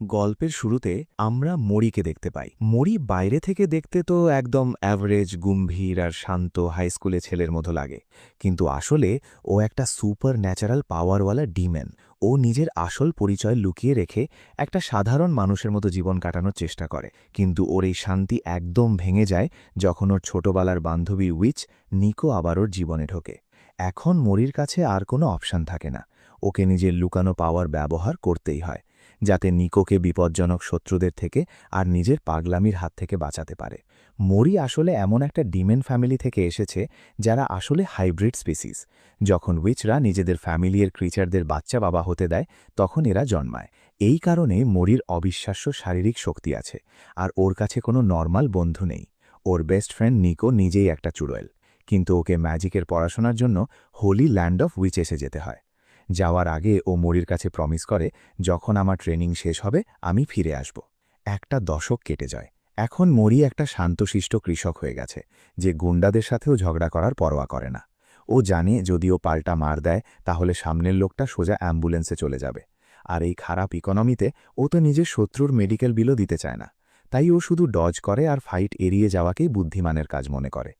গল্পের শুরুতে আমরা মরিকে দেখতে পাই। মরি বাইরে থেকে দেখতে তো একদম অ্যাভারেজ, গম্ভীর আর শান্ত হাইস্কুলে ছেলের মতো লাগে। কিন্তু আসলে ও একটা সুপার ন্যাচারাল পাওয়ারওয়ালা ডিমেন। ও নিজের আসল পরিচয় লুকিয়ে রেখে একটা সাধারণ মানুষের মতো জীবন কাটানোর চেষ্টা করে। কিন্তু ওর এই শান্তি একদম ভেঙে যায় যখন ওর ছোটবেলার বান্ধবী উইচ নিকো আবার ওর জীবনে ঢোকে। এখন মরির কাছে আর কোনো অপশান থাকে না। ওকে নিজের লুকানো পাওয়ার ব্যবহার করতেই হয়, যাতে নিকোকে বিপজ্জনক শত্রুদের থেকে আর নিজের পাগলামির হাত থেকে বাঁচাতে পারে। মরি আসলে এমন একটা ডিমেন ফ্যামিলি থেকে এসেছে যারা আসলে হাইব্রিড স্পিসিস। যখন উইচরা নিজেদের ফ্যামিলির ক্রিচারদের বাচ্চা বাবা হতে দেয়, তখন এরা জন্মায়। এই কারণে মরির অবিশ্বাস্য শারীরিক শক্তি আছে, আর ওর কাছে কোনো নর্মাল বন্ধু নেই। ওর বেস্ট ফ্রেন্ড নিকো নিজেই একটা চুড়োয়েল, কিন্তু ওকে ম্যাজিকের পড়াশোনার জন্য হোলি ল্যান্ড অফ উইচ এসে যেতে হয়। যাওয়ার আগে ও মরির কাছে প্রমিস করে, যখন আমার ট্রেনিং শেষ হবে আমি ফিরে আসব। একটা দশক কেটে যায়। এখন মরি একটা শান্তশিষ্ট কৃষক হয়ে গেছে, যে গুন্ডাদের সাথেও ঝগড়া করার পরোয়া করে না। ও জানে যদি ও পাল্টা মার দেয় তাহলে সামনের লোকটা সোজা অ্যাম্বুলেন্সে চলে যাবে। আর এই খারাপ ইকোনমিতে ও তো নিজের শত্রুর মেডিকেল বিলও দিতে চায় না। তাই ও শুধু ডজ করে আর ফাইট এড়িয়ে যাওয়াকেই বুদ্ধিমানের কাজ মনে করে।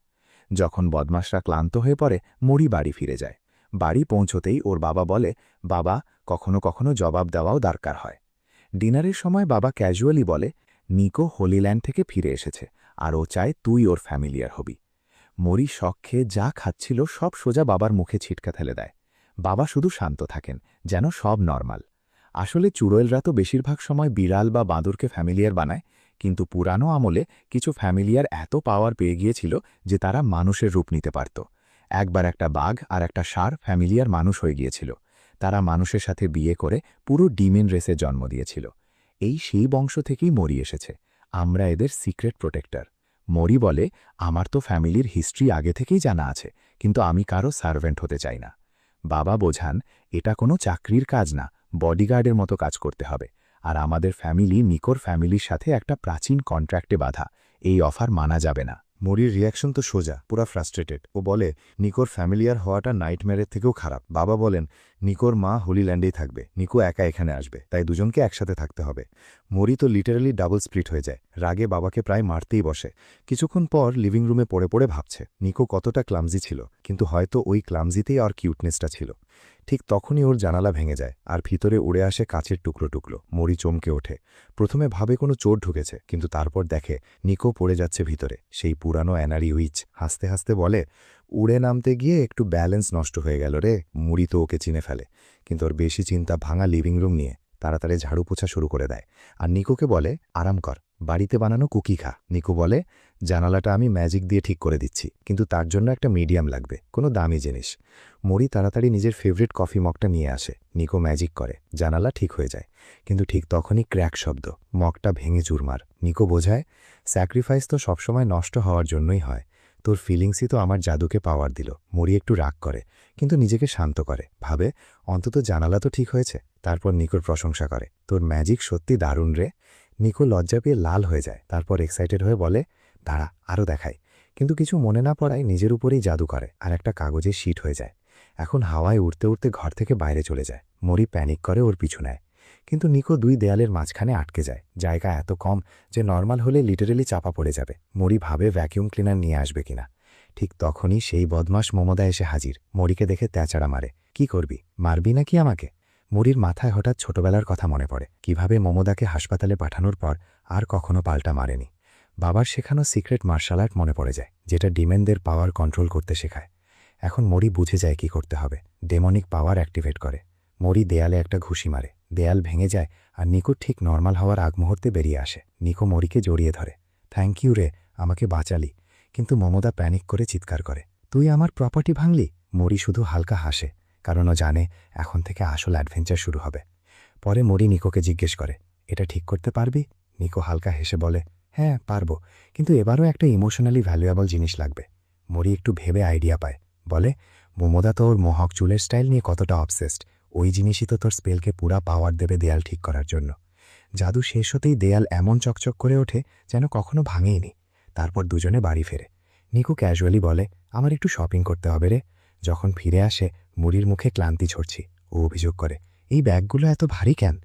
যখন বদমাশরা ক্লান্ত হয়ে পড়ে, মরি বাড়ি ফিরে যায়। বাড়ি পৌঁছতেই ওর বাবা বলে, বাবা, কখনো কখনো জবাব দেওয়াও দরকার হয়। ডিনারের সময় বাবা ক্যাজুয়ালি বলে, নিকো হোলিল্যান্ড থেকে ফিরে এসেছে, আর ও চায় তুই ওর ফ্যামিলিয়ার হবি। মরি শখ খেয়ে যা খাচ্ছিল সব সোজা বাবার মুখে ছিটকা ফেলে দেয়। বাবা শুধু শান্ত থাকেন, যেন সব নরমাল। আসলে চুড়োয়েলরা তো বেশিরভাগ সময় বিড়াল বা বাঁদরকে ফ্যামিলিয়ার বানায়, কিন্তু পুরানো আমলে কিছু ফ্যামিলিয়ার এত পাওয়ার পেয়ে গিয়েছিল যে তারা মানুষের রূপ নিতে পারত। একবার একটা বাঘ আর একটা ষাঁড় ফ্যামিলিয়ার মানুষ হয়ে গিয়েছিল। তারা মানুষের সাথে বিয়ে করে পুরো ডিমেন রেসে জন্ম দিয়েছিল। এই সেই বংশ থেকেই মরি এসেছে। আমরা এদের সিক্রেট প্রোটেক্টর। মরি বলে, আমার তো ফ্যামিলির হিস্ট্রি আগে থেকেই জানা আছে, কিন্তু আমি কারো সার্ভেন্ট হতে চাই না। বাবা বোঝান, এটা কোনো চাকরির কাজ না, বডিগার্ডের মতো কাজ করতে হবে। আর আমাদের ফ্যামিলি নিকোর ফ্যামিলির সাথে একটা প্রাচীন কন্ট্রাক্টে বাঁধা। এই অফার মানা যাবে না। মরির রিয়াকশন তো সোজা, পুরা ফ্রাস্ট্রেটেড। ও বলে, নিকোর ফ্যামিলিয়ার হওয়াটা নাইটমেয়ারের থেকেও খারাপ। বাবা বলেন, নিকোর মা হোলিল্যান্ডেই থাকবে, নিকো একা এখানে আসবে, তাই দুজনকে একসাথে থাকতে হবে। মরি তো লিটারালি ডাবল স্প্লিট হয়ে যায়, রাগে বাবাকে প্রায় মারতেই বসে। কিছুক্ষণ পর লিভিং রুমে পড়ে পড়ে ভাবছে নিকো কতটা ক্লামজি ছিল, কিন্তু হয়তো ওই ক্লামজিতেই আর কিউটনেসটা ছিল। ঠিক তখনই ওর জানালা ভেঙে যায়, আর ভিতরে উড়ে আসে কাচের টুকরো টুকরো। মরি চমকে ওঠে। প্রথমে ভাবে কোনো চোর ঢুকেছে, কিন্তু তারপর দেখে নিকো পড়ে যাচ্ছে ভিতরে, সেই পুরানো অ্যানারি উইচ। হাসতে হাসতে বলে, উড়ে নামতে গিয়ে একটু ব্যালেন্স নষ্ট হয়ে গেল রে। মুড়ি তো ওকে চিনে ফেলে, কিন্তু ওর বেশি চিন্তা ভাঙা লিভিং রুম নিয়ে। তাড়াতাড়ি ঝাড়ু পোছা শুরু করে দেয়, আর নিকোকে বলে, আরাম কর, বাড়িতে বানানো কুকি খা। নিকো বলে, জানালাটা আমি ম্যাজিক দিয়ে ঠিক করে দিচ্ছি, কিন্তু তার জন্য একটা মিডিয়াম লাগবে, কোনো দামি জিনিস। মরি তাড়াতাড়ি নিজের ফেভারিট কফি মগটা নিয়ে আসে। নিকো ম্যাজিক করে, জানালা ঠিক হয়ে যায়। কিন্তু ঠিক তখনই ক্র্যাক শব্দ, মগটা ভেঙে চুরমার। নিকো বোঝায়, স্যাক্রিফাইস তো সবসময় নষ্ট হওয়ার জন্যই হয়। তোর ফিলিংসই তো আমার জাদুকে পাওয়ার দিল। মরি একটু রাগ করে, কিন্তু নিজেকে শান্ত করে, ভাবে অন্তত জানালা তো ঠিক হয়েছে। তারপর নিকোর প্রশংসা করে, তোর ম্যাজিক সত্যি দারুণ রে। নিকো লজ্জা পেয়ে লাল হয়ে যায়, তারপর এক্সাইটেড হয়ে বলে, দাঁড়া, আরও দেখাই। কিন্তু কিছু মনে না পড়ায় নিজের উপরেই জাদু করে, আর একটা কাগজের শিট হয়ে যায়। এখন হাওয়ায় উড়তে উড়তে ঘর থেকে বাইরে চলে যায়। মরি প্যানিক করে ওর পিছু নেয়, কিন্তু নিকো দুই দেয়ালের মাঝখানে আটকে যায়। জায়গা এত কম যে নর্মাল হলে লিটারেলি চাপা পড়ে যাবে। মরি ভাবে ভ্যাকিউম ক্লিনার নিয়ে আসবে কিনা। ঠিক তখনই সেই বদমাস মোমোদা এসে হাজির। মরিকে দেখে তেচাড়া মারে, কি করবি, মারবি নাকি আমাকে? মরির মাথায় হঠাৎ ছোটবেলার কথা মনে পড়ে, কিভাবে মোমোদাকে হাসপাতালে পাঠানোর পর আর কখনো পাল্টা মারেনি। বাবার শেখানো সিক্রেট মার্শাল আর্ট মনে পড়ে যায়, যেটা ডিমেনদের পাওয়ার কন্ট্রোল করতে শেখায়। এখন মরি বুঝে যায় কি করতে হবে, ডেমনিক পাওয়ার অ্যাক্টিভেট করে। মরি দেয়ালে একটা ঘুষি মারে, দেয়াল ভেঙে যায়, আর নিকো ঠিক নর্মাল হওয়ার আগ মুহূর্তে বেরিয়ে আসে। নিকো মরিকে জড়িয়ে ধরে, থ্যাংক ইউ রে, আমাকে বাঁচালি। কিন্তু মমদা প্যানিক করে চিৎকার করে, তুই আমার প্রপার্টি ভাঙলি। মরি শুধু হালকা হাসে, কারণ ও জানে এখন থেকে আসল অ্যাডভেঞ্চার শুরু হবে। পরে মরি নিকোকে জিজ্ঞেস করে, এটা ঠিক করতে পারবি? নিকো হালকা হেসে বলে, হ্যাঁ পারবো, কিন্তু এবারও একটা ইমোশনালি ভ্যালুয়েবল জিনিস লাগবে। মরি একটু ভেবে আইডিয়া পায়, বলে, মোমোদা তো ওর মোহক চুলের স্টাইল নিয়ে কতটা অবসেসড, ওই জিনিসই তো তোর স্পেলকে পুরা পাওয়ার দেবে দেয়াল ঠিক করার জন্য। জাদু শেষ হতেই দেয়াল এমন চকচক করে ওঠে যেন কখনো ভাঙেইনি। তারপর দুজনে বাড়ি ফেরে। নিকো ক্যাজুয়ালি বলে, আমার একটু শপিং করতে হবে রে। যখন ফিরে আসে, মুড়ির মুখে ক্লান্তি ঝরছি। ও অভিযোগ করে, এই ব্যাগগুলো এত ভারী কেন?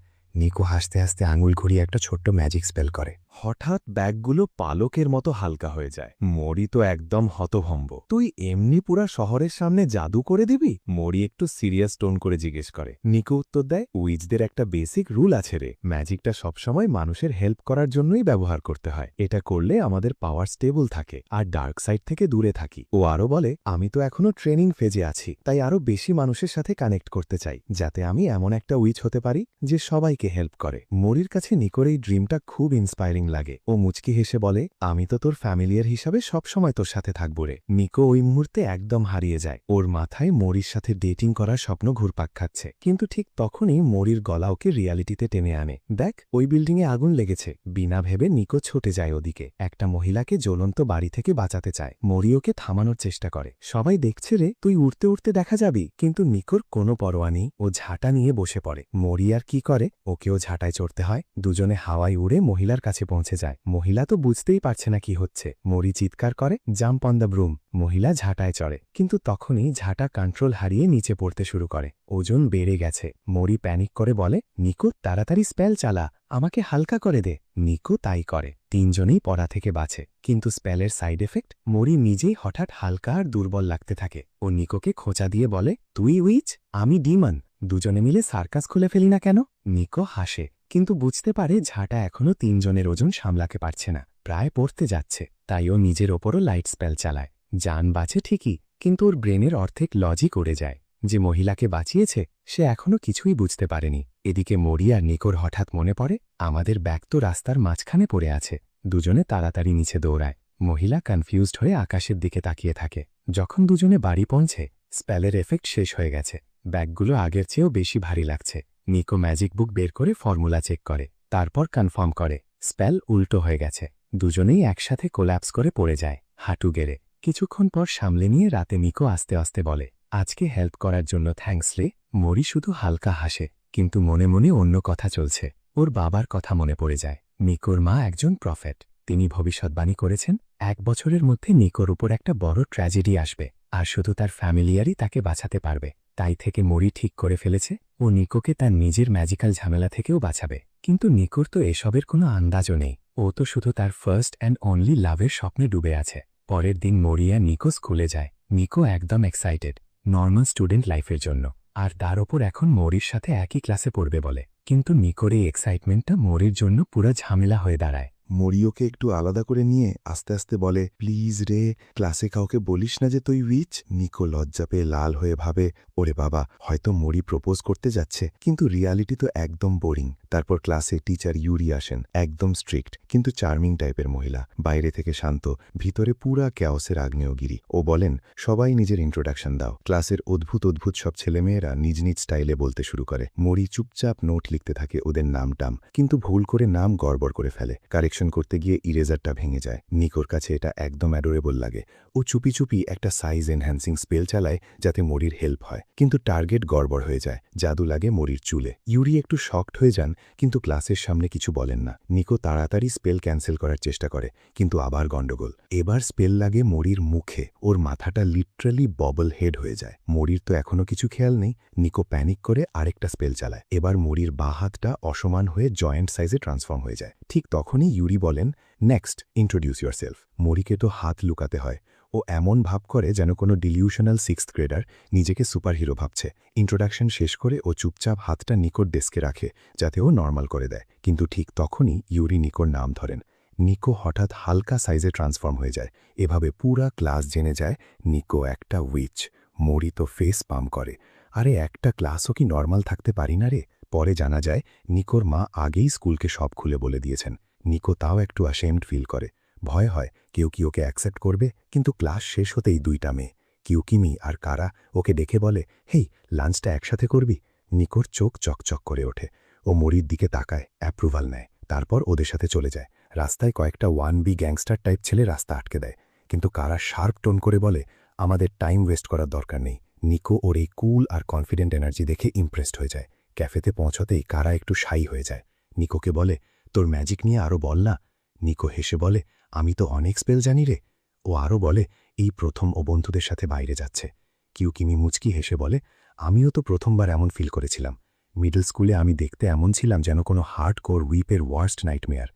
নিকো হাসতে হাসতে আঙুল ঘুরিয়ে একটা ছোট্ট ম্যাজিক স্পেল করে। হঠাৎ ব্যাগগুলো পালকের মতো হালকা হয়ে যায়। মরি তো একদম হতভম্ব। তুই এমনি পুরা শহরের সামনে জাদু করে দিবি? মরি একটু সিরিয়াস টোন করে জিজ্ঞেস করে। নিকো উত্তর দেয়, উইজদের একটা বেসিক রুল আছে রে, ম্যাজিকটা সবসময় মানুষের হেল্প করার জন্যই ব্যবহার করতে হয়। এটা করলে আমাদের পাওয়ার স্টেবল থাকে আর ডার্ক সাইড থেকে দূরে থাকি। ও আরো বলে, আমি তো এখনো ট্রেনিং ফেজে আছি, তাই আরো বেশি মানুষের সাথে কানেক্ট করতে চাই, যাতে আমি এমন একটা উইচ হতে পারি যে সবাইকে হেল্প করে। মরির কাছে নিকোর এই ড্রিমটা খুব ইন্সপায়ারিং লাগে। ও মুচকি হেসে বলে, আমি তো তোর ফ্যামিলিয়ার হিসাবে সবসময় তোর সাথে থাকবো রে। নিকো ওই মুহূর্তে একদম হারিয়ে যায়। ওর মাথায় মরির সাথে ডেটিং করার স্বপ্ন ঘুরপাক খাচ্ছে। কিন্তু ঠিক তখনই মরির গলা ওকে রিয়ালিটিতে টেনে আনে। দেখ, ওই বিল্ডিংয়ে আগুন লেগেছে। বিনা ভেবে নিকো ছুটে যায় ওদিকে। একটা মহিলাকে জ্বলন্ত বাড়ি থেকে বাঁচাতে চায়। মরি ওকে থামানোর চেষ্টা করে। সবাই দেখছে রে, তুই উড়তে উড়তে দেখা যাবি। কিন্তু নিকোর কোনো পরোয়া নেই। ও ঝাঁটা নিয়ে বসে পড়ে। মরি আর কি করে, ওকেও ঝাঁটায় চড়তে হয়। দুজনে হাওয়ায় উড়ে মহিলার কাছে পৌঁছে যায়। মহিলা তো বুঝতেই পারছে না কি হচ্ছে। মরি চিৎকার করে, জাম্প অন দ্য ব্রুম। মহিলা ঝাঁটায় চড়ে, কিন্তু তখনই ঝাঁটা কন্ট্রোল হারিয়ে নিচে পড়তে শুরু করে। ওজন বেড়ে গেছে। মরি প্যানিক করে বলে, নিকো তাড়াতাড়ি স্পেল চালা, আমাকে হালকা করে দে। নিকো তাই করে। তিনজনেই পড়া থেকে বাঁচে। কিন্তু স্পেলের সাইড এফেক্ট, মরি নিজেই হঠাৎ হালকা আর দুর্বল লাগতে থাকে। ও নিকোকে খোঁচা দিয়ে বলে, তুই উইচ, আমি ডিমন, দুজনে মিলে সার্কাস খুলে ফেলি না কেন? নিকো হাসে, কিন্তু বুঝতে পারে ঝাঁটা এখনও তিনজনের ওজন সামলাতে পারছে না, প্রায় পড়তে যাচ্ছে। তাই ও নিজের ওপরও লাইট স্পেল চালায়। জান বাঁচে ঠিকই, কিন্তু ওর ব্রেনের অর্ধেক লজিক উড়ে যায়। যে মহিলাকে বাঁচিয়েছে সে এখনও কিছুই বুঝতে পারেনি। এদিকে মরি আর নিকোর হঠাৎ মনে পড়ে, আমাদের ব্যাগ তো রাস্তার মাঝখানে পড়ে আছে। দুজনে তাড়াতাড়ি নিচে দৌড়ায়। মহিলা কনফিউজড হয়ে আকাশের দিকে তাকিয়ে থাকে। যখন দুজনে বাড়ি পৌঁছে, স্পেলের এফেক্ট শেষ হয়ে গেছে। ব্যাগগুলো আগের চেয়েও বেশি ভারী লাগছে। নিকো ম্যাজিক বুক বের করে ফর্মুলা চেক করে, তারপর কনফার্ম করে স্পেল উল্টো হয়ে গেছে। দুজনেই একসাথে কোল্যাপস করে পড়ে যায়, হাঁটু গেড়ে। কিছুক্ষণ পর সামলে নিয়ে রাতে নিকো আস্তে আস্তে বলে, আজকে হেল্প করার জন্য থ্যাঙ্কস রে। মরি শুধু হালকা হাসে, কিন্তু মনে মনে অন্য কথা চলছে। ওর বাবার কথা মনে পড়ে যায়। নিকোর মা একজন প্রফেট। তিনি ভবিষ্যৎবাণী করেছেন 1 বছরের মধ্যে নিকোর উপর একটা বড় ট্র্যাজেডি আসবে, আর শুধু তার ফ্যামিলিয়ারই তাকে বাঁচাতে পারবে। তাই থেকে মরি ঠিক করে ফেলেছে ও নিকোকে তার নিজের ম্যাজিক্যাল ঝামেলা থেকেও বাঁচাবে। কিন্তু নিকোর তো এসবের কোনো আন্দাজও নেই। ও তো শুধু তার ফার্স্ট অ্যান্ড অনলি লাভের স্বপ্নে ডুবে আছে। পরের দিন মরি আর নিকো স্কুলে যায়। নিকো একদম এক্সাইটেড নর্মাল স্টুডেন্ট লাইফের জন্য, আর তার ওপর এখন মরির সাথে একই ক্লাসে পড়বে বলে। কিন্তু নিকোর এই এক্সাইটমেন্টটা মরির জন্য পুরো ঝামেলা হয়ে দাঁড়ায়। মরিওকে একটু আলাদা করে নিয়ে আস্তে আস্তে বলে, প্লিজ রে, ক্লাসে কাউকে বলিস না যে তুই উইচ। নিকো লজ্জা পেয়ে লাল হয়ে ভাবে, ওরে বাবা, হয়তো মরি প্রপোজ করতে যাচ্ছে, কিন্তু রিয়ালিটি তো একদম বোরিং। তারপর ক্লাসে টিচার ইউরি আসেন, একদম স্ট্রিক্ট কিন্তু চার্মিং টাইপের মহিলা, বাইরে থেকে শান্ত, ভিতরে পুরা ক্যাওসের আগ্নেয়গিরি। ও বলেন, সবাই নিজের ইন্ট্রোডাকশন দাও। ক্লাসের অদ্ভুত অদ্ভুত সব ছেলেমেয়েরা নিজ নিজ স্টাইলে বলতে শুরু করে। মরি চুপচাপ নোট লিখতে থাকে ওদের নামটাম, কিন্তু ভুল করে নাম গড়বড় করে ফেলে। কারেকশন করতে গিয়ে ইরেজারটা ভেঙে যায়। নিকোর কাছে এটা একদম অ্যাডোরেবল লাগে। ও চুপি চুপি একটা সাইজ এনহ্যান্সিং স্পেল চালায় যাতে মরির হেল্প হয়, কিন্তু টার্গেট গড়বড় হয়ে যায়। জাদু লাগে মরির চুলে। ইউরি একটু শকড হয়ে যান, কিন্তু ক্লাসের সামনে কিছু বলেন না। নিকো তাড়াতাড়ি স্পেল ক্যান্সেল করার চেষ্টা করে, কিন্তু আবার গন্ডগোল। এবার স্পেল লাগে মরির মুখে। ওর মাথাটা লিটারালি ববল হেড হয়ে যায়। মরির তো এখনো কিছু খেয়াল নেই। নিকো প্যানিক করে আরেকটা স্পেল চালায়। এবার মরির বাঁ হাতটা অসমান হয়ে জয়েন্ট সাইজে ট্রান্সফর্ম হয়ে যায়। ঠিক তখনই ইউরি বলেন, নেক্সট ইন্ট্রোডিউস ইয়োরসেলফ। মরিকে তো হাত লুকাতে হয়। ও এমন ভাব করে যেন কোনো ডিলিউশনাল 6th গ্রেডার নিজেকে সুপারহিরো ভাবছে। ইন্ট্রোডাকশন শেষ করে ও চুপচাপ হাতটা নিকোর ডেস্কে রাখে, যাতে ও নর্মাল করে দেয়। কিন্তু ঠিক তখনই ইউরি নিকোর নাম ধরেন। নিকো হঠাৎ হালকা সাইজে ট্রান্সফর্ম হয়ে যায়। এভাবে পুরা ক্লাস জেনে যায় নিকো একটা উইচ। মরি তো ফেস পাম করে, আরে একটা ক্লাসও কি নর্মাল থাকতে পারি না রে। পরে জানা যায় নিকোর মা আগেই স্কুলকে সব খুলে বলে দিয়েছেন। নিকো তাও একটু অ্যাশেমড ফিল করে। ভয় হয় কেউ কি ওকে অ্যাকসেপ্ট করবে। কিন্তু ক্লাস শেষ হতেই 2টা মেয়ে, কিউকিমি আর কারা, ওকে ডেকে বলে, হেই, লাঞ্চটা একসাথে করবি। নিকোর চোখ চকচক করে ওঠে। ও মরির দিকে তাকায়, অ্যাপ্রুভাল নেয়। তারপর ওদের সাথে চলে যায়। রাস্তায় কয়েকটা 1B গ্যাংস্টার টাইপ ছেলে রাস্তা আটকে দেয়, কিন্তু কারা শার্প টোন করে বলে, আমাদের টাইম ওয়েস্ট করার দরকার নেই। নিকো ওর এই কুল আর কনফিডেন্ট এনার্জি দেখে ইমপ্রেসড হয়ে যায়। ক্যাফেতে পৌঁছতেই কারা একটু শাই হয়ে যায়। নিকোকে বলে, তোর ম্যাজিক নিয়ে আরও বল না। নিকো হেসে বলে, আমি তো অনেক স্পেল জানি রে। ও আরও বলে, এই প্রথম ও বন্ধুদের সাথে বাইরে যাচ্ছে। কিউকিমি মুচকি হেসে বলে, আমিও তো প্রথমবার এমন ফিল করেছিলাম। মিডল স্কুলে আমি দেখতে এমন ছিলাম যেন কোনো হার্ড কোর উইপের ওয়ার্স্ট নাইটমেয়ার,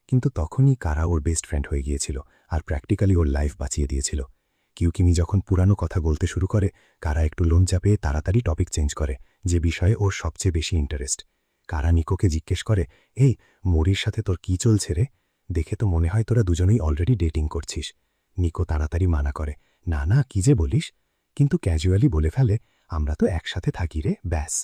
কিন্তু তখনই কারা ওর বেস্ট ফ্রেন্ড হয়ে গিয়েছিল আর প্র্যাকটিক্যালি ওর লাইফ বাঁচিয়ে দিয়েছিল। কিউকিমি যখন পুরানো কথা বলতে শুরু করে, কারা একটু লোন চাপে তাড়াতাড়ি টপিক চেঞ্জ করে, যে বিষয়ে ওর সবচেয়ে বেশি ইন্টারেস্ট। কারা নিকোকে জিজ্ঞেস করে, এই মরির সাথে তোর কি চলছে রে? দেখে তো মনে হয় তোরা দুজনেই অলরেডি ডেটিং করছিস। নিকো তাড়াতাড়ি মানা করে, না না, কি যে বলিস, কিন্তু ক্যাজুয়ালি বলে ফেলে, আমরা তো একসাথে থাকি রে, ব্যাস।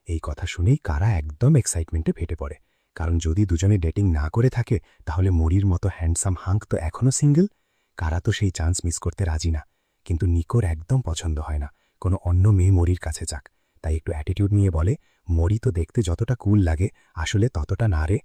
এই কথা শুনেই কারা একদম এক্সাইটমেন্টে ফেটে পড়ে, কারণ যদি দুজনে ডেটিং না করে থাকে তাহলে মরির মতো হ্যান্ডসাম হাঙ্ক তো এখনও সিঙ্গেল। কারা তো সেই চান্স মিস করতে রাজি না, কিন্তু নিকোর একদম পছন্দ হয় না কোনো অন্য মেয়ে মরির কাছে যাক। তাই একটু অ্যাটিটিউড নিয়ে বলে, মরি তো দেখতে যতটা কুল লাগে আসলে ততটা না রে।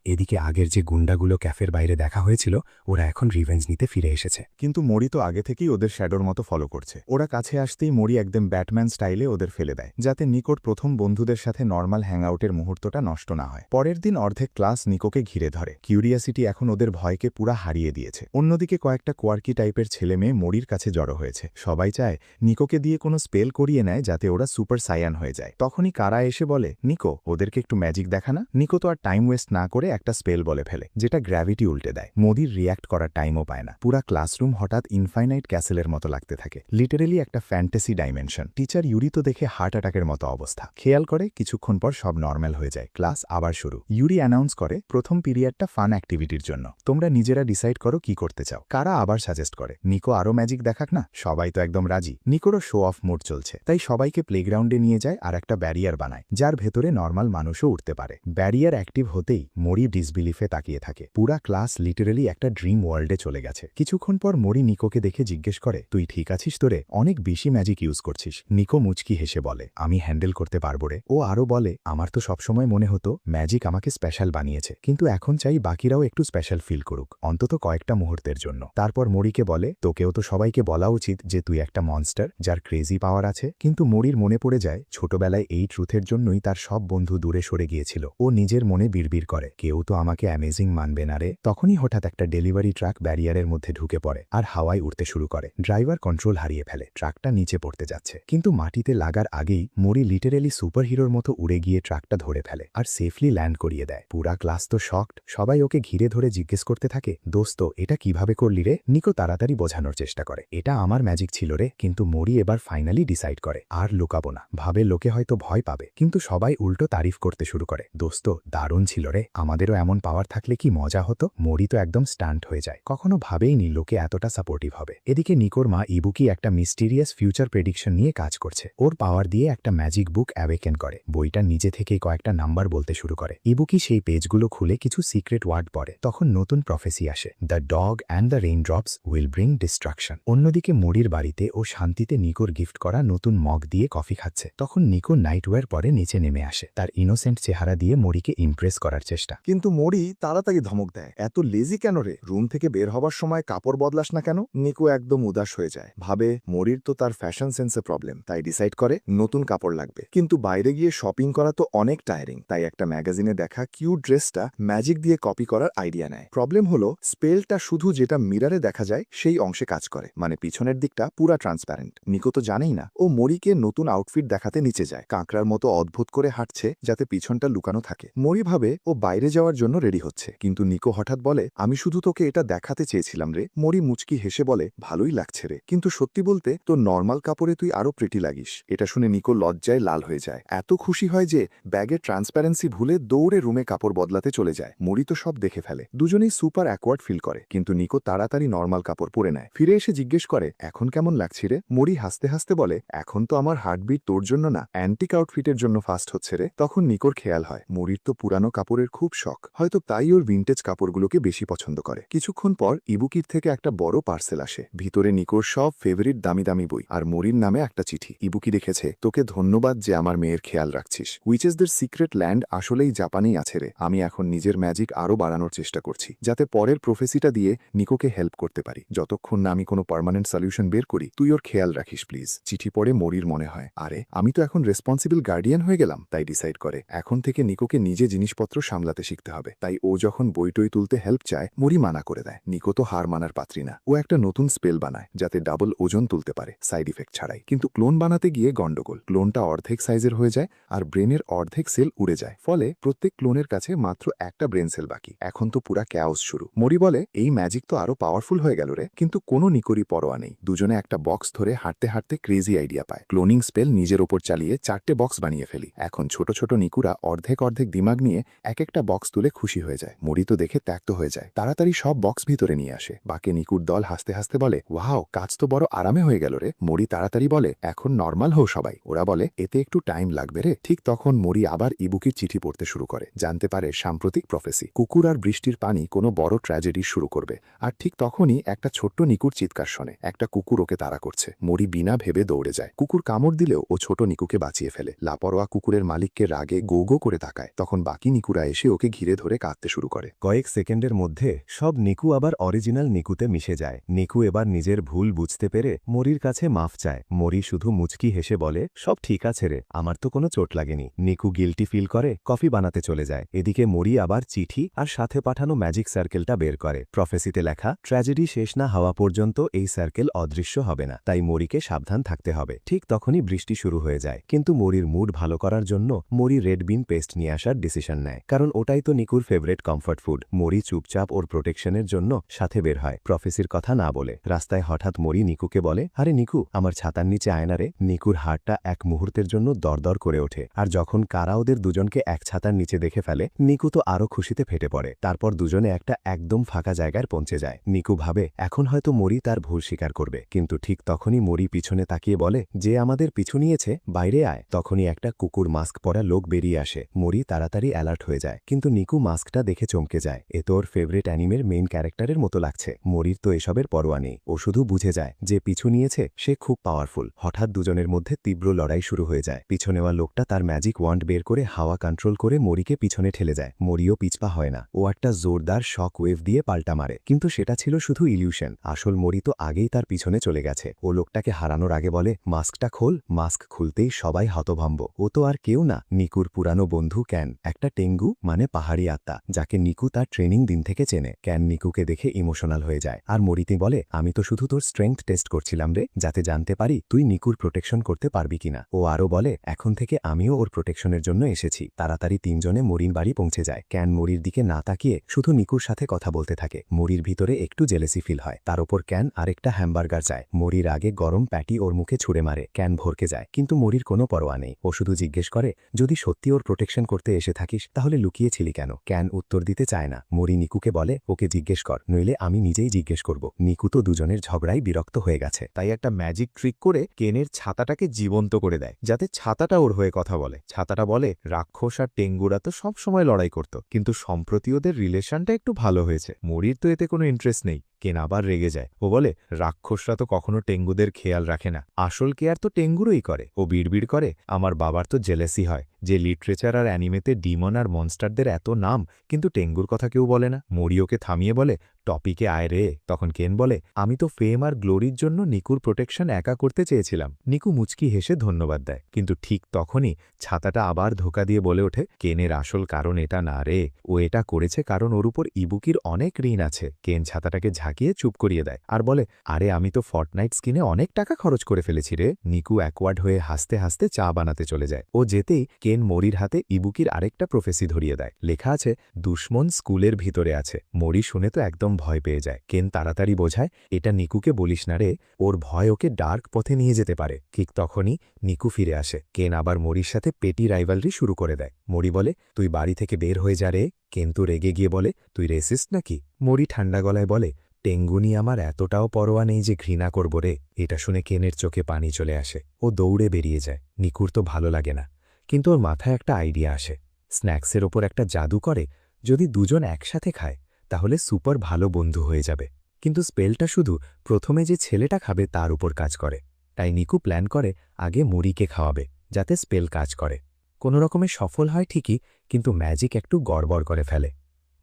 এদিকে আগের যে গুন্ডাগুলো ক্যাফের বাইরে দেখা হয়েছিল, ওরা এখন রিভেঞ্জ নিতে ফিরে এসেছে। কিন্তু মরি তো আগে থেকেই ওদের শ্যাডোর মতো ফলো করছে। ওরা কাছে আসতেই মরি একদম ব্যাটম্যান স্টাইলে ওদের ফেলে দেয়, যাতে নিকোর প্রথম বন্ধুদের সাথে নর্মাল হ্যাংআউটের মুহূর্তটা নষ্ট না হয়। পরের দিন অর্ধেক ক্লাস নিকোকে ঘিরে ধরে। কিউরিয়াসিটি এখন ওদের ভয়কে পুরা হারিয়ে দিয়েছে। অন্যদিকে কয়েকটা কোয়ার্কি টাইপের ছেলে মেয়ে মরির কাছে জড়ো হয়েছে। সবাই চায় নিকোকে দিয়ে কোনো স্পেল করিয়ে নেয় যাতে ওরা সুপার সায়ান হয়ে যায়। তখনই কারা এসে বলে, নিকো, ওদেরকে একটু ম্যাজিক দেখা না। নিকো তো আর টাইম ওয়েস্ট না করে একটা স্পেল বলে ফেলে, যেটা গ্র্যাভিটি উল্টে দেয়। মোদির রিয়্যাক্ট করার টাইমও পায় না। পুরা ক্লাসরুম হঠাৎ ইনফাইনাইট ক্যাসেলের মতো লাগতে থাকে, লিটারেলি একটা ফ্যান্টাসি ডাইমেনশন। টিচার ইউরি তো দেখে হার্ট অ্যাটাকের মতো অবস্থা। খেয়াল করে কিছুক্ষণ পর সব নর্মাল হয়ে যায়, ক্লাস আবার শুরু। ইউরি অ্যানাউন্স করে, প্রথম পিরিয়ডটা ফান অ্যাক্টিভিটির জন্য, তোমরা নিজেরা ডিসাইড করো কি করতে চাও। কারা আবার সাজেস্ট করে, নিকো আরও ম্যাজিক দেখাক না। সবাই তো একদম রাজি। নিকোরও শো অফ মুড চলছে, তাই সবাইকে প্লেগ্রাউন্ডে নিয়ে যায় আর একটা ব্যারিয়ার বানায়, যার ভেতরে নর্মাল মানুষও উঠতে পারে। ব্যারিয়ার অ্যাক্টিভ হতেই মরি ডিসবিলিফে তাকিয়ে থাকে। পুরা ক্লাস লিটারেলি একটা ড্রিম ওয়ার্ল্ডে চলে গেছে। কিছুক্ষণ পর মরি নিকোকে দেখে জিজ্ঞেস করে, তুই ঠিক আছিস তোরে? অনেক বেশি ম্যাজিক ইউজ করছিস। নিকো মুচকি হেসে বলে, আমি হ্যান্ডেল করতে পারবো রে। ও আরও বলে, আমার তো সবসময় মনে হতো ম্যাজিক আমাকে স্পেশাল বানিয়েছে, কিন্তু এখন চাই বাকিরাও একটু স্পেশাল ফিল করুক, অন্তত কয়েকটা মুহূর্তের জন্য। তারপর মরিকে বলে, তোকেও তো সবাইকে বলা উচিত যে তুই একটা মনস্টার যার ক্রেজি পাওয়ার আছে। কিন্তু মরির মনে পড়ে যায় ছোটবেলায় এই ট্রুথের জন্যই তার সব বন্ধু দূরে সরে গিয়েছিল। ও নিজের মনে বিড়বিড় করে, কেউ তো আমাকে অ্যামেজিং মানবে না রে। তখনই হঠাৎ একটা ডেলিভারি ট্রাক ব্যারিয়ারের মধ্যে ঢুকে পড়ে আর হাওয়ায় উঠতে শুরু করে। ড্রাইভার কন্ট্রোল হারিয়ে ফেলে, ট্রাকটা নিচে পড়তে যাচ্ছে, কিন্তু মাটিতে লাগার আগেই মরি লিটারেলি সুপারহিরোর মতো উড়ে গিয়ে ট্রাকটা ধরে ফেলে আর সেফলি ল্যান্ড করিয়ে দেয়। পুরা ক্লাস তো শকড, সবাই ওকে ঘিরে ধরে জিজ্ঞেস করতে থাকে, দোস্ত এটা কিভাবে করলি রে? নিকো তাড়াতাড়ি বোঝানোর চেষ্টা করে, এটা আমার ম্যাজিক ছিল রে। কিন্তু মরি এবার ফাইনালি ডিসাইড করে, আর লুকাবো না। ভাবে লোকে হয়তো ভয় পাবে, কিন্তু সবাই উল্টো তারিফ করতে শুরু করে, দোস্ত দারুণ ছিল রে, আমাদেরও এমন পাওয়ার থাকলে কি মজা হতো। মরি তো একদম স্টান্ট হয়ে যায়, কখনো ভাবেইনি লোকে এতটা সাপোর্টিভ হবে। এদিকে নিকোর মা ইবুকি একটা মিস্টিরিয়াস ফিউচার প্রেডিকশন নিয়ে কাজ করছে। ওর পাওয়ার দিয়ে একটা ম্যাজিক বুক অ্যাওয়েকেন করে। বইটা নিজে থেকেই কয়েকটা নাম্বার বলতে শুরু করে। ইবুকি সেই পেজগুলো খুলে কিছু সিক্রেট ওয়ার্ড পড়ে। তখন নতুন প্রফেসি আসে, the dog and the rain drops will bring destruction. অন্যদিকে মরির বাড়িতে ও শান্তিতে নিকোর গিফট করা নতুন মগ দিয়ে কফি খাচ্ছে। তখন নিকো নাইটওয়্যার পরে নিচে নেমে আসে, তার ইনোসেন্ট চেহারা দিয়ে মরিকে ইমপ্রেস করার চেষ্টা। কিন্তু মরি তাড়াতাড়ি ধমক দেয়, এত লেজি কেন রে? রুম থেকে বের হবার সময় কাপড় বদলাস না কেন? নিকো একদম উদাস হয়ে যায়, ভাবে মরির তো তার ফ্যাশন সেন্সে প্রবলেম, তাই ডিসাইড করে নতুন কাপড় লাগবে। কিন্তু বাইরে গিয়ে শপিং করা তো অনেক টায়ারিং, তাই একটা ম্যাগাজিনে দেখা কিউট ড্রেসটা ম্যাজিক দিয়ে কপি করার আইডিয়া নেয়। প্রবলেম হলো স্পেলটা শুধু যেটা মিরারে দেখা যায় সেই অংশে কাজ করে, মানে পিছনের দিকটা পুরা ট্রান্সপ্যারেন্ট। নিকো তো জানেই না, ও মরিকে নতুন আউটফিট দেখাতে নিচে যায়, কাঁকড়ার মতো অদ্ভুত করে হাঁটছে যাতে পিছনটা লুকানো থাকে। মরি ভাবে ও বাইরে যাওয়ার জন্য রেডি হচ্ছে, কিন্তু নিকো হঠাৎ বলে, আমি শুধু তোকে এটা দেখাতে চেয়েছিলাম রে। মরি মুচকি হেসে বলে, ভালোই লাগছে রে, কিন্তু সত্যি বলতে তোর নর্মাল কাপড়ে তুই আরো প্রিটি লাগিস। এটা শুনে নিকো লজ্জায় লাল হয়ে যায়, এত খুশি হয় যে ব্যাগের ট্রান্সপারেন্সি ভুলে দৌড়ে রুমে কাপড় বদলাতে চলে যায়। মরি তো সব দেখে ফেলে, দুজনেই সুপার অ্যাকওয়ার্ড ফিল করে, কিন্তু নিকো তাড়াতাড়ি নর্মাল কাপড় পরে নেয়। ফিরে এসে জিজ্ঞেস করে, এখন কেমন লাগছে রে? মরি হাসতে হাসতে বলে, এখন তো আমার হার্টবিট তোর জন্য না, অ্যান্টিক আউটফিটের জন্য ফাস্ট হচ্ছে রে। তখন নিকোর খেয়াল হয় মরির তো পুরানো কাপড়ের খুব শখ, হয়তো তাই ওর ভিন্টেজ কাপড়গুলোকে বেশি পছন্দ করে। কিছুক্ষণ পর ইবুকির থেকে একটা বড় পার্সেল আসে, ভিতরে নিকোর সব ফেভারিট দামি দামি বই আর মরির নামে একটা চিঠি। ইবুকি লিখেছে, তোকে ধন্যবাদ যে আমার মেয়ের খেয়াল রাখছিস। উইচেসদের সিক্রেট ল্যান্ড আসলেই জাপানেই আছে রে। আমি এখন নিজের ম্যাজিক আরও বাড়ানোর চেষ্টা করছি, যাতে পরের প্রফেসিটা দিয়ে নিকোকে হেল্প করতে পারি। যতক্ষণ না আমি কোনো পার্মানেন্ট সলিউশন বের করি, তুই ওর খেয়াল রাখিস প্লিজ। চিঠি পড়ে মরির মনে হয়, আরে আমি তো এখন রেসপন্সিবল গার্ডিয়ান হয়ে গেলাম। তাই ডিসাইড করে এখন থেকে নিকোকে নিজে জিনিসপত্র সামলাতে শিখাবে। শিখতে হবে। তাই ও যখন বইটই তুলতে হেল্প চায়, মরি মানা করে দেয়। নিকো তো হার মানার পাত্রী না। ও একটা নতুন স্পেল বানায় যাতে ডাবল ওজন তুলতে পারে, সাইড ইফেক্ট ছাড়াই। কিন্তু ক্লোন বানাতে গিয়ে গন্ডগোল। ক্লোনটা অর্ধেক সাইজের হয়ে যায় আর ব্রেনের অর্ধেক সেল উড়ে যায়। ফলে প্রত্যেক ক্লোনের কাছে মাত্র একটা ব্রেন সেল বাকি। এখন তো পুরা ক্যাওস শুরু। মরি বলে, এই ম্যাজিক তো আরো পাওয়ারফুল হয়ে গেল রে। কিন্তু কোনো নিকোরই পরোয়া নেই। দুজনে একটা বক্স ধরে হাঁটতে হাঁটতে ক্রেজি আইডিয়া পায়। ক্লোনিং স্পেল নিজের ওপর চালিয়ে 4টে বক্স বানিয়ে ফেলি। এখন ছোট ছোট নিকুরা অর্ধেক অর্ধেক দিমাগ নিয়ে এক একটা বক্স তুলে খুশি হয়ে যায়। মরি তো দেখে ত্যাক্ত হয়ে যায়। তাড়াতাড়ি সব বক্স ভিতরে নিয়ে আসে। বাকি নিকুর দল হাসতে হাসতে বলে, ওয়াও, কাজ তো বড় আরামে হয়ে গেল রে। মরি তাড়াতাড়ি বলে, এখন নর্মাল হও সবাই। ওরা বলে, এতে একটু টাইম লাগবে রে। ঠিক তখন মরি আবার ইবুকির চিঠি পড়তে শুরু করে। জানতে পারে সাম্প্রতিক প্রফেসি, কুকুর আর বৃষ্টির পানি কোনো বড় ট্র্যাজেডি শুরু করবে। আর ঠিক তখনই একটা ছোট্ট নিকুর চিৎকার শোনে। একটা কুকুর ওকে তাড়া করছে। মরি বিনা ভেবে দৌড়ে যায়। কুকুর কামড় দিলেও ও ছোট নিকুকে বাঁচিয়ে ফেলে। লাপরোয়া কুকুরের মালিককে রাগে গো গো করে তাকায়। তখন বাকি নিকুরা এসে ওকে ঘিরে ধরে কাঁদতে শুরু করে। কয়েক সেকেন্ডের মধ্যে সব নিকু আবার অরিজিনাল নিকুতে মিশে যায়। নিকু এবার নিজের ভুল বুঝতে পেরে মরির কাছে মাফ চায়। মরি শুধু মুচকি হেসে বলে, সব ঠিক আছে রে, আমার তো কোনো চোট লাগেনি। নিকু গিল্টি ফিল করে কফি বানাতে চলে যায়। এদিকে মরি আবার চিঠি আর সাথে পাঠানো ম্যাজিক সার্কেলটা বের করে। প্রফেসিতে লেখা, ট্র্যাজেডি শেষ না হওয়া পর্যন্ত এই সার্কেল অদৃশ্য হবে না, তাই মরিকে সাবধান থাকতে হবে। ঠিক তখনই বৃষ্টি শুরু হয়ে যায়। কিন্তু মরির মুড ভালো করার জন্য মরি রেড বিন পেস্ট নিয়ে আসার ডিসিশন নেয়, কারণ ওটাই তো নিকুর ফেভারিট কমফর্ট ফুড। মরি চুপচাপ ওর প্রোটেকশনের জন্য সাথে বের হয়, প্রফেসির কথা না বলে। রাস্তায় হঠাৎ মরি নিকুকে বলে, আরে নিকু, আমার ছাতার নিচে আয় না রে। নিকুর হাড়টা এক মুহূর্তের জন্য দরদর করে ওঠে। আর যখন কারা ওদের দুজনকে এক ছাতার নিচে দেখে ফেলে, নিকু তো আরো খুশিতে ফেটে পড়ে। তারপর দুজনে একটা একদম ফাঁকা জায়গায় পৌঁছে যায়। নিকু ভাবে এখন হয়তো মরি তার ভুল স্বীকার করবে, কিন্তু ঠিক তখনই মরি পিছনে তাকিয়ে বলে, যে আমাদের পিছু নিয়েছে বাইরে আয়। তখনই একটা কুকুর মাস্ক পরা লোক বেরিয়ে আসে। মরি তাড়াতাড়ি অ্যালার্ট হয়ে যায়, কিন্তু নিকু মাস্কটা দেখে চমকে যায়। এ তো ওর ফেভারিট অ্যানিমের মেইন ক্যারেক্টারের মতো লাগছে। মরির তো এসবের পরোয়া নেই। ও শুধু বুঝে যায় যে পিছু নিয়েছে সে খুব পাওয়ারফুল। হঠাৎ দুজনের মধ্যে তীব্র লড়াই শুরু হয়ে যায়। পিছনেওয়া লোকটা তার ম্যাজিক ওয়ান্ড বের করে হাওয়া কন্ট্রোল করে মরিকে পিছনে ঠেলে যায়। মরিও পিছপা হয় না। ও একটা জোরদার শক ওয়েভ দিয়ে পাল্টা মারে, কিন্তু সেটা ছিল শুধু ইলিউশন। আসল মরি তো আগেই তার পিছনে চলে গেছে। ও লোকটাকে হারানোর আগে বলে, মাস্কটা খোল। মাস্ক খুলতেই সবাই হতভম্ব। ও তো আর কেউ না, নিকুর পুরানো বন্ধু ক্যান, একটা টেঙ্গু মানে পাহাড়ি আত্মা, যাকে নিকু তার ট্রেনিং দিন থেকে চেনে। ক্যান নিকুকে দেখে ইমোশনাল হয়ে যায় আর মরিতে বলে, আমি তো শুধু তোর স্ট্রেংথ টেস্ট করছিলাম রে, যাতে জানতে পারি তুই নিকুর প্রোটেকশন করতে পারবি কিনা। ও আরও বলে, এখন থেকে আমিও ওর প্রোটেকশনের জন্য এসেছি। তাড়াতাড়ি তিনজনে মরির বাড়ি পৌঁছে যায়। ক্যান মরির দিকে না তাকিয়ে শুধু নিকুর সাথে কথা বলতে থাকে। মরির ভিতরে একটু জেলেসি ফিল হয়। তার ওপর ক্যান আরেকটা হ্যামবার্গার চায়। মরির আগে গরম প্যাটি ওর মুখে ছুঁড়ে মারে। ক্যান ভরকে যায়, কিন্তু মরির কোনো পরোয়া নেই। ও শুধু জিজ্ঞেস করে, যদি সত্যি ওর প্রোটেকশন করতে এসে থাকিস তাহলে লুকিয়েছিলি কেন? ক্যান উত্তর দিতে চায় না। মরি নিকুকে বলে, ওকে জিজ্ঞেস কর, নইলে আমি নিজেই জিজ্ঞেস করব। নিকু তো দুজনের ঝগড়ায় বিরক্ত হয়ে গেছে। তাই একটা ম্যাজিক ট্রিক করে কেনের ছাতাটাকে জীবন্ত করে দেয়, যাতে ছাতাটা ওর হয়ে কথা বলে। ছাতাটা বলে, রাক্ষস আর টেঙ্গুরা তো সব সময় লড়াই করত, কিন্তু সম্প্রতি ওদের রিলেশনটা একটু ভালো হয়েছে। মরির তো এতে কোনো ইন্টারেস্ট নেই। কেন আবার রেগে যায়। ও বলে, রাক্ষসরা তো কখনো টেঙ্গুদের খেয়াল রাখে না, আসল কেয়ার তো টেঙ্গুরই করে। ও বিড়বিড় করে, আমার বাবার তো জেলেসি হয় যে লিটারেচার আর অ্যানিমেতে ডিমন আর মনস্টারদের এত নাম, কিন্তু টেঙ্গুর কথা কেউ বলে না। মরি ওকে থামিয়ে বলে, টপিকে আয় রে। তখন কেন বলে, আমি তো ফেম আর গ্লোরির জন্য নিকুর প্রোটেকশন একা করতে চেয়েছিলাম। নিকু মুচকি হেসে ধন্যবাদ দেয়, কিন্তু ঠিক তখনই ছাতাটা আবার ধোকা দিয়ে বলে ওঠে, কেনের আসল কারণ এটা না রে, ও এটা করেছে কারণ ওর উপর ইবুকির অনেক ঋণ আছে। কেন ছাতাটাকে ঝাঁকিয়ে চুপ করিয়ে দেয় আর বলে, আরে আমি তো ফর্টনাইট স্কিনে অনেক টাকা খরচ করে ফেলেছি রে। নিকু অ্যাকওয়ার্ড হয়ে হাসতে হাসতে চা বানাতে চলে যায়। ও যেতেই কেন মরির হাতে ইবুকির আরেকটা প্রফেসি ধরিয়ে দেয়। লেখা আছে, দুশ্মন স্কুলের ভিতরে আছে। মরি শুনে তো একদম ভয় পেয়ে যায়। কেন তাড়াতাড়ি বোঝায়, এটা নিকুকে বলিস না রে, ওর ভয় ওকে ডার্ক পথে নিয়ে যেতে পারে। ঠিক তখনই নিকু ফিরে আসে। কেন আবার মরির সাথে পেটি রাইভালরি শুরু করে দেয়। মরি বলে, তুই বাড়ি থেকে বের হয়ে যা রে। কেন তো রেগে গিয়ে বলে, তুই রেসিস্ট নাকি? মরি ঠান্ডা গলায় বলে, টেঙ্গুনি আমার এতটাও পরোয়া নেই যে ঘৃণা করব রে। এটা শুনে কেনের চোখে পানি চলে আসে। ও দৌড়ে বেরিয়ে যায়। নিকুর তো ভালো লাগে না, কিন্তু ওর মাথায় একটা আইডিয়া আসে। স্ন্যাক্সের ওপর একটা জাদু করে, যদি দুজন একসাথে খায় তাহলে সুপার ভালো বন্ধু হয়ে যাবে। কিন্তু স্পেলটা শুধু প্রথমে যে ছেলেটা খাবে তার উপর কাজ করে। তাই নিকু প্ল্যান করে আগে মরিকে খাওয়াবে, যাতে স্পেল কাজ করে। কোনো রকমে সফল হয় ঠিকই, কিন্তু ম্যাজিক একটু গড়বড় করে ফেলে।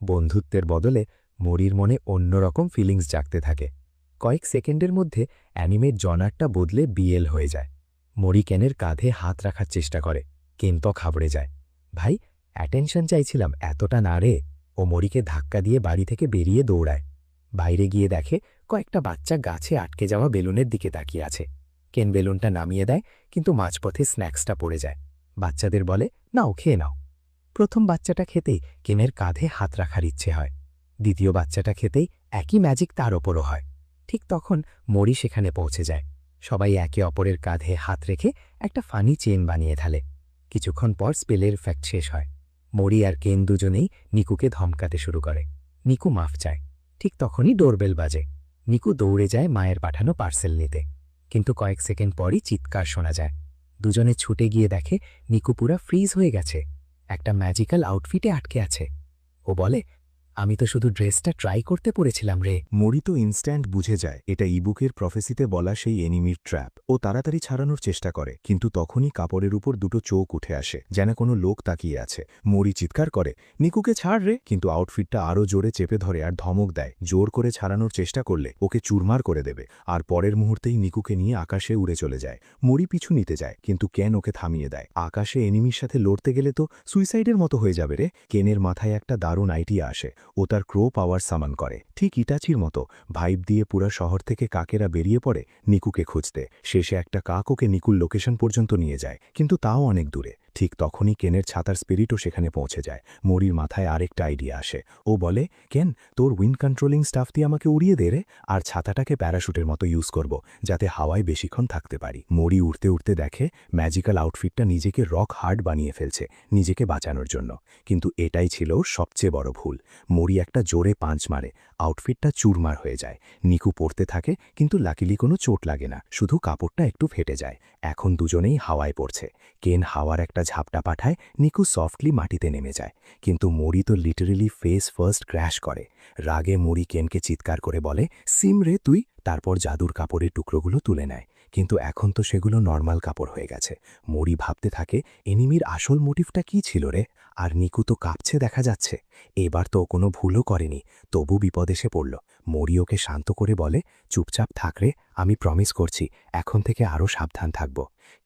বন্ধুত্বের বদলে মরির মনে অন্যরকম ফিলিংস জাগতে থাকে। কয়েক সেকেন্ডের মধ্যে অ্যানিমের জনারটা বদলে বিএল হয়ে যায়। মরি কেনের কাঁধে হাত রাখার চেষ্টা করে। কেন তো ঘাবড়ে যায়। ভাই, অ্যাটেনশন চাইছিলাম এতটা না রে। ও মরিকে ধাক্কা দিয়ে বাড়ি থেকে বেরিয়ে দৌড়ায়। বাইরে গিয়ে দেখে কয়েকটা বাচ্চা গাছে আটকে যাওয়া বেলুনের দিকে তাকিয়ে আছে। কেন বেলুনটা নামিয়ে দেয়, কিন্তু মাঝপথে স্ন্যাক্সটা পড়ে যায়। বাচ্চাদের বলে, নাও খেয়ে নাও। প্রথম বাচ্চাটা খেতেই কেনের কাঁধে হাত রাখার ইচ্ছে হয়। দ্বিতীয় বাচ্চাটা খেতেই একই ম্যাজিক তার ওপরও হয়। ঠিক তখন মরি সেখানে পৌঁছে যায়। সবাই একে অপরের কাঁধে হাত রেখে একটা ফানি চেন বানিয়ে ফেলে। কিছুক্ষণ পর স্পেলের ইফেক্ট শেষ হয়। মরি আর কেন দুজনেই নিকুকে ধমকাতে শুরু করে। নিকু মাফ চায়। ঠিক তখনই ডোরবেল বাজে। নিকু দৌড়ে যায় মায়ের পাঠানো পার্সেল নিতে। কিন্তু কয়েক সেকেন্ড পরই চিৎকার শোনা যায়। দুজনে ছুটে গিয়ে দেখে নিকু পুরা ফ্রিজ হয়ে গেছে, একটা ম্যাজিক্যাল আউটফিটে আটকে আছে। ও বলে, আমি তো শুধু ড্রেসটা ট্রাই করতে পড়েছিলাম রে। মরি তো ইনস্ট্যান্ট বুঝে যায় এটা ইবুকের প্রফেসিতে বলা সেই এনিমির ট্র্যাপ। ও তাড়াতাড়ি ছাড়ানোর চেষ্টা করে, কিন্তু তখনই কাপড়ের উপর দুটো চোখ উঠে আসে, যেন কোনো লোক তাকিয়ে আছে। মরি চিৎকার করে, নিকুকে ছাড় রে, কিন্তু আউটফিটটা আরও জোরে চেপে ধরে আর ধমক দেয়, জোর করে ছাড়ানোর চেষ্টা করলে ওকে চুরমার করে দেবে। আর পরের মুহূর্তেই নিকুকে নিয়ে আকাশে উড়ে চলে যায়। মরি পিছু নিতে যায়, কিন্তু কেন ওকে থামিয়ে দেয়। আকাশে এনিমির সাথে লড়তে গেলে তো সুইসাইডের মতো হয়ে যাবে রে। কেনের মাথায় একটা দারুণ আইডিয়া আসে। ও তার ক্রো পাওয়ার সামান করে, ঠিক ইটাচির মতো ভাইব দিয়ে পুরা শহর থেকে কাকেরা বেরিয়ে পড়ে নিকুকে খুঁজতে। শেষে একটা কাক ওকে নিকুর লোকেশন পর্যন্ত নিয়ে যায়, কিন্তু তাও অনেক দূরে। ঠিক তখনই কেনের ছাতার স্পিরিটও সেখানে পৌঁছে যায়। মরির মাথায় আরেকটা আইডিয়া আসে। ও বলে, কেন তোর উইন্ড কন্ট্রোলিং স্টাফ দিয়ে আমাকে উড়িয়ে দে রে, আর ছাতাটাকে প্যারাশুটের মতো ইউজ করব, যাতে হাওয়ায় বেশিক্ষণ থাকতে পারি। মরি উড়তে উড়তে দেখে ম্যাজিক্যাল আউটফিটটা নিজেকে রক হার্ড বানিয়ে ফেলছে নিজেকে বাঁচানোর জন্য। কিন্তু এটাই ছিল সবচেয়ে বড় ভুল। মরি একটা জোরে পাঞ্চ মারে, আউটফিটটা চুরমার হয়ে যায়। নিকু পড়তে থাকে, কিন্তু লাকিলি কোনো চোট লাগে না, শুধু কাপড়টা একটু ফেটে যায়। এখন দুজনেই হাওয়ায় পড়ছে। কেন হাওয়ার একটা ঝাপটা পাঠায়, নিকু সফটলি মাটিতে নেমে যায়। কিন্তু মরি তো লিটারেলি ফেস ফার্স্ট ক্র্যাশ করে। রাগে মরি কেনকে চিৎকার করে বলে, সিম রে তুই। তারপর জাদুর কাপড়ের টুকরোগুলো তুলে নেয়, কিন্তু এখন তো সেগুলো নর্মাল কাপড় হয়ে গেছে। মরি ভাবতে থাকে, এনিমির আসল মোটিভটা কী ছিল রে। আর নিকু তো কাঁপছে দেখা যাচ্ছে। এবার তো কোনো ভুলও করেনি, তবু বিপদ এসে পড়ল। মরি ওকে শান্ত করে বলে, চুপচাপ থাক রে, আমি প্রমিস করছি এখন থেকে আরও সাবধান থাকব।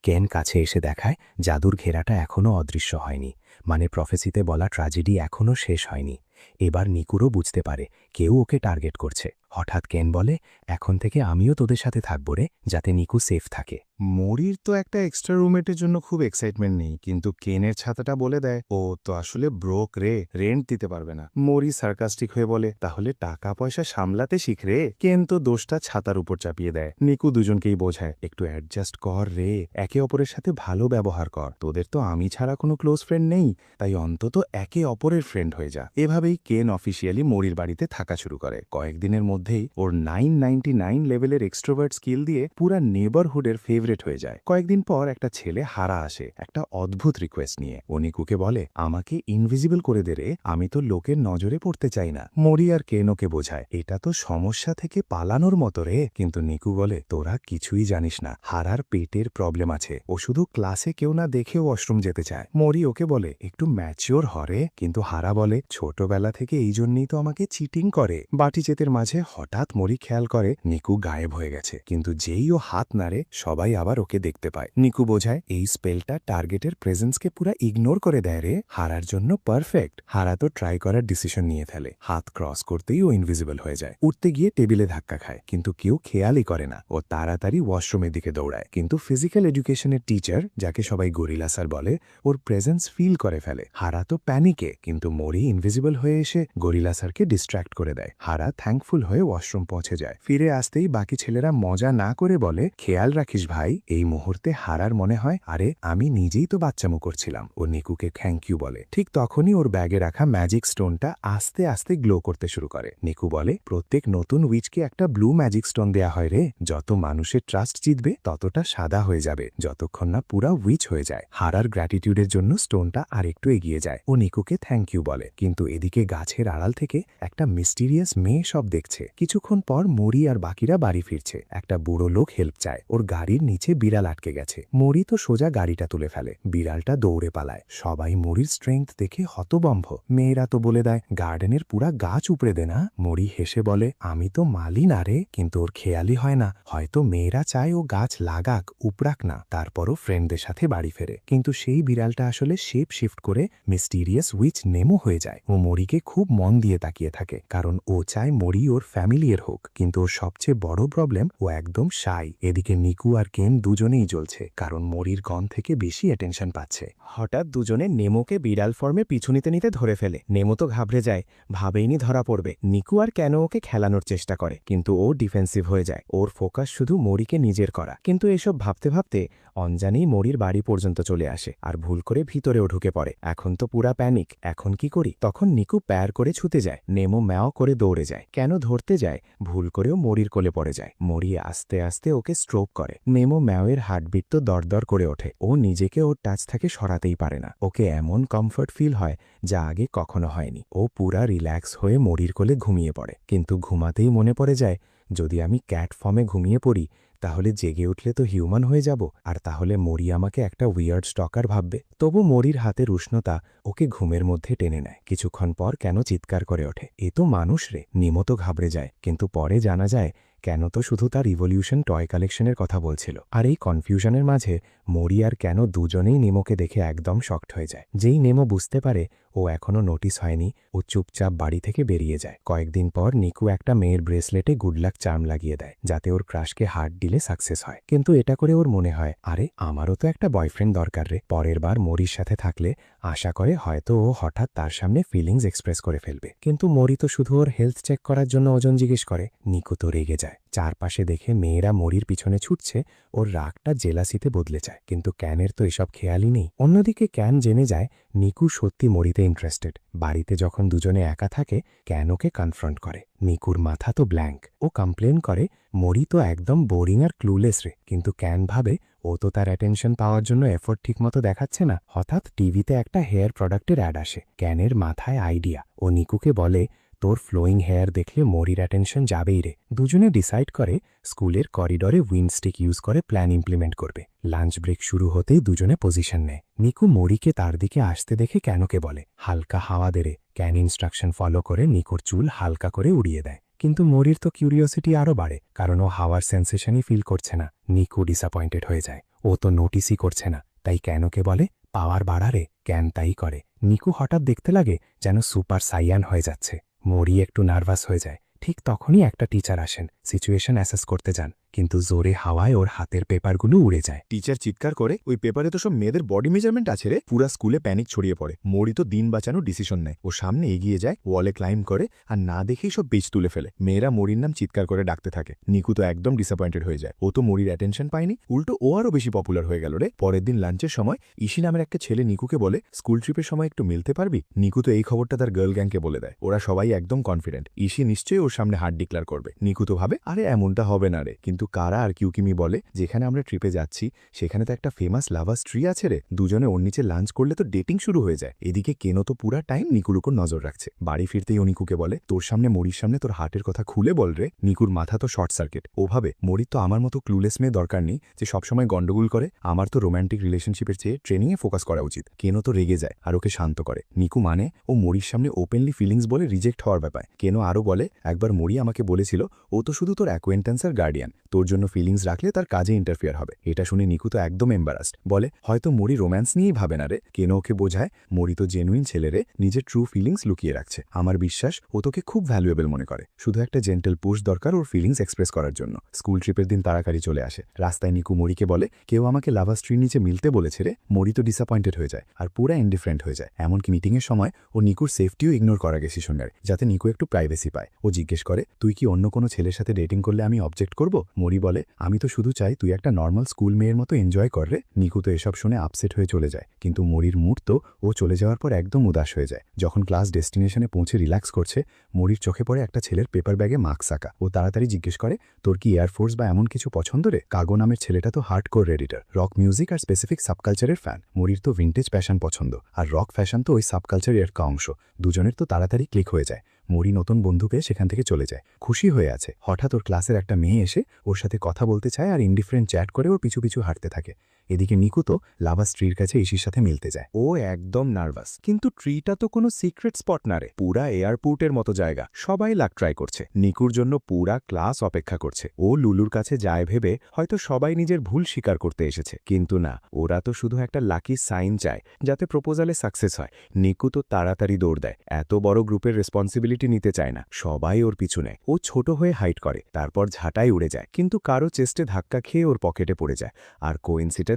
কেন কাছে এসে দেখায় জাদুর ঘেরাটা এখনও অদৃশ্য হয়নি, মানে প্রফেসিতে বলা ট্র্যাজেডি এখনও শেষ হয়নি। এবার নিকুরও বুঝতে পারে কেউ ওকে টার্গেট করছে। হঠাৎ কেন বলে, এখন থেকে আমিও তোদের সাথে থাকবো রে, যাতে নিকু সেফ থাকে। মরির তো একটা এক্সট্রা রুমমেটের জন্য খুব এক্সাইটমেন্ট নেই, কিন্তু কেনের ছাতাটা বলে দেয় ও তো আসলে ব্রোক রে, রেন্ট দিতে পারবে না। মরি সার্কাস্টিক হয়ে বলে, তাহলে টাকা পয়সা সামলাতে শিখ রে। কেন তো দোষটা ছাতার উপর চাপিয়ে দেয়। নিকু দুজনকেই বোঝায়, একটু অ্যাডজাস্ট কর রে, একে অপরের সাথে ভালো ব্যবহার কর। তোদের তো আমি ছাড়া কোনো ক্লোজ ফ্রেন্ড নেই, তাই অন্তত একে অপরের ফ্রেন্ড হয়ে যা। এভাবেই কেন অফিসিয়ালি মরির বাড়িতে থাকা শুরু করে। কয়েকদিনের মধ্যেই ওর 999 লেভেলের এক্সট্রোভার্ট স্কিল দিয়ে পুরা নেবারহুডের ফেভারিট হয়ে যায়। কয়েকদিন পর একটা ছেলে হারা আসে একটা অদ্ভুত রিকোয়েস্ট নিয়ে। ও নিকুকে বলে, আমাকে ইনভিজিবল করে দে রে, আমি তো লোকের নজরে পড়তে চাই না। মরি আর কেন ওকে বোঝায়, এটা তো সমস্যা থেকে পালানোর মতো রে। কিন্তু নিকু বলে, তোরা কিছুই জানিস না, হারার পেটের প্রবলেম আছে, ও শুধু ক্লাসে কেউ না দেখে ওয়াশরুম যেতে চায়। মরি ওকে বলে, একটু ম্যাচিওর হরে। কিন্তু হারা বলে, ছোটবেলা থেকে এই জন্যই তো আমাকে চিটিং করে। বাটি চেতের মাঝে হঠাৎ মরি খেয়াল করে নিকু গায়েব হয়ে গেছে, কিন্তু যেই ও হাত নাড়ে সবাই আবার ওকে দেখতে পায়। নিকু বোঝায়, এই স্পেলটা টার্গেটের প্রেজেন্সকে পুরা ইগনোর করে দেয় রে, হারার জন্য পারফেক্ট। হারা তো ট্রাই করার ডিসিশন নিয়ে ফেলে, হাত ক্রস করতেই ও ইনভিজিবল হয়ে যায়। উঠতে গিয়ে টেবিলে ধাক্কা খায়, কিন্তু কেউ খেয়ালই করে না। ও তাড়াতাড়ি ওয়াশরুমের দিকে দৌড়ায়, কিন্তু ফিজিক্যাল এডুকেশনের টিচার, যাকে সবাই গরিলা স্যার বলে, ওর প্রেজেন্স ফিল করে ফেলে। হারা তো প্যানিকে, কিন্তু মরি ইনভিজিবল হয়ে এসে গরিলা স্যারকে ডিস্ট্র্যাক্ট করে দেয়। হারা থ্যাঙ্কফুল হয়ে ওয়াশরুম পৌঁছে যায়। ফিরে আসতেই বাকি ছেলেরা মজা না করে বলে, খেয়াল রাখিস ভাই। এই মুহূর্তে হারার মনে হয়, আরে আমি নিজেই তো বাচ্চামো করছিলাম। ও নিকুকে থ্যাংক ইউ বলে। ঠিক তখনই ওর ব্যাগে রাখা ম্যাজিক স্টোনটা আস্তে আস্তে গ্লো করতে শুরু করে। নিকু বলে, প্রত্যেক নতুন উইচকে একটা ব্লু ম্যাজিক স্টোন দেয়া হয় রে, যত মানুষের ট্রাস্ট জিতবে ততটা সাদা হয়ে যাবে, যতক্ষণ না পুরা উইচ হয়ে যায়। হারার গ্র্যাটিটিউডের জন্য স্টোনটা আর একটু এগিয়ে যায়। ও নিকুকে থ্যাংক ইউ বলে, কিন্তু এদিকে গাছের আড়াল থেকে একটা মিস্টিরিয়াস মেয়ে সব দেখছে। কিছুক্ষণ পর মরি আর বাকিরা বাড়ি ফিরছে। একটা বুড়ো লোক হেল্প চায়, ওর গাড়ির নিচে বিড়াল আটকে গেছে। মরি তো সোজা গাড়িটা তুলে ফেলে, বিড়ালটা দৌড়ে পালায়। সবাই মরির স্ট্রেংথ দেখে হতবম্ব। মেয়েরা তো বলে দেয় গার্ডেনের পুরা গাছ উপড়ে দে না। মরি হেসে বলে আমি তো মালি না রে, কিন্তু ওর খেয়ালই হয় না, হয়তো মেয়েরা চায় ও গাছ লাগাক উপড়াক না। তারপরও ফ্রেন্ডদের সাথে বাড়ি ফেরে, কিন্তু সেই বিড়ালটা আসলে শেপ শিফট করে মিস্টিরিয়াস উইচ নেমো হয়ে যায়। ও মরিকে খুব মন দিয়ে তাকিয়ে থাকে, কারণ ও চায় মরি ওর ফ্যামিলির হোক। কিন্তু ওর সবচেয়ে বড় প্রবলেম, ও একদম শাই। এদিকে নিকু আর কেন দুজনেই জ্বলছে, কারণ মরির গন থেকে বেশি অ্যাটেনশন পাচ্ছে। হঠাৎ দুজনে নেমোকে বিড়াল ফর্মে পিছু নিতে নিতে ধরে ফেলে। নেমো তো ঘাবড়ে যায়, ভাবেইনি ধরা পড়বে। নিকু আর কেন ওকে খেলানোর চেষ্টা করে, কিন্তু ও ডিফেন্সিভ হয়ে যায়। ওর ফোকাস শুধু মরিকে নিজের করা। কিন্তু এসব ভাবতে ভাবতে অঞ্জানেই মরির বাড়ি পর্যন্ত চলে আসে, আর ভুল করে ভিতরেও ঢুকে পড়ে। এখন তো পুরা প্যানিক, এখন কি করি? তখন নিকু প্যার করে ছুতে যায়, নেমো ম্যাও করে দৌড়ে যায়। কেন ধরতে যায়, ভুল করেও মরির কোলে পড়ে যায়। মরি আস্তে আস্তে ওকে স্ট্রোক করে। নেমো ম্যাওয়ের হার্টবিট তো দরদর করে ওঠে। ও নিজেকে ওর টাচ থেকে সরাতেই পারে না। ওকে এমন কমফর্ট ফিল হয় যা আগে কখনো হয়নি। ও পুরা রিল্যাক্স হয়ে মরির কোলে ঘুমিয়ে পড়ে। কিন্তু ঘুমাতেই মনে পড়ে যায়, যদি আমি ক্যাট ফর্মে ঘুমিয়ে পড়ি তাহলে জেগে উঠলে তো হিউম্যান হয়ে যাব, আর তাহলে মরি আমাকে একটা উইয়ার্ড স্টকার ভাববে। তবু মরির হাতের উষ্ণতা ওকে ঘুমের মধ্যে টেনে নেয়। কিছুক্ষণ পর কেন চিৎকার করে ওঠে, এ তো মানুষ রে। নিমো তো ঘাবড়ে যায়, কিন্তু পরে জানা যায় কেন তো শুধু তার ইভলিউশন টয় কালেকশনের কথা বলছিল। আর এই কনফিউশনের মাঝে মরি আর কেন দুজনেই নেমোকে দেখে একদম শকড হয়ে যায়। যেই নেমো বুঝতে পারে ও এখনো নোটিস হয়নি, ও চুপচাপ বাড়ি থেকে বেরিয়ে যায়। কয়েকদিন পর নিকু একটা মেয়ের ব্রেসলেটে গুড লাক চার্ম লাগিয়ে দেয়, যাতে ওর ক্রাশকে হার্ট দিলে সাকসেস হয়। কিন্তু এটা করে ওর মনে হয়, আরে আমারও তো একটা বয়ফ্রেন্ড দরকার রে। পরের বার মরির সাথে থাকলে আশা করে হয়তো ও হঠাৎ তার সামনে ফিলিংস এক্সপ্রেস করে ফেলবে। কিন্তু মরি তো শুধু ওর হেলথ চেক করার জন্য ওজন জিজ্ঞেস করে। নিকু তো রেগে যায়। চারপাশে দেখে মেয়েরা মরির পিছনে ছুটছে, ওর রাগটা জেলাসিতে বদলে যায়। কিন্তু ক্যানের তো এসব খেয়ালই নেই। অন্যদিকে ক্যান জেনে যায় নিকু সত্যি মরিতে ইন্টারেস্টেড। বাড়িতে যখন দুজনে একা থাকে ক্যান ওকে কনফ্রন্ট করে। নিকুর মাথা তো ব্ল্যাঙ্ক। ও কমপ্লেন করে মরি তো একদম বোরিং আর ক্লুলেস রে। কিন্তু ক্যান ভাবে ও তো তার অ্যাটেনশন পাওয়ার জন্য এফোর্ট ঠিকমতো দেখাচ্ছে না। হঠাৎ টিভিতে একটা হেয়ার প্রোডাক্টের অ্যাড আসে। ক্যানের মাথায় আইডিয়া। ও নিকুকে বলে তোর ফ্লোয়িং হেয়ার দেখলে মরির অ্যাটেনশন যাবেই রে। দুজনে ডিসাইড করে স্কুলের করিডরে উইন্ডস্টিক ইউজ করে প্ল্যান ইমপ্লিমেন্ট করবে। লাঞ্চ ব্রেক শুরু হতেই দুজনে পজিশন নেয়। নিকু মরিকে তার দিকে আসতে দেখে ক্যানকে বলে হালকা হাওয়া দে রে। ক্যান ইনস্ট্রাকশন ফলো করে নিকুর চুল হালকা করে উড়িয়ে দেয়। কিন্তু মরির তো কিউরিওসিটি আরও বাড়ে, কারণ ও হাওয়ার সেন্সেশনই ফিল করছে না। নিকু ডিসঅ্যাপয়েন্টেড হয়ে যায়। ও তো নোটিসই করছে না, তাই ক্যানকে বলে পাওয়ার বাড়ারে। ক্যান তাই করে। নিকু হঠাৎ দেখতে লাগে যেন সুপার সাইয়ান হয়ে যাচ্ছে। মরি একটু নার্ভাস হয়ে যায়। ঠিক তখনই একটা টিচার আসেন, সিচুয়েশন অ্যাসেস করতে যান, কিন্তু জোরে হাওয়ায় ওর হাতের পেপারগুলো উড়ে যায়। টিচার চিৎকার করে ওই পেপারে তো সব মেয়েদের বডি মেজারমেন্ট আছে রে। পুরা স্কুলে প্যানিক ছড়িয়ে পড়ে। মরি তো দিন বাঁচানোর ডিসিশন নেয়। ও সামনে এগিয়ে যায়, ওয়ালে ক্লাইম্ব করে, আর না দেখেই সব পেজ তুলে ফেলে। মেয়েরা মরির নাম চিৎকার করে ডাকতে থাকে। নিকু তো একদম ডিসঅ্যাপয়েন্টেড হয়ে যায়। ও তো মরির অ্যাটেনশন পায়নি, উল্টো ও আরও বেশি পপুলার হয়ে গেল রে। পরের দিন লাঞ্চের সময় ইশি নামের একটা ছেলে নিকুকে বলে স্কুল ট্রিপের সময় একটু মিলতে পারবি। নিকু তো এই খবরটা তার গার্ল গ্যাংকে বলে দেয়। ওরা সবাই একদম কনফিডেন্ট ইশি নিশ্চয়ই ওর সামনে হার্ট ডিক্লার করবে। নিকু তো ভাবে আরে এমনটা হবে না রে। কিন্তু কারা আর কিউকিমি বলে যেখানে আমরা ট্রিপে যাচ্ছি সেখানে তো একটা ফেমাস লাভার্স ট্রি আছে রে। দুজনে ওর নিচে লাঞ্চ করলে তো ডেটিং শুরু হয়ে যায়। এদিকে কেনো তো পুরা টাইম নিকুর উপর নজর রাখছে। বাড়ি ফিরতেই ও নিকুকে বলে তোর সামনে মরির সামনে তোর হার্টের কথা খুলে বল রে। নিকুর মাথা তো শর্ট সার্কিট। ও ভাবে মরির তো আমার মতো ক্লুলেস মেয়ে দরকার নেই যে সবসময় গন্ডগোল করে। আমার তো রোম্যান্টিক রিলেশনশিপের চেয়ে ট্রেনিংয়ে ফোকাস করা উচিত। কেনো তো রেগে যায় আর ওকে শান্ত করে। নিকু মানে ও মরির সামনে ওপেনলি ফিলিংস বলে রিজেক্ট হওয়ার ব্যাপার। কেনো আরও বলে একবার মরি আমাকে বলেছিল ও তো শুধু তোর অ্যাকোয়েন্টেন্স আর গার্ডিয়ান, তোর জন্য ফিলিংস রাখলে তার কাজে ইন্টারফিয়ার হবে। এটা শুনে নিকু তো একদম এম্বারাসড। বলে হয়তো মরি রোম্যান্স নিয়েই ভাবে না রে। কেনো ওকে বোঝায় মরি তো জেনুইন ছেলে রে, নিজের ট্রু ফিলিংস লুকিয়ে রাখছে। আমার বিশ্বাস ও তোকে খুব ভ্যালুয়েবল মনে করে। শুধু একটা জেন্টেল পুশ দরকার ওর ফিলিংস এক্সপ্রেস করার জন্য। স্কুল ট্রিপের দিন তাড়াতাড়ি চলে আসে। রাস্তায় নিকু মরিকে বলে কেউ আমাকে লাভার্স ট্রির নিচে মিলতে বলেছে রে। মরি তো ডিসঅ্যাপয়েন্টেড হয়ে যায় আর পুরা ইনডিফারেন্ট হয়ে যায়। এমনকি মিটিংয়ের সময় ও নিকুর সেফটিও ইগনোর করা ডিসিশন নেয়, যাতে নিকু একটু প্রাইভেসি পায়। ও জিজ্ঞেস করে তুই কি অন্য কোনো ছেলের সাথে ডেটিং করলে আমি অবজেক্ট করব? মরি বলে আমি তো শুধু চাই তুই একটা নর্মাল স্কুল মেয়ের মতো এনজয় কর রে। নিকু তো এসব শুনে আপসেট হয়ে চলে যায়। কিন্তু মরির মুড তো ও চলে যাওয়ার পর একদম উদাস হয়ে যায়। যখন ক্লাস ডেস্টিনেশনে পৌঁছে রিল্যাক্স করছে, মরির চোখে পড়ে একটা ছেলের পেপার ব্যাগে মার্কস আঁকা। ও তাড়াতাড়ি জিজ্ঞেস করে তোর কি এয়ারফোর্স বা এমন কিছু পছন্দ রে? কাগো নামের ছেলেটা তো হার্ডকোর রেডিটার, রক মিউজিক আর স্পেসিফিক সাবকালচারের ফ্যান। মরির তো ভিন্টেজ প্যাশন পছন্দ, আর রক ফ্যাশন তো ওই সাবকালচারের একটা অংশ। দুজনের তো তাড়াতাড়ি ক্লিক হয়ে যায়। মরি নতুন বন্ধু পেয়ে সেখান থেকে চলে যায়, খুশি হয়ে আছে। হঠাৎ ওর ক্লাসের একটা মেয়ে এসে ওর সাথে কথা বলতে চায় আর ইনডিফারেন্ট চ্যাট করে ওর পিছু পিছু হাঁটতে থাকে। এদিকে নিকু তো লাভাস ট্রির কাছে ইসির সাথে মিলতে যায়। ও একদম নার্ভাস, কিন্তু ট্রিটা তো কোনো সিক্রেট স্পট না রে, পুরা এয়ারপোর্টের মতো জায়গা, সবাই লাক ট্রাই করছে। নিকুর জন্য পুরা ক্লাস অপেক্ষা করছে। ও লুলুর কাছে যায় ভেবে হয়তো সবাই নিজের ভুল স্বীকার করতে এসেছে, কিন্তু না, ওরা তো শুধু একটা লাকি সাইন চায় যাতে প্রপোজালে সাকসেস হয়। নিকু তো তাড়াতাড়ি দৌড় দেয়, এত বড় গ্রুপের রেসপন্সিবিলিটি নিতে চায় না, সবাই ওর পিছু নেয়। ও ছোট হয়ে হাইট করে, তারপর ঝাঁটায় উড়ে যায়, কিন্তু কারো চেস্টে ধাক্কা খেয়ে ওর পকেটে পড়ে যায়। আর কোইন্সিডেন্টলি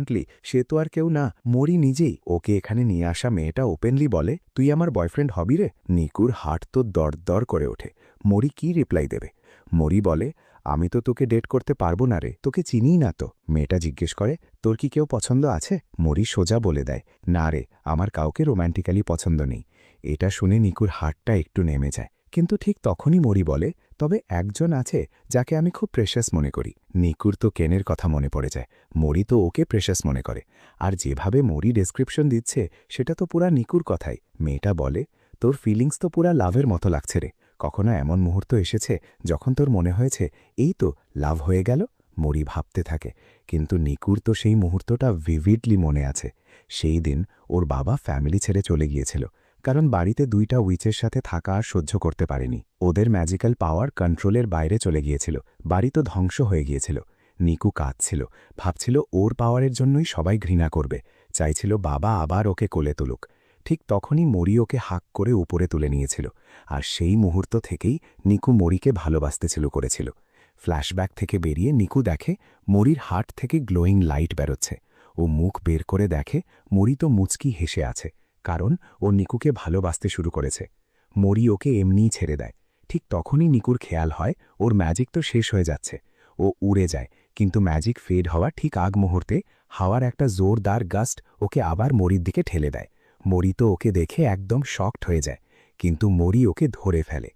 সে তো আর কেউ না, মরি নিজেই। ওকে এখানে নিয়ে আসা মেয়েটা ওপেনলি বলে, তুই আমার বয়ফ্রেন্ড হবি রে? নিকুর হার্ট তো দরদর করে ওঠে। মরি কি রিপ্লাই দেবে? মরি বলে, আমি তো তোকে ডেট করতে পারবো না রে, তোকে চিনিই না তো। মেয়েটা জিজ্ঞেস করে, তোর কি কেউ পছন্দ আছে? মরি সোজা বলে দেয়, না রে, আমার কাউকে রোম্যান্টিক্যালি পছন্দ নেই। এটা শুনে নিকুর হার্টটা একটু নেমে যায়, কিন্তু ঠিক তখনই মরি বলে, তবে একজন আছে যাকে আমি খুব প্রেশাস মনে করি। নিকুর তো কেনের কথা মনে পড়ে যায়, মরি তো ওকে প্রেশাস মনে করে। আর যেভাবে মরি ডেসক্রিপশন দিচ্ছে সেটা তো পুরা নিকুর কথাই। মেয়েটা বলে, তোর ফিলিংস তো পুরা লাভের মতো লাগছে রে। কখনো এমন মুহূর্ত এসেছে যখন তোর মনে হয়েছে এই তো লাভ হয়ে গেল? মরি ভাবতে থাকে, কিন্তু নিকুর তো সেই মুহূর্তটা ভিভিডলি মনে আছে। সেই দিন ওর বাবা ফ্যামিলি ছেড়ে চলে গিয়েছিল, কারণ বাড়িতে দুইটা উইচের সাথে থাকা আর সহ্য করতে পারেনি। ওদের ম্যাজিক্যাল পাওয়ার কন্ট্রোলের বাইরে চলে গিয়েছিল, বাড়ি তো ধ্বংস হয়ে গিয়েছিল। নিকু কাঁদছিল, ভাবছিল ওর পাওয়ারের জন্যই সবাই ঘৃণা করবে, চাইছিল বাবা আবার ওকে কোলে তুলুক। ঠিক তখনই মরি ওকে হাক করে উপরে তুলে নিয়েছিল, আর সেই মুহূর্ত থেকেই নিকু মরিকে ভালোবাসতে শুরু করেছিল। ফ্ল্যাশব্যাক থেকে বেরিয়ে নিকু দেখে মরির হার্ট থেকে গ্লোয়িং লাইট বেরোচ্ছে। ও মুখ বের করে দেখে মরি তো মুচকি হেসে আছে, কারণ ও নিকুকে ভালোবাসতে শুরু করেছে। মরি ওকে এমনিই ছেড়ে দেয়। ঠিক তখনই নিকুর খেয়াল হয় ওর ম্যাজিক তো শেষ হয়ে যাচ্ছে। ও উড়ে যায়, কিন্তু ম্যাজিক ফেড হওয়া ঠিক আগ মুহূর্তে হাওয়ার একটা জোরদার গাস্ট ওকে আবার মরির দিকে ঠেলে দেয়। মরি তো ওকে দেখে একদম শকড হয়ে যায়, কিন্তু মরি ওকে ধরে ফেলে।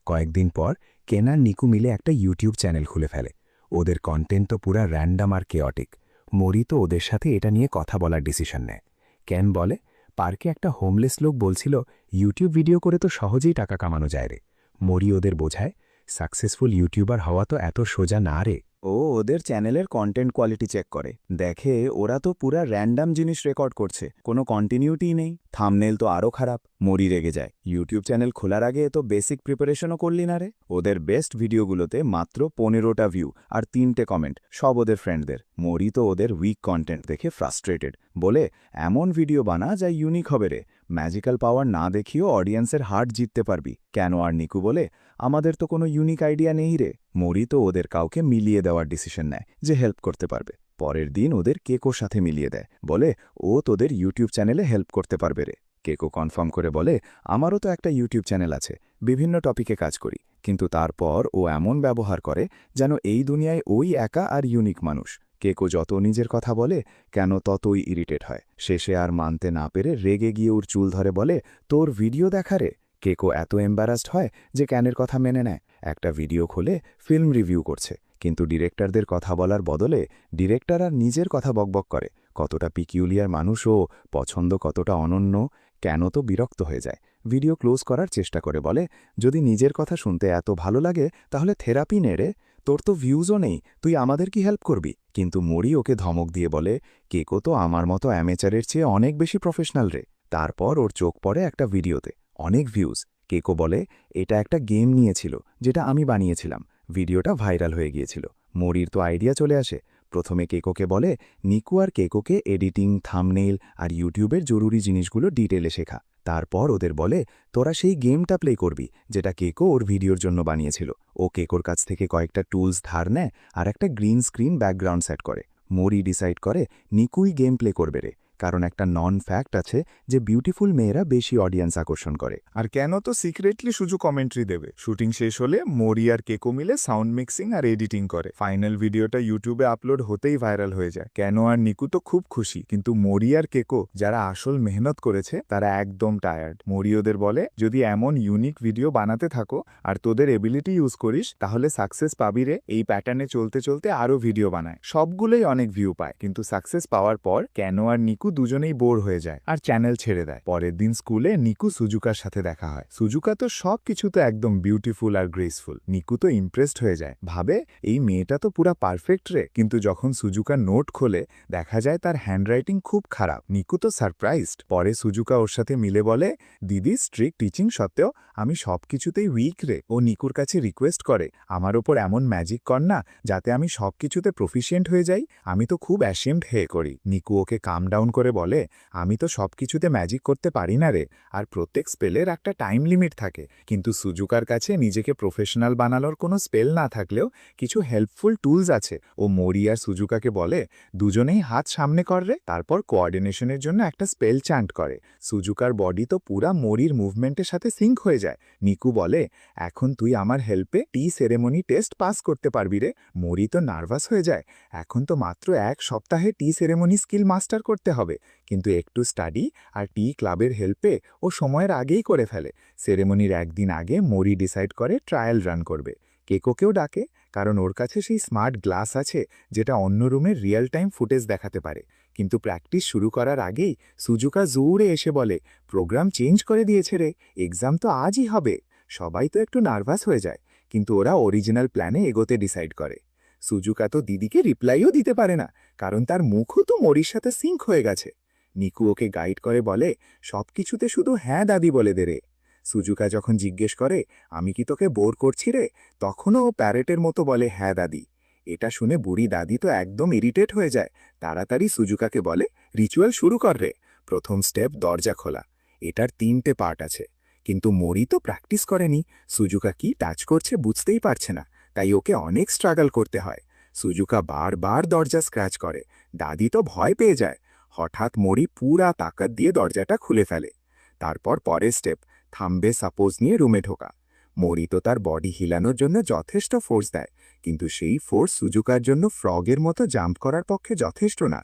কয়েকদিন পর কেন আর নিকু মিলে একটা ইউটিউব চ্যানেল খুলে ফেলে। ওদের কন্টেন্ট তো পুরা র্যান্ডাম আর কেয়টিক। মরি তো ওদের সাথে এটা নিয়ে কথা বলার ডিসিশন নেয়। কেন বলে, পার্কে একটা হোমলেস লোক বলছিল ইউটিউব ভিডিও করে তো সহজেই টাকা কামানো যায় রে। মরি ওদের বোঝায়, সাকসেসফুল ইউটিউবার হওয়া তো এত সোজা না রে। ও ওদের চ্যানেলের কন্টেন্ট কোয়ালিটি চেক করে, দেখে ওরা তো পুরা র্যান্ডাম জিনিস রেকর্ড করছে, কোনো কন্টিনিউটি নেই, থাম্বনেল তো আরও খারাপ। মরি রেগে যায়, ইউটিউব চ্যানেল খোলার আগে তো বেসিক প্রিপারেশনও করলি না রে। ওদের বেস্ট ভিডিওগুলোতে মাত্র 15টা ভিউ আর 3টে কমেন্ট, সব ওদের ফ্রেন্ডদের। মরি তো ওদের উইক কন্টেন্ট দেখে ফ্রাস্ট্রেটেড, বলে এমন ভিডিও বানা যা ইউনিক হবে রে, ম্যাজিক্যাল পাওয়ার না দেখিয়েও অডিয়েন্সের হার্ট জিততে পারবি। কেন আর নিকু বলে, আমাদের তো কোনো ইউনিক আইডিয়া নেই রে। মরি তো ওদের কাউকে মিলিয়ে দেওয়ার ডিসিশন নেয় যে হেল্প করতে পারবে। পরের দিন ওদের কেকোর সাথে মিলিয়ে দেয়, বলে ও তোদের ইউটিউব চ্যানেলে হেল্প করতে পারবে রে। কেকো কনফার্ম করে বলে, আমারও তো একটা ইউটিউব চ্যানেল আছে, বিভিন্ন টপিকে কাজ করি। কিন্তু তারপর ও এমন ব্যবহার করে যেন এই দুনিয়ায় ওই একা আর ইউনিক মানুষ। কেকো যত নিজের কথা বলে কেন ততই ইরিটেট হয়। শেষে আর মানতে না পেরে রেগে গিয়ে ওর চুল ধরে বলে, তোর ভিডিও দেখা রে। কেকো এত এম্বারাসড হয় যে ক্যানের কথা মেনে নেয়। একটা ভিডিও খুলে ফিল্ম রিভিউ করছে, কিন্তু ডিরেক্টরদের কথা বলার বদলে ডিরেক্টর আর নিজের কথা বকবক করে। কতটা পিকিউলিয়ার মানুষ ও, পছন্দ কতটা অনন্য। কেন তো বিরক্ত হয়ে যায়, ভিডিও ক্লোজ করার চেষ্টা করে, বলে যদি নিজের কথা শুনতে এত ভালো লাগে তাহলে থেরাপি নে রে, তোর তো ভিউজও নেই, তুই আমাদের কি হেল্প করবি? কিন্তু মরি ওকে ধমক দিয়ে বলে, কেকো তো আমার মতো অ্যামেচারের চেয়ে অনেক বেশি প্রফেশনাল রে। তারপর ওর চোখ পড়ে একটা ভিডিওতে, অনেক ভিউজ। কেকো বলে, এটা একটা গেম নিয়েছিল যেটা আমি বানিয়েছিলাম, ভিডিওটা ভাইরাল হয়ে গিয়েছিল। মরির তো আইডিয়া চলে আসে। প্রথমে কেকোকে বলে নিকু আর কেকোকে এডিটিং, থাম্বনেইল আর ইউটিউবের জরুরি জিনিসগুলো ডিটেলে শেখা। তারপর ওদের বলে, তোরা সেই গেমটা প্লে করবি যেটা কেকো ওর ভিডিওর জন্য বানিয়েছিল। ও কেকোর কাছ থেকে কয়েকটা টুলস ধার নেয় আর একটা গ্রিন স্ক্রিন ব্যাকগ্রাউন্ড সেট করে। মরি ডিসাইড করে নিকুই গেম প্লে করবে রে, কারণ একটা নন ফ্যাক্ট আছে যে বিউটিফুল মেয়েরা বেশি অডিয়েন্স আকর্ষণ করে। আর কেন তো সিক্রেটলি শুধু কমেন্ট্রি দেবে। শুটিং শেষ হলে মরি আর কেকো মিলে সাউন্ড মিক্সিং আর এডিটিং করে। ফাইনাল ভিডিওটা ইউটিউবে আপলোড হতেই ভাইরাল হয়ে যায়। কেন আর নিকু তো খুব খুশি, কিন্তু মরি আর কেকো যারা আসল মেহনত করেছে তারা একদম টায়ার্ড। মরি ওদের বলে, যদি এমন ইউনিক ভিডিও বানাতে থাকো আর তোদের এবিলিটি ইউজ করিস তাহলে সাকসেস পাবি রে। এই প্যাটার্নে চলতে চলতে আরও ভিডিও বানায়, সবগুলোই অনেক ভিউ পায়, কিন্তু সাকসেস পাওয়ার পর কেন আর নিকু দুজনেই বোর হয়ে যায় আর চ্যানেল ছেড়ে দেয়। পরের দিন স্কুলে নিকু সুজুকার সাথে দেখা হয়। সুজুকা তো সব কিছুতে একদম বিউটিফুল আর গ্রেসফুল। নিকু তো ইমপ্রেসড হয়ে যায়, ভাবে এই মেয়েটা তো পুরা পারফেক্ট রে। কিন্তু যখন সুজুকা নোট খোলে দেখা যায় তার হ্যান্ডরাইটিং খুব খারাপ। নিকু তো সারপ্রাইজড। পরে সুজুকা ওর সাথে মিলে বলে, দিদি স্ট্রিক্ট টিচিং সত্ত্বেও আমি সব কিছুতেই উইক রে। ও নিকুর কাছে রিকোয়েস্ট করে, আমার ওপর এমন ম্যাজিক কর না যাতে আমি সব কিছুতে প্রফিশিয়েন্ট হয়ে যাই। আমি তো খুব অ্যাশেমড হয়ে করি। নিকু ওকে কাম ডাউন করে বলে, আমি তো সব কিছুতে ম্যাজিক করতে পারি না রে, আর প্রত্যেক স্পেলের একটা টাইম লিমিট থাকে। কিন্তু সুজুকার কাছে নিজেকে প্রফেশনাল বানানোর কোনো স্পেল না থাকলেও কিছু হেল্পফুল টুলস আছে। ও মোরি আর সুজুকাকে বলে, দুজনেই হাত সামনে কর রে। তারপর কোঅর্ডিনেশনের জন্য একটা স্পেল চ্যান্ট করে। সুজুকার বডি তো পুরা মোরির মুভমেন্টের সাথে সিঙ্ক হয়ে যায়। নিকু বলে, এখন তুই আমার হেল্পে টি সেরেমনি টেস্ট পাস করতে পারবি রে। মোরি তো নার্ভাস হয়ে যায়, এখন তো মাত্র 1 সপ্তাহে টি সেরেমনি স্কিল মাস্টার করতে হবে। কিন্তু একটু স্টাডি আর টি ক্লাবের হেল্পে ও সময়ের আগেই করে ফেলে। সেরেমনির একদিন আগে মোরি ডিসাইড করে ট্রায়াল রান করবে। কেকোকেও ডাকে, কারণ ওর কাছে সেই স্মার্ট গ্লাস আছে যেটা অন্য রুমের রিয়েল টাইম ফুটেজ দেখাতে পারে। কিন্তু প্র্যাকটিস শুরু করার আগেই সুজুকা জোরে এসে বলে, প্রোগ্রাম চেঞ্জ করে দিয়েছে রে, এক্সাম তো আজই হবে। সবাই তো একটু নার্ভাস হয়ে যায়, কিন্তু ওরা অরিজিনাল প্ল্যানে এগোতে ডিসাইড করে। সুজুকা তো দিদিকে রিপ্লাইও দিতে পারে না, কারণ তার মুখও তো মোরির সাথে সিঙ্ক হয়ে গেছে। নিকু ওকে গাইড করে বলে, সব কিছুতে শুধু হ্যাঁ দাদি বলে দে রে। সুজুকা যখন জিজ্ঞেস করে, আমি কি তোকে বোর করছি রে, তখনও ও প্যারেটের মতো বলে, হ্যাঁ দাদি। এটা শুনে বুড়ি দাদি তো একদম ইরিটেট হয়ে যায়। তাড়াতাড়ি সুজুকাকে বলে, রিচুয়াল শুরু কর রে। প্রথম স্টেপ দরজা খোলা। এটার 3টে পার্ট আছে। কিন্তু মোরি তো প্র্যাকটিস করেনি, সুজুকা কি টাচ করছে বুঝতেই পারছে না, তাই ওকে অনেক স্ট্রাগল করতে হয়। সুজুকা বারবার দরজা স্ক্র্যাচ করে। দাদি তো ভয় পেয়ে যায়। হঠাৎ মোরি পুরা তাকাত দিয়ে দরজাটা খুলে ফেলে। তারপর পরের স্টেপ, থাম্বে সাপোজ নিয়ে রুমে ঢোকা। মোরি তো তার বডি হিলানোর জন্য যথেষ্ট ফোর্স দেয়, কিন্তু সেই ফোর্স সুজুকার জন্য ফ্রগের মতো জাম্প করার পক্ষে যথেষ্ট না।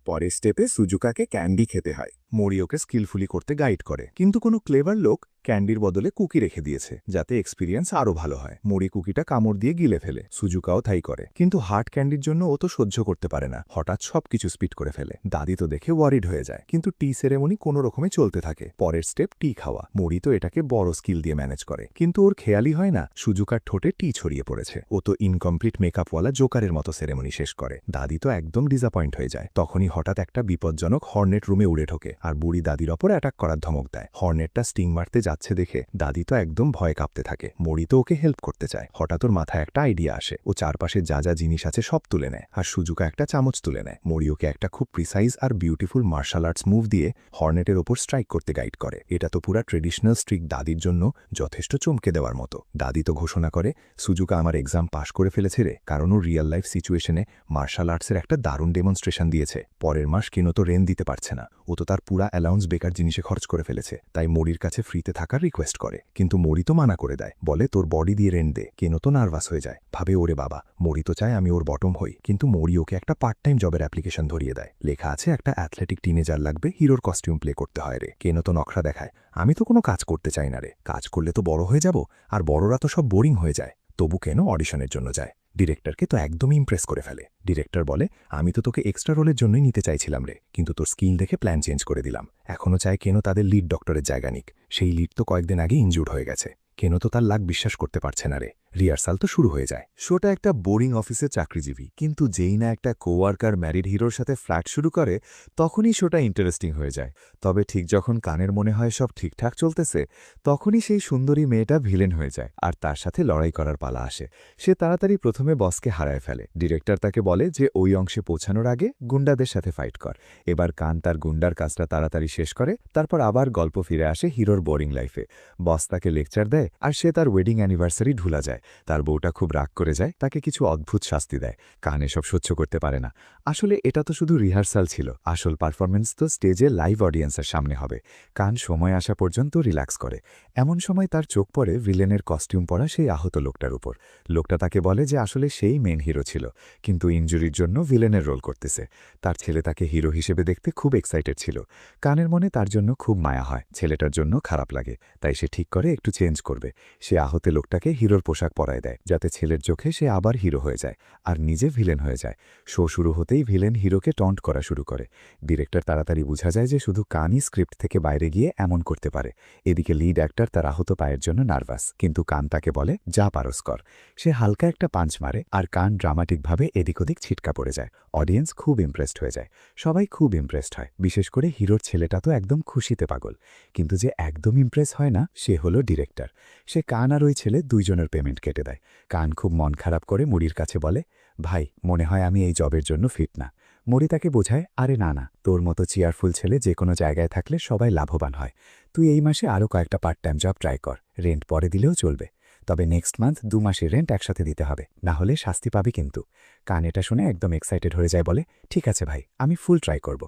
পরের স্টেপে সুজুকাকে ক্যান্ডি খেতে হয়। মোরি ওকে স্কিলফুলি করতে গাইড করে, কিন্তু কোনো ক্লেভার লোক ক্যান্ডির বদলে কুকি রেখে দিয়েছে যাতে এক্সপিরিয়েন্স আরও ভালো হয়। মোরি কুকিটা কামড় দিয়ে গিলে ফেলে, সুজুকাও তাই করে। কিন্তু হার্ড ক্যান্ডির জন্য ও তো সহ্য করতে পারে না, হঠাৎ সবকিছু স্পিড করে ফেলে। দাদি তো দেখে ওয়ারিড হয়ে যায়, কিন্তু টি সেরেমনি কোনো রকমে চলতে থাকে। পরের স্টেপ টি খাওয়া। মোরি তো এটাকে বড় স্কিল দিয়ে ম্যানেজ করে, কিন্তু ওর খেয়ালই হয় না সুজুকার ঠোঁটে টি ছড়িয়ে পড়েছে। ও তো ইনকমপ্লিট মেকআপওয়ালা জোকারের মতো সেরেমনি শেষ করে। দাদি তো একদম ডিসঅ্যাপয়েন্ট হয়ে যায়। তখনই হঠাৎ একটা বিপজ্জনক হর্নেট রুমে উড়ে ঢোকে আর বুড়ি দাদির ওপর অ্যাটাক করার ধমক দেয়। হর্নেটটা স্টিং মারতে যাচ্ছে দেখে দাদি তো একদম ভয় কাঁপতে থাকে। মোরি তো ওকে হেল্প করতে চায়। হঠাৎ ওর মাথায় একটা আইডিয়া আসে। ও চারপাশে যা যা জিনিস আছে সব তুলে নেয়, আর সুজুকা একটা চামচ তুলে নেয়। মোরি ওকে একটা খুব প্রিসাইজ আর বিউটিফুল মার্শাল আর্টস মুভ দিয়ে হর্নেটের ওপর স্ট্রাইক করতে গাইড করে। এটা তো পুরা ট্রেডিশনাল স্ট্রিক দাদির জন্য যথেষ্ট চমকে দেওয়ার মতো। দাদি তো ঘোষণা করে, সুজুকা আমার এক্সাম পাশ করে ফেলেছে রে, কারণ ও রিয়েল লাইফ সিচুয়েশনে মার্শাল আর্টসের একটা দারুণ ডেমনস্ট্রেশন দিয়েছে। পরের মাস কেন তো রেন দিতে পারছে না, ও তো তার পুরা অ্যালাউন্স বেকার জিনিসে খরচ করে ফেলেছে। তাই মোরির কাছে ফ্রিতে থাকার রিকোয়েস্ট করে, কিন্তু মোরি তো মানা করে দেয়, বলে তোর বডি দিয়ে রেন্ট দে। কেন তো নার্ভাস হয়ে যায়, ভাবে ওরে বাবা, মোরি তো চায় আমি ওর বটম হই। কিন্তু মোরি ওকে একটা পার্ট টাইম জবের অ্যাপ্লিকেশন ধরিয়ে দেয়। লেখা আছে একটা অ্যাথলেটিক টিনেজার লাগবে, হিরোর কস্টিউম প্লে করতে হয় রে। কেন তো নখরা দেখায়, আমি তো কোনো কাজ করতে চাই না রে, কাজ করলে তো বড় হয়ে যাব, আর বড়রা তো সব বোরিং হয়ে যায়। তবু কেন অডিশনের জন্য যায়। ডিরেক্টরকে তো একদম ইমপ্রেস করে ফেলে। ডিরেক্টর বলে, আমি তো তোকে এক্সট্রা রোলের জন্যই নিতে চাইছিলাম রে, কিন্তু তোর স্কিল দেখে প্ল্যান চেঞ্জ করে দিলাম। এখনও চায় কেন তাদের লিড ডক্টরের জায়গা নিক। সেই লিড তো কয়েকদিন আগে ইনজুর্ড হয়ে গেছে। কেন তো তার লাক বিশ্বাস করতে পারছে না রে। রিহার্সাল তো শুরু হয়ে যায়। শোটা একটা বোরিং অফিসে চাকরিজীবী, কিন্তু যেই না একটা কোওয়ার্কার ম্যারিড হিরোর সাথে ফ্ল্যাট শুরু করে তখনই শোটা ইন্টারেস্টিং হয়ে যায়। তবে ঠিক যখন কানের মনে হয় সব ঠিকঠাক চলতেছে, তখনই সেই সুন্দরী মেয়েটা ভিলেন হয়ে যায়, আর তার সাথে লড়াই করার পালা আসে। সে তাড়াতাড়ি প্রথমে বসকে হারায় ফেলে। ডিরেক্টর তাকে বলে যে ওই অংশে পৌঁছানোর আগে গুন্ডাদের সাথে ফাইট কর। এবার কান তার গুন্ডার কাজটা তাড়াতাড়ি শেষ করে, তারপর আবার গল্প ফিরে আসে হিরোর বোরিং লাইফে। বস তাকে লেকচার দেয়, আর সে তার ওয়েডিং অ্যানিভার্সারি ঢুলা যায়। তার বউটা খুব রাগ করে যায়, তাকে কিছু অদ্ভুত শাস্তি দেয়। কান এসব সহ্য করতে পারে না। আসলে এটা তো শুধু রিহার্সাল ছিল, আসল পারফরমেন্স তো স্টেজে লাইভ অডিয়েন্সের সামনে হবে। কান সময় আসা পর্যন্ত রিল্যাক্স করে। এমন সময় তার চোখ পড়ে ভিলেনের কস্টিউম পরা সেই আহত লোকটার উপর। লোকটা তাকে বলে যে আসলে সেই মেন হিরো ছিল, কিন্তু ইনজুরির জন্য ভিলেনের রোল করতেছে। তার ছেলে তাকে হিরো হিসেবে দেখতে খুব এক্সাইটেড ছিল। কানের মনে তার জন্য খুব মায়া হয়, ছেলেটার জন্য খারাপ লাগে, তাই সে ঠিক করে একটু চেঞ্জ করবে। সে আহত লোকটাকে হিরোর পোশাক পরায় দেয় যাতে ছেলের চোখে সে আবার হিরো হয়ে যায় আর নিজে ভিলেন হয়ে যায়। শো শুরু হতেই ভিলেন হিরোকে টন্ট করা শুরু করে। ডিরেক্টর তাড়াতাড়ি বোঝা যায় যে শুধু কানই স্ক্রিপ্ট থেকে বাইরে গিয়ে এমন করতে পারে। এদিকে লিড অ্যাক্টর তার আহত পায়ের জন্য নার্ভাস, কিন্তু কান তাকে বলে যা পারস কর। সে হালকা একটা পাঞ্চ মারে আর কান ড্রামাটিকভাবে এদিক ওদিক ছিটকা পড়ে যায়। অডিয়েন্স খুব ইমপ্রেসড হয়ে যায়, সবাই খুব ইমপ্রেসড হয়, বিশেষ করে হিরোর ছেলেটা তো একদম খুশিতে পাগল। কিন্তু যে একদম ইমপ্রেস হয় না সে হলো ডিরেক্টর। সে কান আর ওই ছেলে দুইজনের পেমেন্ট কেটে দেয়। কান খুব মন খারাপ করে মুড়ির কাছে বলে, ভাই মনে হয় আমি এই জবের জন্য ফিট না। মুড়ি তাকে বোঝায়, আরে না না, তোর মতো চেয়ারফুল ছেলে যে কোনো জায়গায় থাকলে সবাই লাভবান হয়। তুই এই মাসে আরও কয়েকটা পার্ট টাইম জব ট্রাই কর, রেন্ট পরে দিলেও চলবে। তবে নেক্সট মান্থ 2 মাসের রেন্ট একসাথে দিতে হবে, না হলে শাস্তি পাবি কিন্তু। কান এটা শুনে একদম এক্সাইটেড হয়ে যায়, বলে ঠিক আছে ভাই, আমি ফুল ট্রাই করব।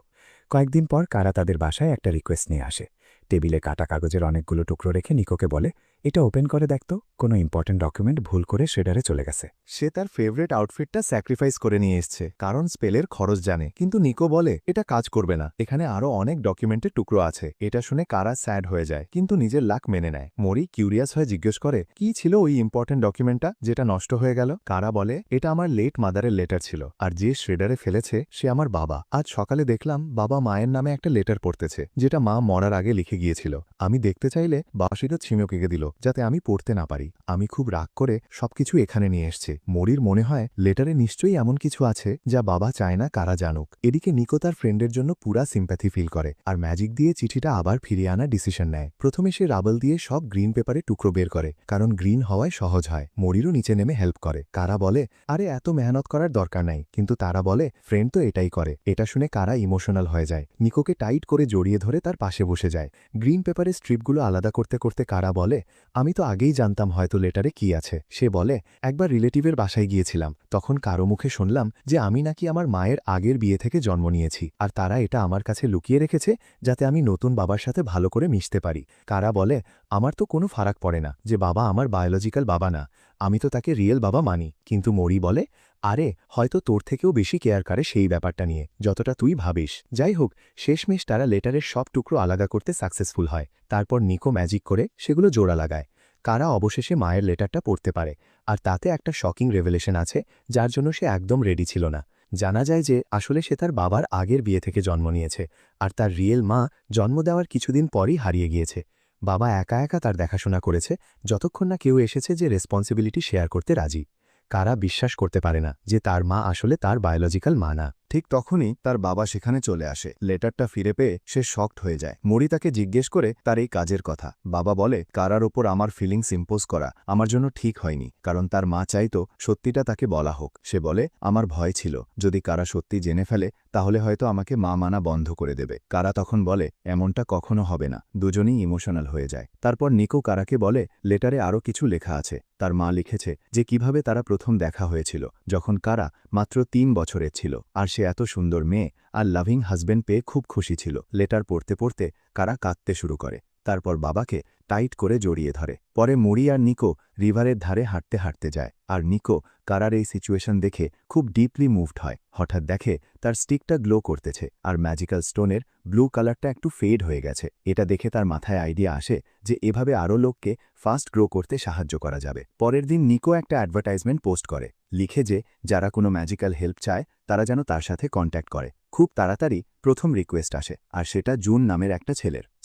কয়েকদিন পর কারা তাদের বাসায় একটা রিকোয়েস্ট নিয়ে আসে। টেবিলে কাটা কাগজের অনেকগুলো টুকরো রেখে নিকোকে বলে, এটা ওপেন করে দেখতো, কোনো ইম্পর্টেন্ট ডকুমেন্ট ভুল করে শেডারে চলে গেছে। সে তার ফেভারিট আউটফিটটা স্যাক্রিফাইস করে নিয়ে এসছে, কারণ স্পেলের খরচ জানে। কিন্তু নিকো বলে এটা কাজ করবে না, এখানে আরও অনেক ডকুমেন্টের টুকরো আছে। এটা শুনে কারা স্যাড হয়ে যায়, কিন্তু নিজের লাক মেনে নেয়। মরি কিউরিয়াস হয়ে জিজ্ঞেস করে, কি ছিল ওই ইম্পর্টেন্ট ডকুমেন্টটা যেটা নষ্ট হয়ে গেল? কারা বলে, এটা আমার লেট মাদারের লেটার ছিল, আর যে শ্রেডারে ফেলেছে সে আমার বাবা। আজ সকালে দেখলাম বাবা মায়ের নামে একটা লেটার পড়তেছে, যেটা মা মরার আগে লিখে গিয়েছিল। আমি দেখতে চাইলে বাসিরও ছিমকে দিল যাতে আমি পড়তে না পারি। আমি খুব রাগ করে সবকিছু এখানে নিয়ে এসছি। মরির মনে হয় লেটারে নিশ্চয়ই এমন কিছু আছে যা বাবা চায় না কারা জানুক। এদিকে নিকো তার ফ্রেন্ডের জন্য পুরা সিম্প্যাথি ফিল করে আর ম্যাজিক দিয়ে চিঠিটা আবার ফিরিয়ে আনার ডিসিশন নেয়। প্রথমে সে রাবল দিয়ে সব গ্রিন পেপারে টুকরো বের করে, কারণ গ্রিন হওয়ায় সহজ হয়। মরিরও নিচে নেমে হেল্প করে। কারা বলে, আরে এত মেহনত করার দরকার নাই, কিন্তু তারা বলে ফ্রেন্ড তো এটাই করে। এটা শুনে কারা ইমোশনাল হয়ে যায়, নিকোকে টাইট করে জড়িয়ে ধরে তার পাশে বসে যায়। গ্রিন পেপারের স্ট্রিপগুলো আলাদা করতে করতে কারা বলে, আমি তো আগেই জানতাম হয়তো লেটারে কি আছে। সে বলে, একবার রিলেটিভের বাসায় গিয়েছিলাম, তখন কারো মুখে শুনলাম যে আমি নাকি আমার মায়ের আগের বিয়ে থেকে জন্ম নিয়েছি, আর তারা এটা আমার কাছে লুকিয়ে রেখেছে যাতে আমি নতুন বাবার সাথে ভালো করে মিশতে পারি। কারা বলে, আমার তো কোনো ফারাক পড়ে না যে বাবা আমার বায়োলজিক্যাল বাবা না, আমি তো তাকে রিয়েল বাবা মানি। কিন্তু মরি বলে, আরে হয়তো তোর থেকেও বেশি কেয়ার করে সেই ব্যাপারটা নিয়ে যতটা তুই ভাবিস। যাই হোক, শেষমেশ তারা লেটারের সব টুকরো আলাদা করতে সাকসেসফুল হয়। তারপর নিকো ম্যাজিক করে সেগুলো জোড়া লাগায়। কারা অবশেষে মায়ের লেটারটা পড়তে পারে, আর তাতে একটা শকিং রেভেলেশন আছে যার জন্য সে একদম রেডি ছিল না। জানা যায় যে আসলে সে তার বাবার আগের বিয়ে থেকে জন্ম নিয়েছে, আর তার রিয়েল মা জন্ম দেওয়ার কিছুদিন পরই হারিয়ে গিয়েছে। বাবা একা একা তার দেখাশোনা করেছে যতক্ষণ না কেউ এসেছে যে রেসপন্সিবিলিটি শেয়ার করতে রাজি। কারা বিশ্বাস করতে পারে না যে তার মা আসলে তার বায়োলজিক্যাল মা না। ঠিক তখনই তার বাবা সেখানে চলে আসে। লেটারটা ফিরে পেয়ে সে শকড হয়ে যায়। মরি তাকে জিজ্ঞেস করে তার এই কাজের কথা। বাবা বলে, কারার ওপর আমার ফিলিংস ইম্পোজ করা আমার জন্য ঠিক হয়নি, কারণ তার মা চাইতো সত্যিটা তাকে বলা হোক। সে বলে, আমার ভয় ছিল যদি কারা সত্যি জেনে ফেলে তাহলে হয়তো আমাকে মা মানা বন্ধ করে দেবে। কারা তখন বলে, এমনটা কখনো হবে না। দুজনেই ইমোশনাল হয়ে যায়। তারপর নিকো কারাকে বলে, লেটারে আরও কিছু লেখা আছে। তার মা লিখেছে যে কিভাবে তারা প্রথম দেখা হয়েছিল, যখন কারা মাত্র 3 বছরের ছিল, আর সে এত সুন্দর মেয়ে আর লাভিং হাজবেন্ড পেয়ে খুব খুশি ছিল। লেটার পড়তে পড়তে কারা কাঁদতে শুরু করে, তারপর বাবাকে টাইট করে জড়িয়ে ধরে। পরে মুড়ি আর নিকো রিভারের ধারে হাঁটতে হাঁটতে যায়, আর নিকো কারার এই সিচুয়েশন দেখে খুব ডিপলি মুভড হয়। হঠাৎ দেখে তার স্টিকটা গ্লো করতেছে, আর ম্যাজিক্যাল স্টোনের ব্লু কালারটা একটু ফেড হয়ে গেছে। এটা দেখে তার মাথায় আইডিয়া আসে যে এভাবে আরও লোককে ফাস্ট গ্রো করতে সাহায্য করা যাবে। পরের দিন নিকো একটা অ্যাডভার্টাইজমেন্ট পোস্ট করে, লিখে যে যারা কোনো ম্যাজিক্যাল হেল্প চায় তারা যেন তার সাথে কন্ট্যাক্ট করে। খুব তাড়াতাড়ি প্রথম রিকোয়েস্ট আসে, আর সেটা জুন নামের একটা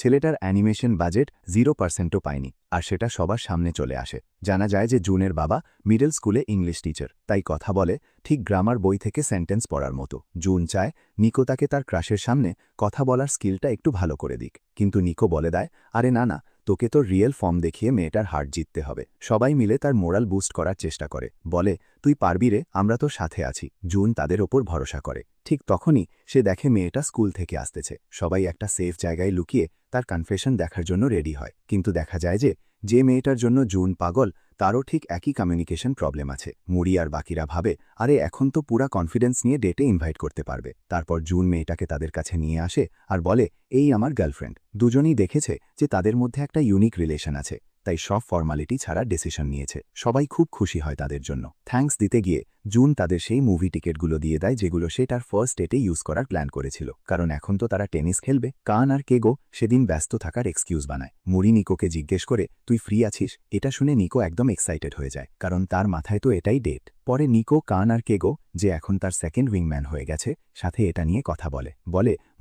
ছেলেটার অ্যানিমেশন বাজেট 0%ও পায়নি, আর সেটা সবার সামনে চলে আসে। জানা যায় যে জুনের বাবা মিডল স্কুলে ইংলিশ টিচার, তাই কথা বলে ঠিক গ্রামার বই থেকে সেন্টেন্স পড়ার মতো। জুন চায় নিকো তাকে তার ক্রাশের সামনে কথা বলার স্কিলটা একটু ভালো করে দিক, কিন্তু নিকো বলে দেয়, আরে না না, তোকে তোর রিয়েল ফর্ম দেখিয়ে মেয়েটার হার্ট জিততে হবে। সবাই মিলে তার মোরাল বুস্ট করার চেষ্টা করে, বলে তুই পারবি রে, আমরা তোর সাথে আছি। জুন তাদের ওপর ভরসা করে। ঠিক তখনই সে দেখে মেয়েটা স্কুল থেকে আসতেছে। সবাই একটা সেফ জায়গায় লুকিয়ে তার কনফেশন দেখার জন্য রেডি হয়, কিন্তু দেখা যায় যে মেয়েটার জন্য জুন পাগল তারও ঠিক একই কমিউনিকেশন প্রবলেম আছে। মুড়ি আর বাকিরা ভাবে, আরে এখন তো পুরা কনফিডেন্স নিয়ে ডেটে ইনভাইট করতে পারবে। তারপর জুন মেয়েটাকে তাদের কাছে নিয়ে আসে আর বলে, এই আমার গার্লফ্রেন্ড। দুজনেই দেখেছে যে তাদের মধ্যে একটা ইউনিক রিলেশন আছে, তাই সব ফর্মালিটি ছাড়া ডিসিশন নিয়েছে। সবাই খুব খুশি হয় তাদের জন্য। থ্যাঙ্কস দিতে গিয়ে জুন তাদের সেই মুভি টিকিটগুলো দিয়ে দেয় যেগুলো সে তার ফার্স্ট ডেটে ইউজ করার প্ল্যান করেছিল, কারণ এখন তো তারা টেনিস খেলবে। কান আর কেগো সেদিন ব্যস্ত থাকার এক্সকিউজ বানায়। মুরি নিকোকে জিজ্ঞেস করে, তুই ফ্রি আছিস? এটা শুনে নিকো একদম এক্সাইটেড হয়ে যায়, কারণ তার মাথায় তো এটাই ডেট। পরে নিকো, কান আর কেগো, যে এখন তার সেকেন্ড উইংম্যান হয়ে গেছে, সাথে এটা নিয়ে কথা বলে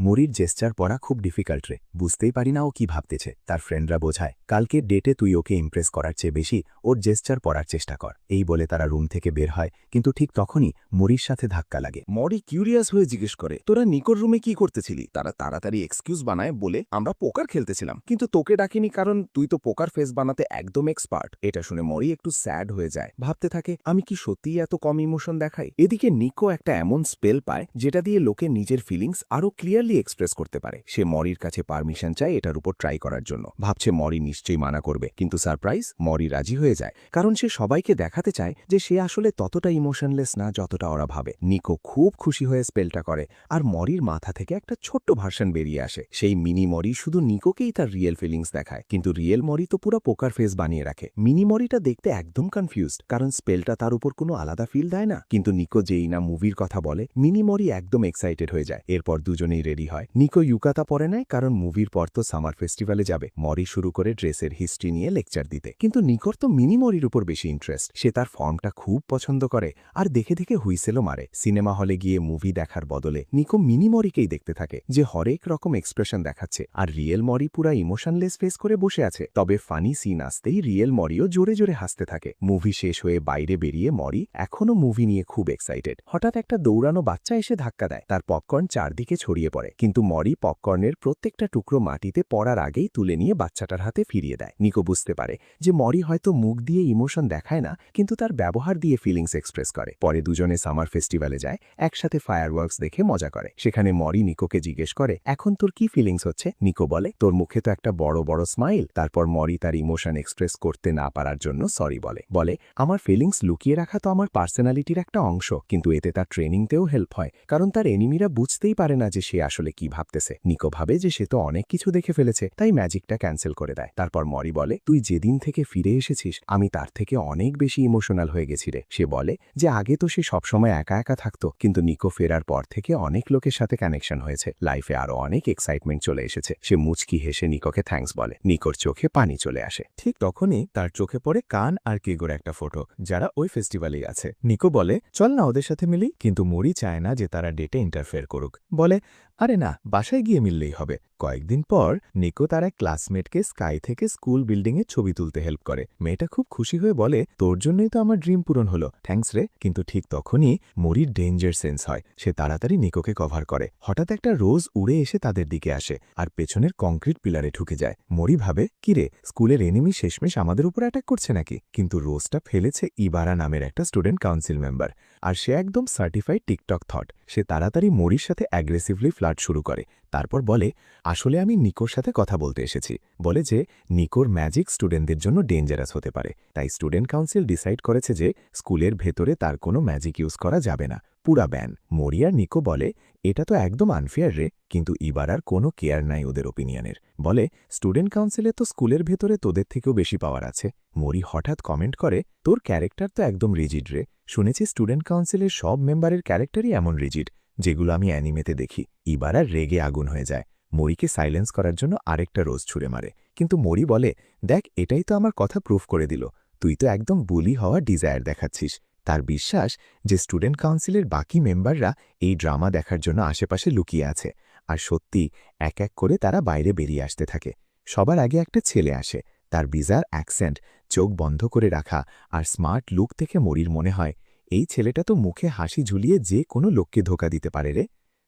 মুরির জেস্চার পড়া খুব ডিফিকাল্ট রে, বুঝতেই পারি না ও কি ভাবতেছে। তার ফ্রেন্ডরা বোঝায়, কালকে ডেটে তুই ওকে ইমপ্রেস করার চেয়ে বেশি ওর জেস্চার পড়ার চেষ্টা কর। এই বলে তারা রুম থেকে বের হয়, কিন্তু ঠিক তখনই মুরির সাথে ধাক্কা লাগে। মরি কিউরিয়াস হয়ে জিজ্ঞেস করে, তোরা নিকোর রুমে কি করতেছিলি? তারা তাড়াতাড়ি এক্সকিউজ বানায় বলে, আমরা পোকার খেলতেছিলাম, কিন্তু তোকে ডাকিনি কারণ তুই তো পোকার ফেস বানাতে একদম এক্সপার্ট। এটা শুনে মরি একটু স্যাড হয়ে যায়, ভাবতে থাকে আমি কি সত্যিই এত কম ইমোশন দেখাই? এদিকে নিকো একটা এমন স্পেল পায় যেটা দিয়ে লোকে নিজের ফিলিংস আরো ক্লিয়ারলি এক্সপ্রেস করতে পারে। সে মরির কাছে পারমিশন চায় এটার উপর ট্রাই করার জন্য, ভাবছে মরি নিশ্চয়ই মানা করবে, কিন্তু সারপ্রাইজ, মরি রাজি হয়ে যায়, কারণ সে সবাইকে দেখাতে চায় যে সে আসলে ততটা ইমোশনলেস না যতটা ওরা ভাবে। নিকো খুব খুশি হয়ে স্পেলটা করে, আর মরির মাথা থেকে একটা ছোট্ট ভার্সন বেরিয়ে আসে। সেই মিনি মরি শুধু নিকোকেই তার রিয়েল ফিলিংস দেখায়, কিন্তু রিয়েল মরি তো পুরো পোকার ফেস বানিয়ে রাখে। মিনি মরিটা দেখতে একদম কনফিউজড, কারণ স্পেলটা তার উপর কোনো আলাদা ফিল দেয় না। কিন্তু নিকো যেই না মুভির কথা বলে, মিনি মরি একদম এক্সাইটেড হয়ে যায়। এরপর দুজনেই রেডি হয়। নিকো ইউকাতা পরে নেয়, কারণ মুভির পর তো সামার ফেস্টিভ্যালে যাবে। মরি শুরু করে ড্রেসের হিস্ট্রি নিয়ে লেকচার দিতে, কিন্তু নিকোর তো মিনি মরির উপর বেশি ইন্টারেস্ট। সে তার ফর্মটা খুব পছন্দ করে, আর দেখে দেখে হুইসেলও মারে। সিনেমা হলে গিয়ে মুভি দেখার বদলে নিকো মিনি মরিকেই দেখতে থাকে, যে হরেক রকম এক্সপ্রেশন দেখাচ্ছে, আর রিয়েল মরি পুরা ইমোশনলেস ফেস করে বসে আছে। তবে ফানি সিন আসতেই রিয়েল মরিও জোরে জোরে হাসতে থাকে। মুভি শেষ হয়ে বাইরে বেরিয়ে মরি এখনও মুভি নিয়ে খুব এক্সাইটেড। হঠাৎ একটা দৌড়ানো বাচ্চা এসে ধাক্কা দেয়, তার পপকর্ন চারদিকে ছড়িয়ে পড়ে, কিন্তু মরি পপকর্নের প্রত্যেকটা টুকরো মাটিতে পড়ার আগেই তুলে নিয়ে বাচ্চাটার হাতে ফিরিয়ে দেয়। নিকো বুঝতে পারে যে মরি হয়তো মুখ দিয়ে ইমোশন দেখায় না, কিন্তু তার ব্যবহার দিয়ে ফিলিংস এক্সপ্রেস করে। পরে দুজনে সামার ফেস্টিভ্যালে যায়, একসাথে ফায়ারওয়ার্কস দেখে মজা করে। সেখানে মরি নিকোকে জিজ্ঞেস করে, এখন তোর কি ফিলিংস হচ্ছে? নিকো বলে, তোর মুখে তো একটা বড় বড় স্মাইল। তারপর মরি তার ইমোশন এক্সপ্রেস করতে না পারার জন্য সরি বলে আমার ফিলিংস লুকিয়ে রাখা তো আমার পার্সোনালিটির একটা অংশ, কিন্তু এতে তার ট্রেনিংতেও হেল্প হয়, কারণ তার এনিমিরা বুঝতেই পারে না যে সে আসলে কি ভাবতেছে। নিকো ভাবে যে সে তো অনেক কিছু দেখে ফেলেছে, তাই ম্যাজিকটা ক্যান্সেল করে দেয়। তারপর মরি বলে, তুই যেদিন থেকে ফিরে এসেছিস আমি তার থেকে অনেক বেশি ইমোশনাল হয়ে গেছি রে। সে বলে যে আগে তো সে সবসময় একা একা থাকতো, কিন্তু নিকো ফেরার পর থেকে অনেক লোকের সাথে কানেকশন হয়েছে, লাইফে আরো অনেক এক্সাইটমেন্ট চলে এসেছে। সে মুচকি হেসে নিকোকে থ্যাঙ্কস বলে। নিকোর চোখে পানি চলে আসে। ঠিক তখনই তার চোখে পড়ে কান আর কেগোর একটা ফটো, যারা ওই ফেস্টিভ্যালেই আছে। নিকো বলে, চল না ওদের সাথে মিলি, কিন্তু মরি চায় না যে তারা ডেটে ইন্টারফেয়ার করুক। বলে, আরে না, বাসায় গিয়ে মিললেই হবে। কয়েকদিন পর নিকো তার এক ক্লাসমেটকে স্কাই থেকে স্কুল বিল্ডিংয়ে ছবি তুলতে হেল্প করে। মেয়েটা খুব খুশি হয়ে বলে, তোর জন্যই তো আমার ড্রিম পূরণ হলো, থ্যাঙ্কস রে। কিন্তু ঠিক তখনই মরির ডেঞ্জার সেন্স হয়। সে তাড়াতাড়ি নিকোকে কভার করে। হঠাৎ একটা রোজ উড়ে এসে তাদের দিকে আসে, আর পেছনের কংক্রিট পিলারে ঢুকে যায়। মরি ভাবে, কিরে, স্কুলের এনিমি শেষমেশ আমাদের উপর অ্যাটাক করছে নাকি? কিন্তু রোজটা ফেলেছে ইবারা নামের একটা স্টুডেন্ট কাউন্সিল মেম্বার, আর সে একদম সার্টিফাইড টিকটক থট। সে তাড়াতাড়ি মরির সাথে অ্যাগ্রেসিভলি ফ্লার্ট শুরু করে। তারপর বলে, আসলে আমি নিকোর সাথে কথা বলতে এসেছি। বলে যে নিকোর ম্যাজিক স্টুডেন্টদের জন্য ডেঞ্জারাস হতে পারে, তাই স্টুডেন্ট কাউন্সিল ডিসাইড করেছে যে স্কুলের ভেতরে তার কোনো ম্যাজিক ইউজ করা যাবে না, পুরা ব্যান। মরি আর নিকো বলে, এটা তো একদম আনফেয়ার রে, কিন্তু ইবারার কোনো কেয়ার নাই ওদের ওপিনিয়নের। বলে, স্টুডেন্ট কাউন্সিলে তো স্কুলের ভেতরে তোদের থেকেও বেশি পাওয়ার আছে। মরি হঠাৎ কমেন্ট করে, তোর ক্যারেক্টার তো একদম রিজিড রে। শুনেছি স্টুডেন্ট কাউন্সিলের সব মেম্বারের ক্যারেক্টারই এমন রিজিড, যেগুলো আমি অ্যানিমেতে দেখি। ইবারা রেগে আগুন হয়ে যায়, মরিকে সাইলেন্স করার জন্য আরেকটা রোজ ছুঁড়ে মারে। কিন্তু মরি বলে, দেখ, এটাই তো আমার কথা প্রুফ করে দিল, তুই তো একদম বুলি হওয়া ডিজায়ার দেখাচ্ছিস। তার বিশ্বাস যে স্টুডেন্ট কাউন্সিলের বাকি মেম্বাররা এই ড্রামা দেখার জন্য আশেপাশে লুকিয়ে আছে, আর সত্যি এক এক করে তারা বাইরে বেরিয়ে আসতে থাকে। সবার আগে একটা ছেলে আসে, তার বিজার অ্যাকসেন্ট, চোখ বন্ধ করে রাখা আর স্মার্ট লুক থেকে মরির মনে হয় এই ছেলেটা তো মুখে হাসি ঝুলিয়ে যে কোনো লোককে ধোকা দিতে পারে রে।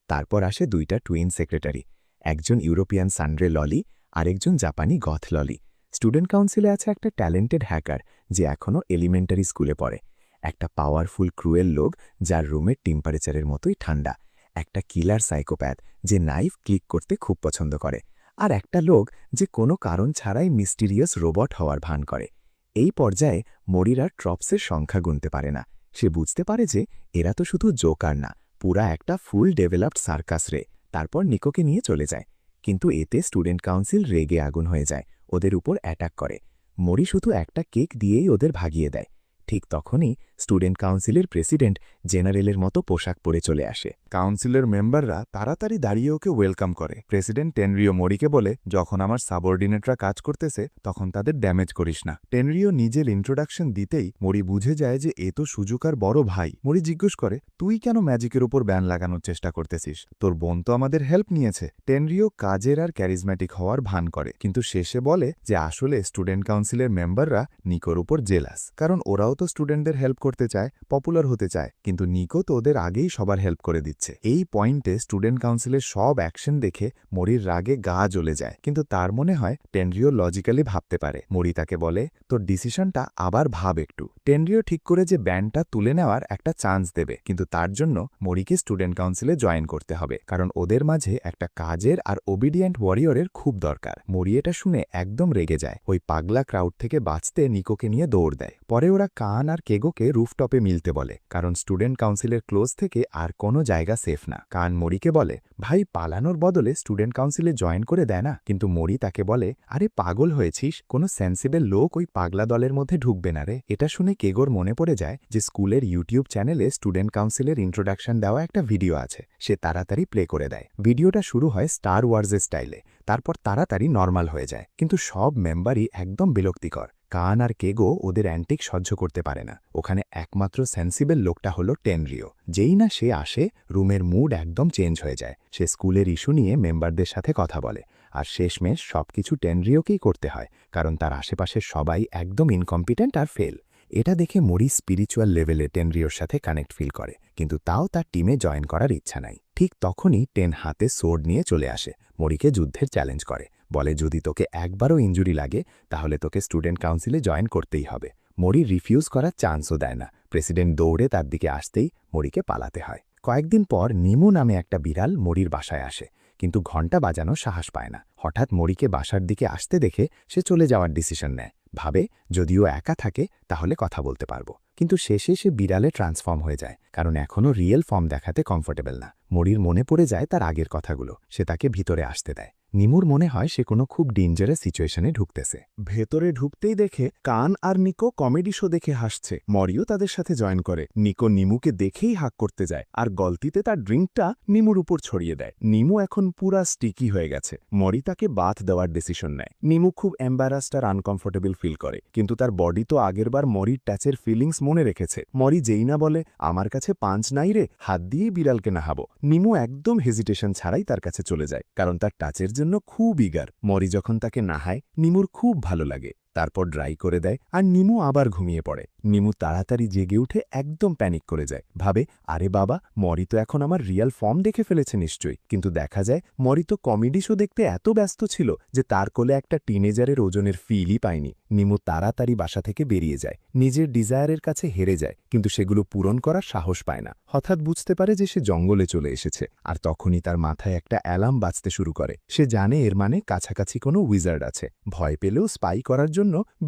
তারপর আসে দুইটা টুইন সেক্রেটারি, একজন ইউরোপিয়ান সানড্রে ললি আর একজন জাপানি গথ ললি। স্টুডেন্ট কাউন্সিলে আছে একটা ট্যালেন্টেড হ্যাকার যে এখনও এলিমেন্টারি স্কুলে পড়ে, একটা পাওয়ারফুল ক্রুয়েল লোক যার রুমের টেম্পারেচারের মতোই ঠান্ডা, একটা কিলার সাইকোপ্যাথ যে নাইফ ক্লিক করতে খুব পছন্দ করে, আর একটা লোক যে কোনো কারণ ছাড়াই মিস্টিরিয়াস রোবট হওয়ার ভান করে। এই পর্যায়ে মরির আর ট্রপসের সংখ্যা গুনতে পারে না। সে বুঝতে পারে যে এরা তো শুধু জোকার না, পুরা একটা ফুল ডেভেলপড সার্কাস রে। তারপর নিকোকে নিয়ে চলে যায়, কিন্তু এতে স্টুডেন্ট কাউন্সিল রেগে আগুন হয়ে যায়, ওদের উপর অ্যাটাক করে। মরি শুধু একটা কেক দিয়েই ওদের ভাগিয়ে দেয়। ঠিক তখনই স্টুডেন্ট কাউন্সিলের প্রেসিডেন্ট জেনারেলের মতো পোশাক পরে চলে আসে। কাউন্সিলের মেম্বাররা তাড়াতাড়ি দাঁড়িয়ে ওকে ওয়েলকাম করে। প্রেসিডেন্ট টেনরিও মরিকে বলে, যখন আমার সাবঅর্ডিনেটরা কাজ করতেছে তখন তাদের ড্যামেজ করিস না। টেনরিও নিজের ইন্ট্রোডাকশন দিতেই মরি বুঝে যায় যে এ তো সুজুকার বড় ভাই। মরি জিজ্ঞেস করে, তুই কেন ম্যাজিকের উপর ব্যান লাগানোর চেষ্টা করতেছিস? তোর বোন তো আমাদের হেল্প নিয়েছে। টেনরিও কাজের আর ক্যারিজম্যাটিক হওয়ার ভান করে, কিন্তু শেষে বলে যে আসলে স্টুডেন্ট কাউন্সিলের মেম্বাররা নিকোর উপর জেলাস, কারণ ওরাও তো স্টুডেন্টদের হেল্প করতে চায়, পপুলার হতে চায়, কিন্তু নিকো তো ওদের আগেই সবার হেল্প করে দিচ্ছে। এই পয়েন্টে স্টুডেন্ট কাউন্সিলের সব অ্যাকশন দেখে মরির রাগে গা জ্বলে যায়, কিন্তু তার মনে হয় টেনরিও লজিক্যালি ভাবতে পারে। মরি তাকে বলে, তোর ডিসিশনটা আবার ভাব একটু। টেনরিও ঠিক করে যে ব্যান্ডটা তুলে নেওয়ার একটা চান্স দেবে, কিন্তু তার জন্য মরিকে স্টুডেন্ট কাউন্সিলে জয়েন করতে হবে, কারণ ওদের মাঝে একটা কাজের আর ওবিডিয়েন্ট ওয়ারিয়রের খুব দরকার। মরি এটা শুনে একদম রেগে যায়। ওই পাগলা ক্রাউড থেকে বাঁচতে নিকোকে নিয়ে দৌড় দেয়। পরে ওরা কান আর কেগোকে রুফটপে মিলতে বলে, কারণ স্টুডেন্ট কাউন্সিলের ক্লোজ থেকে আর কোনো জায়গা সেফ না। কান মরিকে বলে, ভাই পালানোর বদলে স্টুডেন্ট কাউন্সিলে জয়েন করে দেয় না, কিন্তু মরি তাকে বলে, আরে পাগল হয়েছিস, কোনো সেন্সিবল লোক ওই পাগলা দলের মধ্যে ঢুকবে না রে। এটা শুনে কেগোর মনে পড়ে যায় যে স্কুলের ইউটিউব চ্যানেলে স্টুডেন্ট কাউন্সিলের ইন্ট্রোডাকশন দেওয়া একটা ভিডিও আছে। সে তাড়াতাড়ি প্লে করে দেয়। ভিডিওটা শুরু হয় স্টার ওয়ার্সের স্টাইলে, তারপর তাড়াতাড়ি নর্মাল হয়ে যায়, কিন্তু সব মেম্বারই একদম বিরক্তিকর। কান আর কেগো ওদের অ্যান্টিক সহ্য করতে পারে না। ওখানে একমাত্র সেন্সিবল লোকটা হলো টেনরিও। যেই না সে আসে, রুমের মুড একদম চেঞ্জ হয়ে যায়। সে স্কুলের ইস্যু নিয়ে মেম্বারদের সাথে কথা বলে, আর শেষমেশ সবকিছু টেনরিওকেই করতে হয়, কারণ তার আশেপাশের সবাই একদম ইনকম্পিটেন্ট আর ফেল। এটা দেখে মরি স্পিরিচুয়াল লেভেলে টেনরিওর সাথে কানেক্ট ফিল করে, কিন্তু তাও তার টিমে জয়েন করার ইচ্ছা নাই। ঠিক তখনই টেন হাতে সোর্ড নিয়ে চলে আসে, মরিকে যুদ্ধের চ্যালেঞ্জ করে, বলে যদি তোকে একবারও ইনজুরি লাগে তাহলে তোকে স্টুডেন্ট কাউন্সিলে জয়েন করতেই হবে। মরি রিফিউজ করার চান্সও দেয় না। প্রেসিডেন্ট দৌড়ে তার দিকে আসতেই মরিকে পালাতে হয়। কয়েকদিন পর নিমু নামে একটা বিড়াল মরির বাসায় আসে, কিন্তু ঘণ্টা বাজানো সাহস পায় না। হঠাৎ মরিকে বাসার দিকে আসতে দেখে সে চলে যাওয়ার ডিসিশন নেয়। ভাবে যদিও একা থাকে তাহলে কথা বলতে পারবো, কিন্তু শেষে সে বিড়ালে ট্রান্সফর্ম হয়ে যায়, কারণ এখনও রিয়েল ফর্ম দেখাতে কমফোর্টেবল না। মরির মনে পড়ে যায় তার আগের কথাগুলো। সে তাকে ভিতরে আসতে দেয়। নিমুর মনে হয় সে কোনো খুব ডেঞ্জারাস সিচুয়েশনে ঢুকতেছে। ভেতরে ঢুকতেই দেখে কান আর নিকো কমেডি শো দেখে হাসছে। মরিও তাদের সাথে জয়েন করে। নিকো নিমুকে দেখেই হাক করতে যায়, আর গলতিতে তার ড্রিঙ্কটা নিমুর উপর ছড়িয়ে দেয়। নিমু এখন পুরা স্টিকি হয়ে গেছে। মরি তাকে বাথ দেওয়ার ডিসিশন নেয়। নিমু খুব এম্বারাসড আর আনকমফোর্টেবল ফিল করে, কিন্তু তার বডি তো আগেরবার মরির টাচের ফিলিংস মনে রেখেছে। মরি যেই না বলে, আমার কাছে পাঞ্চ নাই রে, হাত দিয়েই বিড়ালকে নাহাবো, নিমু একদম হেজিটেশন ছাড়াই তার কাছে চলে যায়, কারণ তার টাচের জন্য খুব ইগার। মরি যখন তাকে নাহায় নিমুর খুব ভালো লাগে। তারপর ড্রাই করে দেয়, আর নিমু আবার ঘুমিয়ে পড়ে। নিমু তাড়াতাড়ি জেগে উঠে একদম প্যানিক করে যায়। ভাবে, আরে বাবা, মরি তো এখন আমার রিয়াল ফর্ম দেখে ফেলেছে নিশ্চয়ই। কিন্তু দেখা যায় মরি তো কমেডি শো দেখতে এত ব্যস্ত ছিল যে তার কোলে একটা টিনেজারের ওজনের ফিলই পায়নি। নিমু তাড়াতাড়ি বাসা থেকে বেরিয়ে যায়। নিজের ডিজায়ারের কাছে হেরে যায়, কিন্তু সেগুলো পূরণ করার সাহস পায় না। হঠাৎ বুঝতে পারে যে সে জঙ্গলে চলে এসেছে, আর তখনই তার মাথায় একটা অ্যালার্ম বাজতে শুরু করে। সে জানে এর মানে কাছাকাছি কোনো উইজার্ড আছে। ভয় পেলেও স্পাই করার জন্য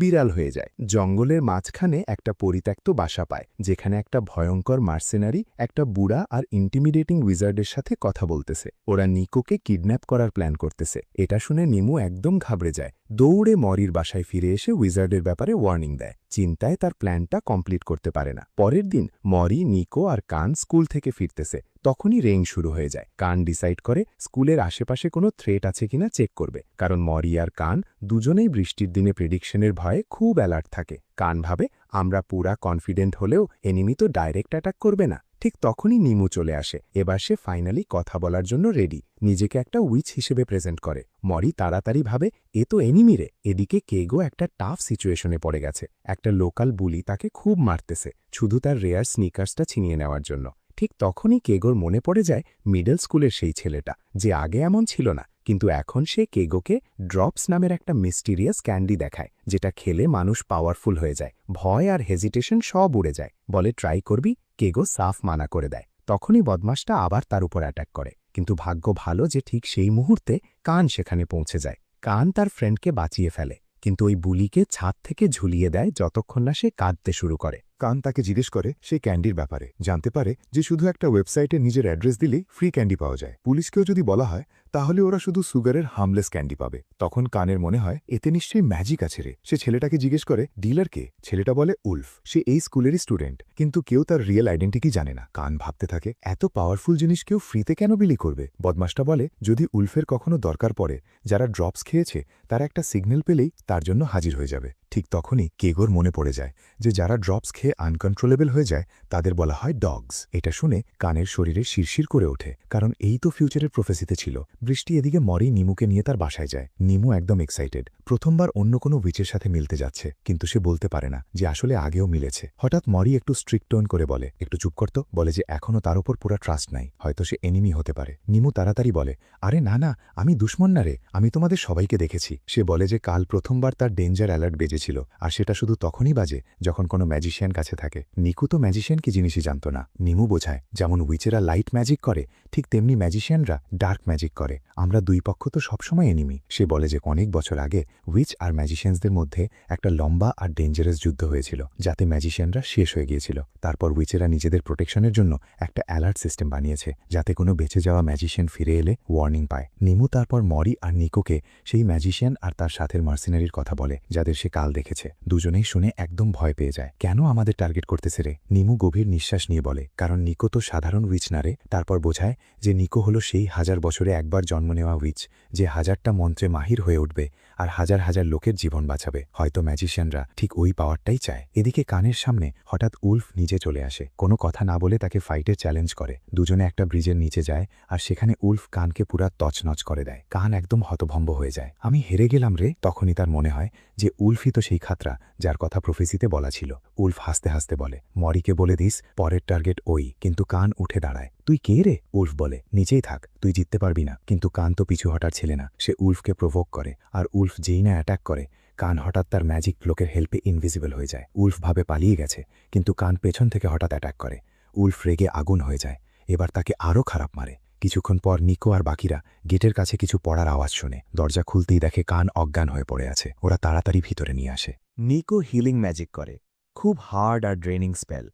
বিড়াল হয়ে যায়। জঙ্গলের মাঝখানে একটা পরিত্যক্ত বাসা পায়, যেখানে একটা ভয়ঙ্কর মার্সেনারি একটা বুড়া আর ইন্টিমিডেটিং উইজার্ডের সাথে কথা বলতেছে। ওরা নিকোকে কিডন্যাপ করার প্ল্যান করতেছে। এটা শুনে নিমু একদম ঘাবড়ে যায়। দৌড়ে মরির বাসায় ফিরে এসে উইজার্ডের ব্যাপারে ওয়ার্নিং দেয়। চিন্তায় তার প্ল্যানটা কমপ্লিট করতে পারে না। পরের দিন মরি, নিকো আর কান স্কুল থেকে ফিরতেছে। তখনই রেইন শুরু হয়ে যায়। কান ডিসাইড করে স্কুলের আশেপাশে কোনো থ্রেট আছে কিনা চেক করবে, কারণ মরি আর কান দুজনেই বৃষ্টির দিনে প্রেডিকশনের ভয়ে খুব অ্যালার্ট থাকে। কান ভাবে, আমরা পুরা কনফিডেন্ট হলেও এনিমি তো ডাইরেক্ট অ্যাটাক করবে না। ঠিক তখনই নিমু চলে আসে। এবার সে ফাইনালি কথা বলার জন্য রেডি। নিজেকে একটা উইচ হিসেবে প্রেজেন্ট করে। মরি তাড়াতাড়ি ভাবে, এ তো এনিমিরে। এদিকে কেগো একটা টাফ সিচুয়েশনে পড়ে গেছে। একটা লোকাল বুলি তাকে খুব মারতেছে, শুধু তার রেয়ার স্নিকার্সটা ছিনিয়ে নেওয়ার জন্য। ঠিক তখনই কেগোর মনে পড়ে যায় মিডল স্কুলের সেই ছেলেটা, যে আগে এমন ছিল না, কিন্তু এখন সে কেগোকে ড্রপস নামের একটা মিস্টিরিয়াস ক্যান্ডি দেখায়, যেটা খেলে মানুষ পাওয়ারফুল হয়ে যায়। ভয় আর হেজিটেশন সব উড়ে যায়। বলে, ট্রাই করবি? কেগো সাফ মানা করে দেয়। তখনই বদমাসটা আবার তার উপর অ্যাটাক করে, কিন্তু ভাগ্য ভালো যে ঠিক সেই মুহূর্তে কান সেখানে পৌঁছে যায়। কান তার ফ্রেন্ডকে বাঁচিয়ে ফেলে, কিন্তু ওই বুলিকে ছাদ থেকে ঝুলিয়ে দেয় যতক্ষণ না সে কাঁদতে শুরু করে। কান তাকে জিজ্ঞেস করে সেই ক্যান্ডির ব্যাপারে, জানতে পারে যে শুধু একটা ওয়েবসাইটে নিজের অ্যাড্রেস দিলেই ফ্রি ক্যান্ডি পাওয়া যায়। পুলিশকেও যদি বলা হয় তাহলে ওরা শুধু সুগারের হার্মলেস ক্যান্ডি পাবে। তখন কানের মনে হয় এতে নিশ্চয়ই ম্যাজিক আছে রে। সে ছেলেটাকে জিজ্ঞেস করে ডিলার কে। ছেলেটা বলে উলফ, সে এই স্কুলেরই স্টুডেন্ট, কিন্তু কেউ তার রিয়েল আইডেন্টিটি জানে না। কান ভাবতে থাকে এত পাওয়ারফুল জিনিস কেউ ফ্রিতে কেন বিলি করবে। বদমাসটা বলে যদি উলফের কখনো দরকার পড়ে, যারা ড্রপস খেয়েছে তারা একটা সিগন্যাল পেলেই তার জন্য হাজির হয়ে যাবে। ঠিক তখনই কেগোর মনে পড়ে যায় যে যারা ড্রপস খেয়ে আনকন্ট্রোলেবল হয়ে যায় তাদের বলা হয় ডগস। এটা শুনে কানের শরীরে শিরশির করে ওঠে, কারণ এই তো ফিউচারের প্রফেসিতে ছিল। বৃষ্টি এদিকে মরি নিমুকে নিয়ে তার বাসায় যায়। নিমু একদম এক্সাইটেড, প্রথমবার অন্য কোনো উইচের সাথে মিলতে যাচ্ছে, কিন্তু সে বলতে পারে না যে আসলে আগেও মিলেছে। হঠাৎ মরি একটু স্ট্রিক্ট টোন করে বলে একটু চুপ করতো, বলে যে এখনও তার উপর পুরা ট্রাস্ট নাই, হয়তো সে এনিমি হতে পারে। নিমু তাড়াতাড়ি বলে আরে না না, আমি দুশ্মন না রে, আমি তোমাদের সবাইকে দেখেছি। সে বলে যে কাল প্রথমবার তার ডেঞ্জার অ্যালার্ট বেজেছিল, আর সেটা শুধু তখনই বাজে যখন কোনো ম্যাজিশিয়ান কাছে থাকে। নিকু তো ম্যাজিশিয়ান কি জিনিসই জানত না। নিমু বোঝায় যেমন উইচেরা লাইট ম্যাজিক করে ঠিক তেমনি ম্যাজিশিয়ানরা ডার্ক ম্যাজিক করে, আমরা দুই পক্ষ তো সবসময় এনিমি। সে বলে যে অনেক বছর আগে উইচ আর ম্যাজিশিয়ানসদের মধ্যে একটা লম্বা আর ডেঞ্জারাস যুদ্ধ হয়েছিল, যাতে ম্যাজিশিয়ানরা শেষ হয়ে গিয়েছিল। তারপর উইচেরা নিজেদের প্রোটেকশনের জন্য একটা অ্যালার্ট সিস্টেম বানিয়েছে, যাতে কোনো বেঁচে যাওয়া ম্যাজিশিয়ান ফিরে এলে ওয়ার্নিং পায়। নিমু তারপর মরি আর নিকোকে সেই ম্যাজিশিয়ান আর তার সাথের মার্সিনারির কথা বলে যাদের সে কাল দেখেছে। দুজনেই শুনে একদম ভয় পেয়ে যায়। কেন আমাদের টার্গেট করতেছে রে? নিমু গভীর নিঃশ্বাস নিয়ে বলে কারণ নিকো তো সাধারণ উইচ না রে। তারপর বোঝায় যে নিকো হলো সেই 1000 বছরে একবার জন্ম নেওয়া উইচ, যে 1000টা মন্ত্রে মাহির হয়ে উঠবে আর হাজার হাজার লোকের জীবন বাঁচাবে। হয়তো ম্যাজিশিয়ানরা ঠিক ওই পাওয়ারটাই চায়। এদিকে কানের সামনে হঠাৎ উলফ নিজে চলে আসে, কোনো কথা না বলে তাকে ফাইটে চ্যালেঞ্জ করে। দুজনে একটা ব্রিজের নিচে যায় আর সেখানে উলফ কানকে পুরা তছনছ করে দেয়। কান একদম হতভম্ব হয়ে যায়, আমি হেরে গেলাম রে। তখনই তার মনে হয় যে উলফই তো সেই খাতরা যার কথা প্রফেসিতে বলা ছিল। উলফ হাসতে হাসতে বলে মরিকে বলে দিস পরের টার্গেট ওই। কিন্তু কান উঠে দাঁড়ায়। তুই কে রে? উলফ বলে নিচেই থাক, তুই জিততে পারবি না। কিন্তু কান তো পিছু হটার ছেলে না, সে উলফকে প্রভোক করে। আর উলফ যেই না অ্যাটাক করে, কান হঠাৎ তার ম্যাজিক ক্লোকের হেল্পে ইনভিজিবল হয়ে যায়। উলফ ভাবে পালিয়ে গেছে, কিন্তু কান পেছন থেকে হঠাৎ অ্যাটাক করে। উলফ রেগে আগুন হয়ে যায়, এবার তাকে আরও খারাপ মারে। কিছুক্ষণ পর নিকো আর বাকিরা গেটের কাছে কিছু পড়ার আওয়াজ শুনে। দরজা খুলতেই দেখে কান অজ্ঞান হয়ে পড়ে আছে। ওরা তাড়াতাড়ি ভিতরে নিয়ে আসে। নিকো হিলিং ম্যাজিক করে, খুব হার্ড আর ড্রেনিং স্পেল।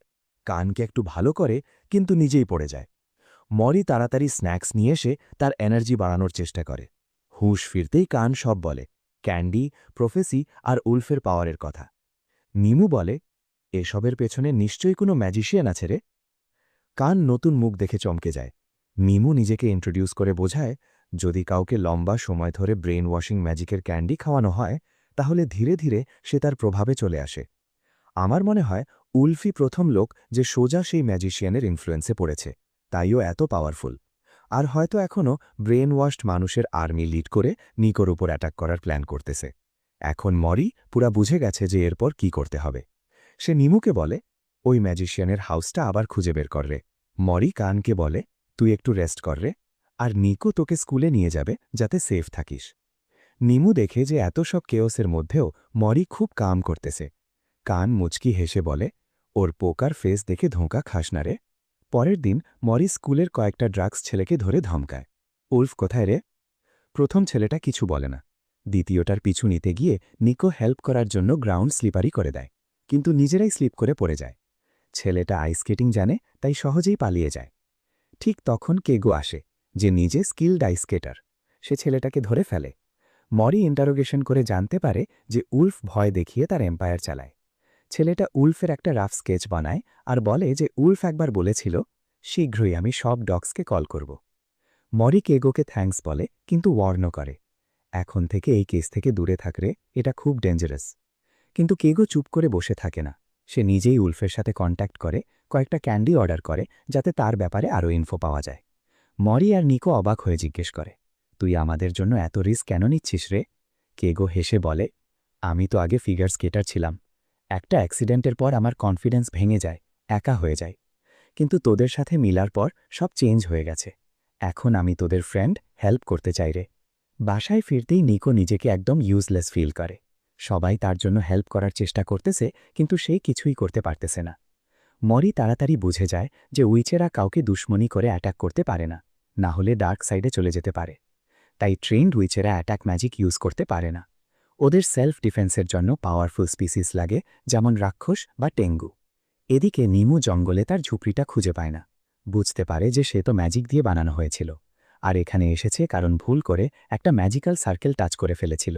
কানকে একটু ভালো করে, কিন্তু নিজেই পড়ে যায়। মরি তাড়াতাড়ি স্ন্যাক্স নিয়ে এসে তার এনার্জি বাড়ানোর চেষ্টা করে। হুঁশ ফিরতেই কান সব বলে, ক্যান্ডি, প্রফেসি আর উলফের পাওয়ারের কথা। নিমু বলে এসবের পেছনে নিশ্চয়ই কোনো ম্যাজিশিয়ান আছে রে। কান নতুন মুখ দেখে চমকে যায়। মিমু নিজেকে ইন্ট্রোডিউস করে বোঝায় যদি কাউকে লম্বা সময় ধরে ব্রেন ওয়াশিং ম্যাজিকের ক্যান্ডি খাওয়ানো হয় তাহলে ধীরে ধীরে সে তার প্রভাবে চলে আসে। আমার মনে হয় উলফি প্রথম লোক যে সোজা সেই ম্যাজিশিয়ানের ইনফ্লুয়েন্সে পড়েছে, তাইও এত পাওয়ারফুল। আর হয়তো এখনও ব্রেন ওয়াশড মানুষের আর্মি লিড করে নিকোর উপর অ্যাটাক করার প্ল্যান করতেছে। এখন মরি পুরা বুঝে গেছে যে এরপর কি করতে হবে। সে নিমুকে বলে ওই ম্যাজিশিয়ানের হাউসটা আবার খুঁজে বের কর রে। মরি কানকে বলে তুই একটু রেস্ট কর রে, আর নিকো তোকে স্কুলে নিয়ে যাবে যাতে সেফ থাকিস। নিমু দেখে যে এত সব কেওসের মধ্যেও মরি খুব কাম করতেছে। কান মুচকি হেসে বলে ওর পোকার ফেস দেখে ধোঁকা খাস না রে। পরের দিন মরি স্কুলের কয়েকটা ড্রাগস ছেলেকে ধরে ধমকায়। উলফ কোথায় রে? প্রথম ছেলেটা কিছু বলে না। দ্বিতীয়টার পিছু নিতে গিয়ে নিকো হেল্প করার জন্য গ্রাউন্ড স্লিপারি করে দেয়, কিন্তু নিজেরাই স্লিপ করে পড়ে যায়। ছেলেটা আইস স্কেটিং জানে, তাই সহজেই পালিয়ে যায়। ঠিক তখন কেগো আসে, যে নিজে স্কিল্ড আইস স্কেটার। সে ছেলেটাকে ধরে ফেলে। মরি ইন্টারোগেশন করে জানতে পারে যে উলফ ভয় দেখিয়ে তার এম্পায়ার চালায়। ছেলেটা উলফের একটা রাফ স্কেচ বানায় আর বলে যে উলফ একবার বলেছিল শীঘ্রই আমি সব ডগসকে কল করব। মরি কেগোকে থ্যাঙ্কস বলে, কিন্তু ওয়ার্নও করে এখন থেকে এই কেস থেকে দূরে থাকরে, এটা খুব ডেঞ্জারাস। কিন্তু কেগো চুপ করে বসে থাকে না। সে নিজেই উলফের সাথে কন্ট্যাক্ট করে কয়েকটা ক্যান্ডি অর্ডার করে যাতে তার ব্যাপারে আরও ইনফো পাওয়া যায়। মরি আর নিকো অবাক হয়ে জিজ্ঞেস করে তুই আমাদের জন্য এত রিস্ক কেন নিচ্ছিস রে? কেগো হেসে বলে আমি তো আগে ফিগার স্কেটার ছিলাম। একটা অ্যাক্সিডেন্টের পর আমার কনফিডেন্স ভেঙে যায়, একা হয়ে যায়। কিন্তু তোদের সাথে মিলার পর সব চেঞ্জ হয়ে গেছে। এখন আমি তোদের ফ্রেন্ড, হেল্প করতে চাই রে। বাসায় ফিরতেই নিকো নিজেকে একদম ইউজলেস ফিল করে। সবাই তার জন্য হেল্প করার চেষ্টা করতেছে, কিন্তু সে কিছুই করতে পারতেছে না। মরি তাড়াতাড়ি বুঝে যায় যে উইচেরা কাউকে দুশ্মনী করে অ্যাটাক করতে পারে না, না হলে ডার্ক সাইডে চলে যেতে পারে। তাই ট্রেন্ড উইচেরা অ্যাটাক ম্যাজিক ইউজ করতে পারে না। ওদের সেলফ ডিফেন্সের জন্য পাওয়ারফুল স্পিসিস লাগে, যেমন রাক্ষস বা টেঙ্গু। এদিকে নিমু জঙ্গলে তার ঝুপড়িটা খুঁজে পায় না। বুঝতে পারে যে সে তো ম্যাজিক দিয়ে বানানো হয়েছিল, আর এখানে এসেছে কারণ ভুল করে একটা ম্যাজিক্যাল সার্কেল টাচ করে ফেলেছিল।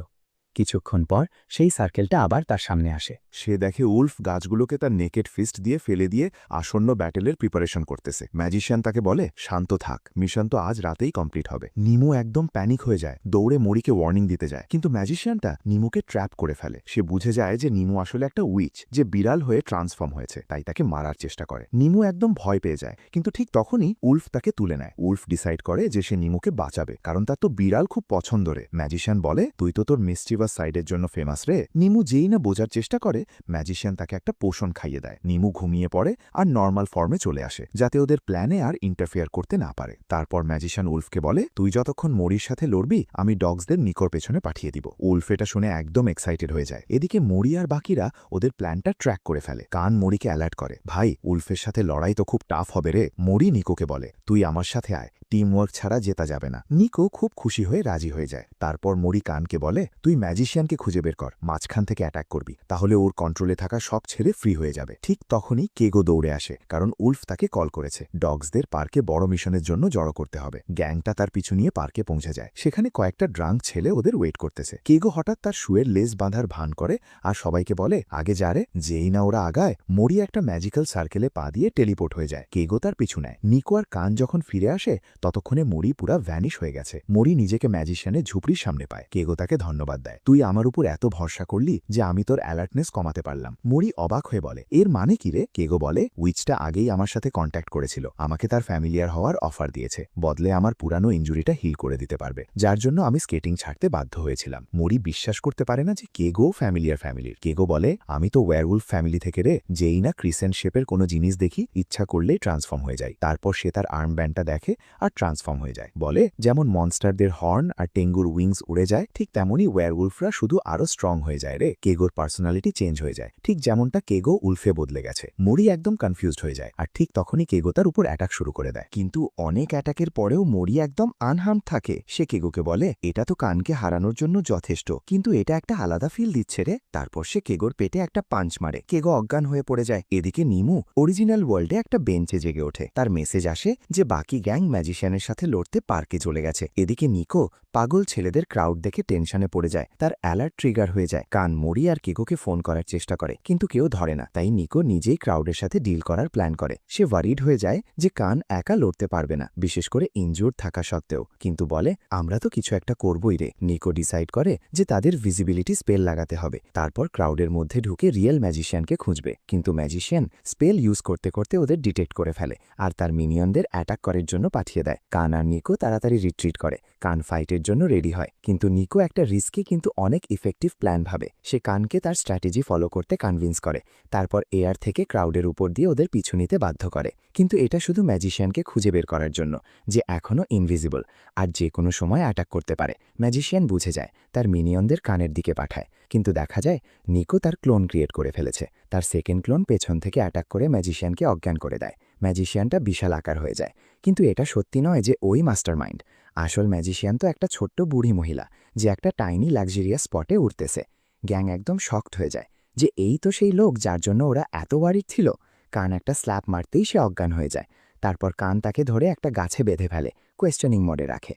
কিছুক্ষণ পর সেই সার্কেলটা আবার তার সামনে আসে। সে দেখে উলফ গাছগুলোকে তার নেকেড ফিস্ট দিয়ে ফেলে দিয়ে আসন্ন ব্যাটেলের প্রিপারেশন করতেছে। ম্যাজিশিয়ান তাকে বলে, শান্ত থাক, মিশন তো আজ রাতেই কমপ্লিট হবে। নিমু একদম প্যানিক হয়ে যায়, দৌড়ে মরিকে ওয়ার্নিং দিতে যায়, কিন্তু ম্যাজিশিয়ানটা নিমুকে ট্র্যাপ করে ফেলে। সে বুঝে যায় যে নিমু আসলে একটা উইচ, যে বিড়াল হয়ে ট্রান্সফর্ম হয়েছে, তাই তাকে মারার চেষ্টা করে। নিমু একদম ভয় পেয়ে যায়, কিন্তু ঠিক তখনই উলফ তাকে তুলে নেয়। উলফ ডিসাইড করে যে সে নিমুকে বাঁচাবে, কারণ তার তো বিড়াল খুব পছন্দ রে। ম্যাজিশিয়ান বলে, তুই তো তোর মিস্টিভাস সাইডের জন্য ফেমাস রে। নিমু যেই না বোঝার চেষ্টা করে, ম্যাজিশিয়ান তাকে একটা পোষণ খাইয়ে দেয়। নিমু ঘুমিয়ে পড়ে আর নর্মাল ফর্মে চলে আসে, যাতে ওদের প্ল্যানে আর ইন্টারফেয়ার করতে না পারে। তারপর ম্যাজিশিয়ান উলফকে বলে, তুই যতক্ষণ মরির সাথে লড়বি, আমি ডগসদের নিকোর পেছনে পাঠিয়ে দিব। উলফ এটা শুনে একদম এক্সাইটেড হয়ে যায়। এদিকে মরি আর বাকিরা ওদের প্ল্যানটা ট্র্যাক করে ফেলে। কান মরিকে অ্যালার্ট করে, ভাই, উলফের সাথে লড়াই তো খুব টাফ হবে রে। মরি নিকোকে বলে, তুই আমার সাথে আয়, টিম ওয়ার্ক ছাড়া জেতা যাবে না। নিকো খুব খুশি হয়ে রাজি হয়ে যায়। তারপর মরি কানকে বলে, তুই ম্যাজিশিয়ানকে খুঁজে বের কর, মাঝখান থেকে অ্যাটাক করবি, তাহলে ওর কন্ট্রোলে থাকা সব ছেড়ে ফ্রি হয়ে যাবে। ঠিক তখনই কেগো দৌড়ে আসে, কারণ উলফ তাকে কল করেছে। ডগসদের পার্কে বড় মিশনের জন্য জড়ো করতে হবে। গ্যাংটা তার পিছু নিয়ে পার্কে পৌঁছে যায়। সেখানে কয়েকটা ড্রাঙ্ক ছেলে ওদের ওয়েট করতেছে। কেগো হঠাৎ তার শুয়ের লেজ বাঁধার ভান করে আর সবাইকে বলে, আগে যা রে। যেই না ওরা আগায়, মরি একটা ম্যাজিক্যাল সার্কেলে পা দিয়ে টেলিপোর্ট হয়ে যায়। কেগো তার পিছু নেয়। নিকো আর কান যখন ফিরে আসে, ততক্ষণে মরি পুরা ভ্যানিশ হয়ে গেছে। মরি নিজেকে ম্যাজিশিয়ানের ঝুপড়ির সামনে পায়। কেগো তাকে ধন্যবাদ দেয়, তুই আমার উপর এত ভরসা করলি যে আমি তোর অ্যালার্টনেস কমাতে পারলাম। মরি অবাক হয়ে বলে, এর মানে কি রে? কেগো বলে, উইচটা আগেই আমার সাথে কন্ট্যাক্ট করেছিল, আমাকে তার ফ্যামিলিয়ার হওয়ার অফার দিয়েছে, বদলে আমার পুরানো ইঞ্জুরিটা হিল করে দিতে পারবে, যার জন্য আমি স্কেটিং ছাড়তে বাধ্য হয়েছিলাম। মরি বিশ্বাস করতে পারে না যে কেগো ফ্যামিলির। কেগো বলে, আমি তো ওয়্যারউলফ ফ্যামিলি থেকে রে। যেই না ক্রিসেন্ট শেপের কোনো জিনিস দেখি, ইচ্ছা করলেই ট্রান্সফর্ম হয়ে যায়। তারপর সে তার আর্ম ব্যান্ডটা দেখে আর ট্রান্সফর্ম হয়ে যায়। বলে, যেমন মনস্টারদের হর্ন আর টেঙ্গুর উইংস উড়ে যায়, ঠিক তেমনই ওয়্যারউলফরা শুধু আরো স্ট্রং হয়ে যায় রে। কেগোর পার্সোনালিটি চেঞ্জ হয়ে যায়, ঠিক যেমনটা কেগো উলফে বদলে গেছে। মরি একদম কনফিউজড হয়ে যায়, আর ঠিক তখনই কেগো তার উপর অ্যাটাক শুরু করে দেয়। কিন্তু অনেক অ্যাটাকের পরেও মরি একদম আনহার্মড থাকে। সে কেগোকে বলে, এটা তো কানকে হারানোর জন্য যথেষ্ট, কিন্তু এটা একটা আলাদা ফিল দিচ্ছে রে। তারপর সে কেগোর পেটে একটা পাঞ্চ মারে। কেগো অজ্ঞান হয়ে পড়ে যায়। এদিকে নিমু অরিজিনাল ওয়ার্ল্ডে একটা বেঞ্চে জেগে ওঠে। তার মেসেজ আসে যে বাকি গ্যাং ম্যাজিশিয়ানের সাথে লড়তে পার্কে চলে গেছে। এদিকে নিকো পাগল ছেলেদের ক্রাউড দেখে টেনশনে পড়ে যায়। তার অ্যালার্ট ট্রিগার হয়ে যায়। কান মরি আর কেগোকে ফোন করার চেষ্টা করে, কিন্তু কেউ ধরে না। তাই নিকো নিজেই ক্রাউডের সাথে ডিল করার প্ল্যান করে। সে ওয়ারিড হয়ে যায় যে কান একা লড়তে পারবে না, বিশেষ করে ইনজুর্ড থাকা সত্ত্বেও, কিন্তু বলে, আমরা তো কিছু একটা করবই রে। নিকো ডিসাইড করে যে তাদের ভিজিবিলিটি স্পেল লাগাতে হবে। তারপর ক্রাউডের মধ্যে ঢুকে রিয়েল ম্যাজিশিয়ানকে খুঁজবে, কিন্তু ম্যাজিশিয়ান স্পেল ইউজ করতে করতে ওদের ডিটেক্ট করে ফেলে আর তার মিনিয়নদের অ্যাটাক করার জন্য পাঠিয়ে দেয়। কান আর নিকো তাড়াতাড়ি রিট্রিট করে। কান ফাইটের জন্য রেডি হয়, কিন্তু নিকো একটা রিস্কি কিন্তু অনেক ইফেক্টিভ প্ল্যান ভাবে। সে কানকে তার স্ট্র্যাটেজি ফলো করতে কনভিন্স করে। তারপর এয়ার থেকে ক্রাউডের উপর দিয়ে ওদের পিছু নিতে বাধ্য করে, কিন্তু এটা শুধু ম্যাজিশিয়ানকে খুঁজে বের করার জন্য, যে এখনও ইনভিজিবল আর যে কোনো সময় অ্যাটাক করতে পারে। ম্যাজিশিয়ান বুঝে যায়, তার মিনিয়নদের কানের দিকে পাঠায়, কিন্তু দেখা যায় নিকো তার ক্লোন ক্রিয়েট করে ফেলেছে। তার সেকেন্ড ক্লোন পেছন থেকে অ্যাটাক করে ম্যাজিশিয়ানকে অজ্ঞান করে দেয়। ম্যাজিশিয়ানটা বিশাল আকার হয়ে যায়, কিন্তু এটা সত্যি নয় যে ওই মাস্টারমাইন্ড। আসল ম্যাজিশিয়ান তো একটা ছোট্ট বুড়ি মহিলা, যে একটা টাইনি লাক্সারিয়াস স্পটে উঠতেছে। গ্যাং একদম শকড হয়ে যায় যে এই তো সেই লোক যার জন্য ওরা এত ওয়ারিড ছিল। কান একটা স্ল্যাপ মারতেই সে অজ্ঞান হয়ে যায়। তারপর কান তাকে ধরে একটা গাছে বেঁধে ফেলে, কোয়েশ্চেনিং মোডে রাখে।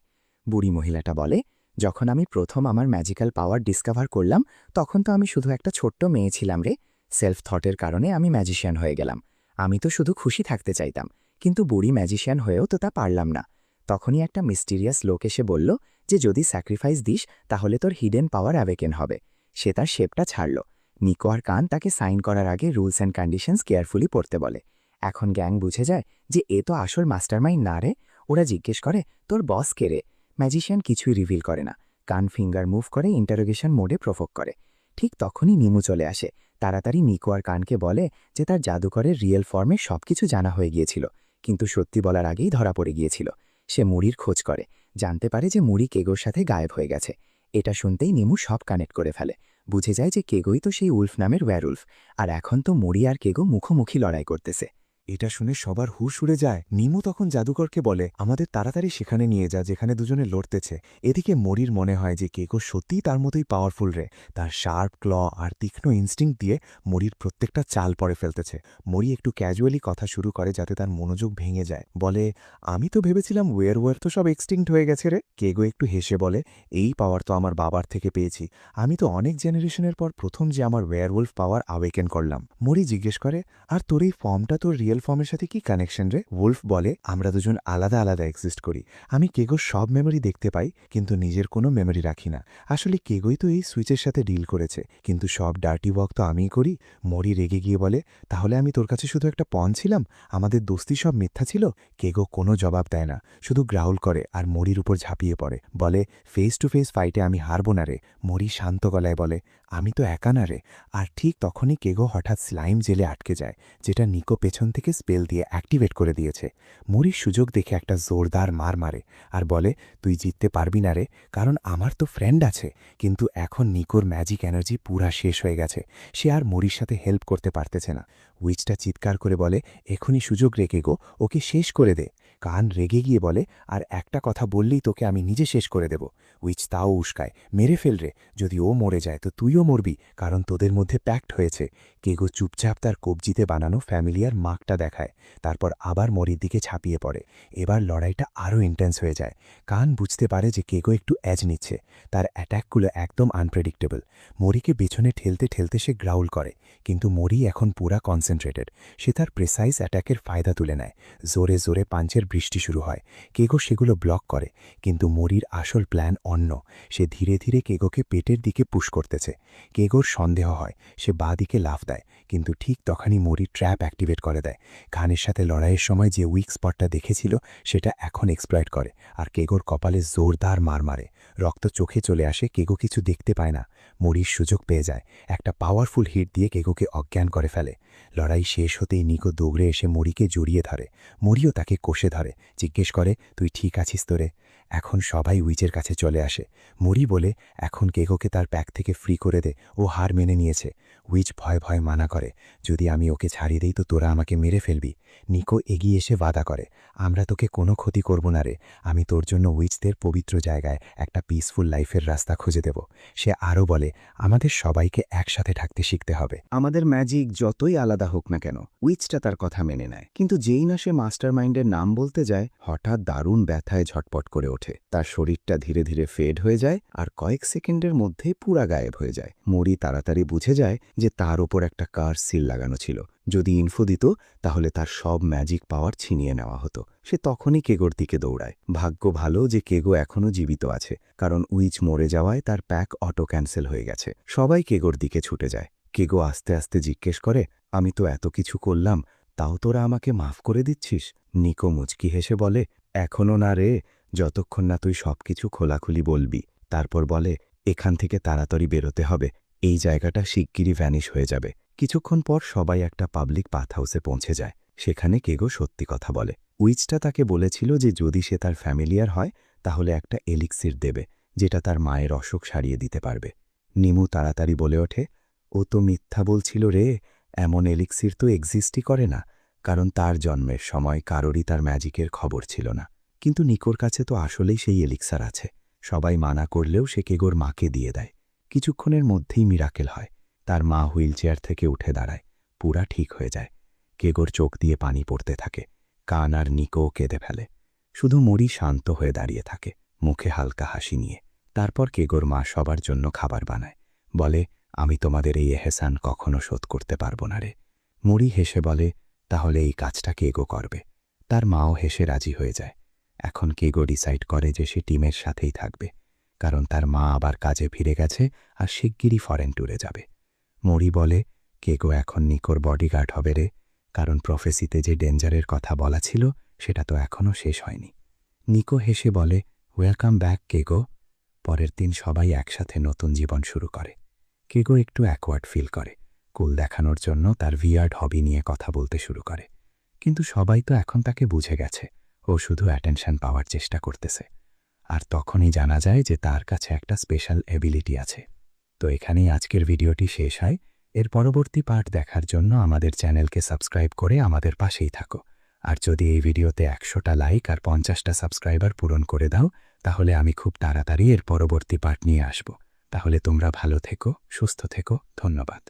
বুড়ি মহিলাটা বলে, যখন আমি প্রথম আমার ম্যাজিক্যাল পাওয়ার ডিসকভার করলাম, তখন তো আমি শুধু একটা ছোট্ট মেয়ে ছিলাম রে। সেলফ থটের কারণে আমি ম্যাজিশিয়ান হয়ে গেলাম। আমি তো শুধু খুশি থাকতে চাইতাম, কিন্তু বুড়ি ম্যাজিশিয়ান হয়েও তো তা পারলাম না। তখনই একটা মিস্টিরিয়াস লোক এসে বলল যে যদি স্যাক্রিফাইস দিস তাহলে তোর হিডেন পাওয়ার অ্যাওয়েকেন হবে। সে তার শেপটা ছাড়ল। নিকো আর কান তাকে সাইন করার আগে রুলস অ্যান্ড কন্ডিশনস কেয়ারফুলি পড়তে বলে। এখন গ্যাং বুঝে যায় যে এ তো আসল মাস্টারমাইন্ড না রে। ওরা জিজ্ঞেস করে, তোর বস কে রে? ম্যাজিশিয়ান কিছুই রিভিল করে না। কান ফিঙ্গার মুভ করে ইন্টারোগেশন মোডে প্রভোগ করে। ঠিক তখনই নিমু চলে আসে। তাড়াতাড়ি নিকো আর কানকে বলে যে তার জাদুকরের রিয়েল ফর্মে সবকিছু জানা হয়ে গিয়েছিল, কিন্তু সত্যি বলার আগেই ধরা পড়ে গিয়েছিল। সে মুড়ির খোঁজ করে, জানতে পারে যে মুড়ি কেগোর সাথে গায়েব হয়ে গেছে। এটা শুনতেই নিমু সব কানেক্ট করে ফেলে। বুঝে যায় যে কেগোই তো সেই উলফ নামের ওয়্যারউলফ, আর এখন তো মুড়ি আর কেগো মুখোমুখি লড়াই করতেছে। এটা শুনে সবার হুশ উড়ে যায়। নিমু তখন জাদুকরকে বলে, আমাদের তাড়াতাড়ি সেখানে নিয়ে যা যেখানে দুজনে লড়তেছে। এদিকে মরির মনে হয় যে কেকো সত্যিই তার মতোই পাওয়ারফুল রে। তার শার্প ক্ল আর তীক্ষ্ণ ইনস্টিংক্ট দিয়ে মরির প্রত্যেকটা চাল পরে ফেলতেছে। মরি একটু ক্যাজুয়ালি কথা শুরু করে যাতে তার মনোযোগ ভেঙে যায়। বলে, আমি তো ভেবেছিলাম ওয়ার তো সব এক্সটিংক্ট হয়ে গেছে রে। কেগো একটু হেসে বলে, এই পাওয়ার তো আমার বাবার থেকে পেয়েছি। আমি তো অনেক জেনারেশনের পর প্রথম যে আমার ওয়্যারওয়ুলফ পাওয়ার আওয়েকেন করলাম। মরি জিজ্ঞেস করে, আর তোর এই ফর্মটা তোর রিয়েল ফর্মের সাথে কি কানেকশন রে? উলফ বলে, আমরা দুজন আলাদা আলাদা এক্সিস্ট করি। আমি কেগোর সব মেমোরি দেখতে পাই, কিন্তু নিজের কোনো মেমোরি রাখি না। আসলে কেগোই তো এই সুইচের সাথে ডিল করেছে, কিন্তু সব ডার্টি ওয়ার্ক তো আমিই করি। মরি রেগে গিয়ে বলে, তাহলে আমি তোর কাছে শুধু একটা পণ ছিলাম? আমাদের দোস্তি সব মিথ্যা ছিল? কেগো কোনো জবাব দেয় না, শুধু গ্রাউল করে আর মরির উপর ঝাঁপিয়ে পড়ে। বলে, ফেস টু ফেস ফাইটে আমি হারবো না রে। মরি শান্ত গলায় বলে, আমি তো একা না রে। আর ঠিক তখনই কেগো হঠাৎ স্লাইম জেলে আটকে যায়, যেটা নিকো পেছন থেকে স্পেল দিয়ে অ্যাক্টিভেট করে দিয়েছে। মরির সুযোগ দেখে একটা জোরদার মার মারে আর বলে, তুই জিততে পারবি না রে, কারণ আমার তো ফ্রেন্ড আছে। কিন্তু এখন নিকোর ম্যাজিক এনার্জি পুরা শেষ হয়ে গেছে, সে আর মরির সাথে হেল্প করতে পারতেছে না। উইচটা চিৎকার করে বলে, এখনই সুযোগ রেখে গো, ওকে শেষ করে দে। কান রেগে গিয়ে বলে, আর একটা কথা বললেই তোকে আমি নিজে শেষ করে দেব। উইচ তাও উস্কায়, মেরে ফেল রে, যদি ও মরে যায় তো তুইও মরবি, কারণ তোদের মধ্যে প্যাক্ট হয়েছে। কেগো চুপচাপ তার কবজিতে বানানো ফ্যামিলিয়ার মার্কটা দেখায়, তারপর আবার মরির দিকে ঝাঁপিয়ে পড়ে। এবার লড়াইটা আরও ইন্টেন্স হয়ে যায়। কান বুঝতে পারে যে কেগো একটু এজ নিচ্ছে, তার অ্যাট্যাকগুলো একদম আনপ্রেডিক্টেবল। মরিকে পেছনে ঠেলতে ঠেলতে সে গ্রাউল করে, কিন্তু মরি এখন পুরা কনসেন্ট্রেটেড। সে তার প্রেসাইজ অ্যাট্যাকের ফায়দা তুলে নেয়। জোরে জোরে পাঞ্চের বৃষ্টি শুরু হয়। কেগো সেগুলো ব্লক করে, কিন্তু মরির আসল প্ল্যান অন্য। সে ধীরে ধীরে কেগোকে পেটের দিকে পুশ করতেছে। কেগোর সন্দেহ হয়, সে বাঁ দিকে লাফ দেয়, কিন্তু ঠিক তখনই মরি ট্র্যাপ অ্যাক্টিভেট করে দেয়। খানের সাথে লড়াইয়ের সময় যে উইক স্পটটা দেখেছিল সেটা এখন এক্সপ্লয়েট করে, আর কেগোর কপালে জোরদার মার মারে। রক্ত চোখে চলে আসে, কেগো কিছু দেখতে পায় না। মরির সুযোগ পেয়ে যায়, একটা পাওয়ারফুল হিট দিয়ে কেগোকে অজ্ঞান করে ফেলে। লড়াই শেষ হতেই নিকো দৌড়ে এসে মরিকে জড়িয়ে ধরে। মরিও তাকে কষে ধরে, জিজ্ঞেস করে, তুই ঠিক আছিস তোরে? এখন সবাই উইচের কাছে চলে আসে। মরি বলে, এখন কেগোকে তার প্যাক থেকে ফ্রি করে দে, ও হার মেনে নিয়েছে। উইচ ভয় ভয় মানা করে, যদি আমি ওকে ছাড়িয়ে দিই তো তোরা আমাকে মেরে ফেলবি। নিকো এগিয়ে এসে ওয়াদা করে, আমরা তোকে কোনো ক্ষতি করব না রে, আমি তোর জন্য উইচদের পবিত্র জায়গায় একটা পিসফুল লাইফের রাস্তা খুঁজে দেব। সে আরও বলে, আমাদের সবাইকে একসাথে থাকতে শিখতে হবে। আমাদের ম্যাজিক যতই আলাদা হোক না কেন, উইচটা তার কথা মেনে নেয়। কিন্তু যেই না সে মাস্টার মাইন্ডের নাম বলতে যায়, হঠাৎ দারুণ ব্যথায় ঝটপট করে ওঠে। তার শরীরটা ধীরে ধীরে ফেড হয়ে যায় আর কয়েক সেকেন্ডের মধ্যে পুরা গায়েব হয়ে যায়। মরি তাড়াতাড়ি বুঝে যায় যে তার ওপর একটা কার সিল লাগানো ছিল। যদি ইনফো দিত তাহলে তার সব ম্যাজিক পাওয়ার ছিনিয়ে নেওয়া হতো। সে তখনই কেগোর দিকে দৌড়ায়। ভাগ্য ভালো যে কেগো এখনও জীবিত আছে, কারণ উইচ মরে যাওয়ায় তার প্যাক অটো ক্যান্সেল হয়ে গেছে। সবাই কেগোর দিকে ছুটে যায়। কেগো আস্তে আস্তে জিজ্ঞেস করে, আমি তো এত কিছু করলাম, তাও তোরা আমাকে মাফ করে দিচ্ছিস? নিকো মুচকি হেসে বলে, এখনও না রে, যতক্ষণ না তুই সবকিছু খোলাখুলি বলবি। তারপর বলে, এখান থেকে তাড়াতাড়ি বেরোতে হবে, এই জায়গাটা শিগগিরই ভ্যানিশ হয়ে যাবে। কিছুক্ষণ পর সবাই একটা পাবলিক বাথ হাউসে পৌঁছে যায়। সেখানে কেগো সত্যি কথা বলে। উইচটা তাকে বলেছিল যে যদি সে তার ফ্যামিলিয়ার হয় তাহলে একটা এলিক্সির দেবে, যেটা তার মায়ের অসুখ সারিয়ে দিতে পারবে। নিমু তাড়াতাড়ি বলে ওঠে, ও তো মিথ্যা বলছিল রে, এমন এলিক্সির তো এক্সিস্টই করে না, কারণ তার জন্মের সময় কারোরই তার ম্যাজিকের খবর ছিল না। কিন্তু নিকোর কাছে তো আসলেই সেই এলিক্সার আছে। সবাই মানা করলেও সে কেগোর মাকে দিয়ে দেয়। কিছুক্ষণের মধ্যেই মিরাকেল হয়, তার মা হুইলচেয়ার থেকে উঠে দাঁড়ায়, পুরা ঠিক হয়ে যায়। কেগোর চোখ দিয়ে পানি পড়তে থাকে। কান আর নিকোও কেঁদে ফেলে। শুধু মরি শান্ত হয়ে দাঁড়িয়ে থাকে, মুখে হালকা হাসি নিয়ে। তারপর কেগোর মা সবার জন্য খাবার বানায়, বলে, আমি তোমাদের এই এহসান কখনো শোধ করতে পারবো না রে। মরি হেসে বলে, তাহলে এই কাজটা কেগো করবে। তার মাও হেসে রাজি হয়ে যায়। এখন কেগো ডিসাইড করে যে সে টিমের সাথেই থাকবে, কারণ তার মা আবার কাজে ফিরে গেছে আর শিগগিরই ফরেন ট্যুরে যাবে। মরি বলে, কেগো এখন নিকোর বডিগার্ড হবে রে, কারণ প্রফেসিতে যে ডেঞ্জারের কথা বলা ছিল সেটা তো এখনও শেষ হয়নি। নিকো হেসে বলে, ওয়েলকাম ব্যাক কেগো। পরের দিন সবাই একসাথে নতুন জীবন শুরু করে। কেগো একটু অ্যাকওয়ার্ড ফিল করে, কুল দেখানোর জন্য তার ভিয়ার্ড হবি নিয়ে কথা বলতে শুরু করে। কিন্তু সবাই তো এখন তাকে বুঝে গেছে, ও শুধু অ্যাটেনশন পাওয়ার চেষ্টা করতেছে। আর তখনই জানা যায় যে তার কাছে একটা স্পেশাল এবিলিটি আছে। তো এখানেই আজকের ভিডিওটি শেষ হয়। এর পরবর্তী পার্ট দেখার জন্য আমাদের চ্যানেলকে সাবস্ক্রাইব করে আমাদের পাশেই থাকো। আর যদি এই ভিডিওতে 100টা লাইক আর 50টা সাবস্ক্রাইবার পূরণ করে দাও, তাহলে আমি খুব তাড়াতাড়ি এর পরবর্তী পার্ট নিয়ে আসব। তাহলে তোমরা ভালো থেকো, সুস্থ থেকো, ধন্যবাদ।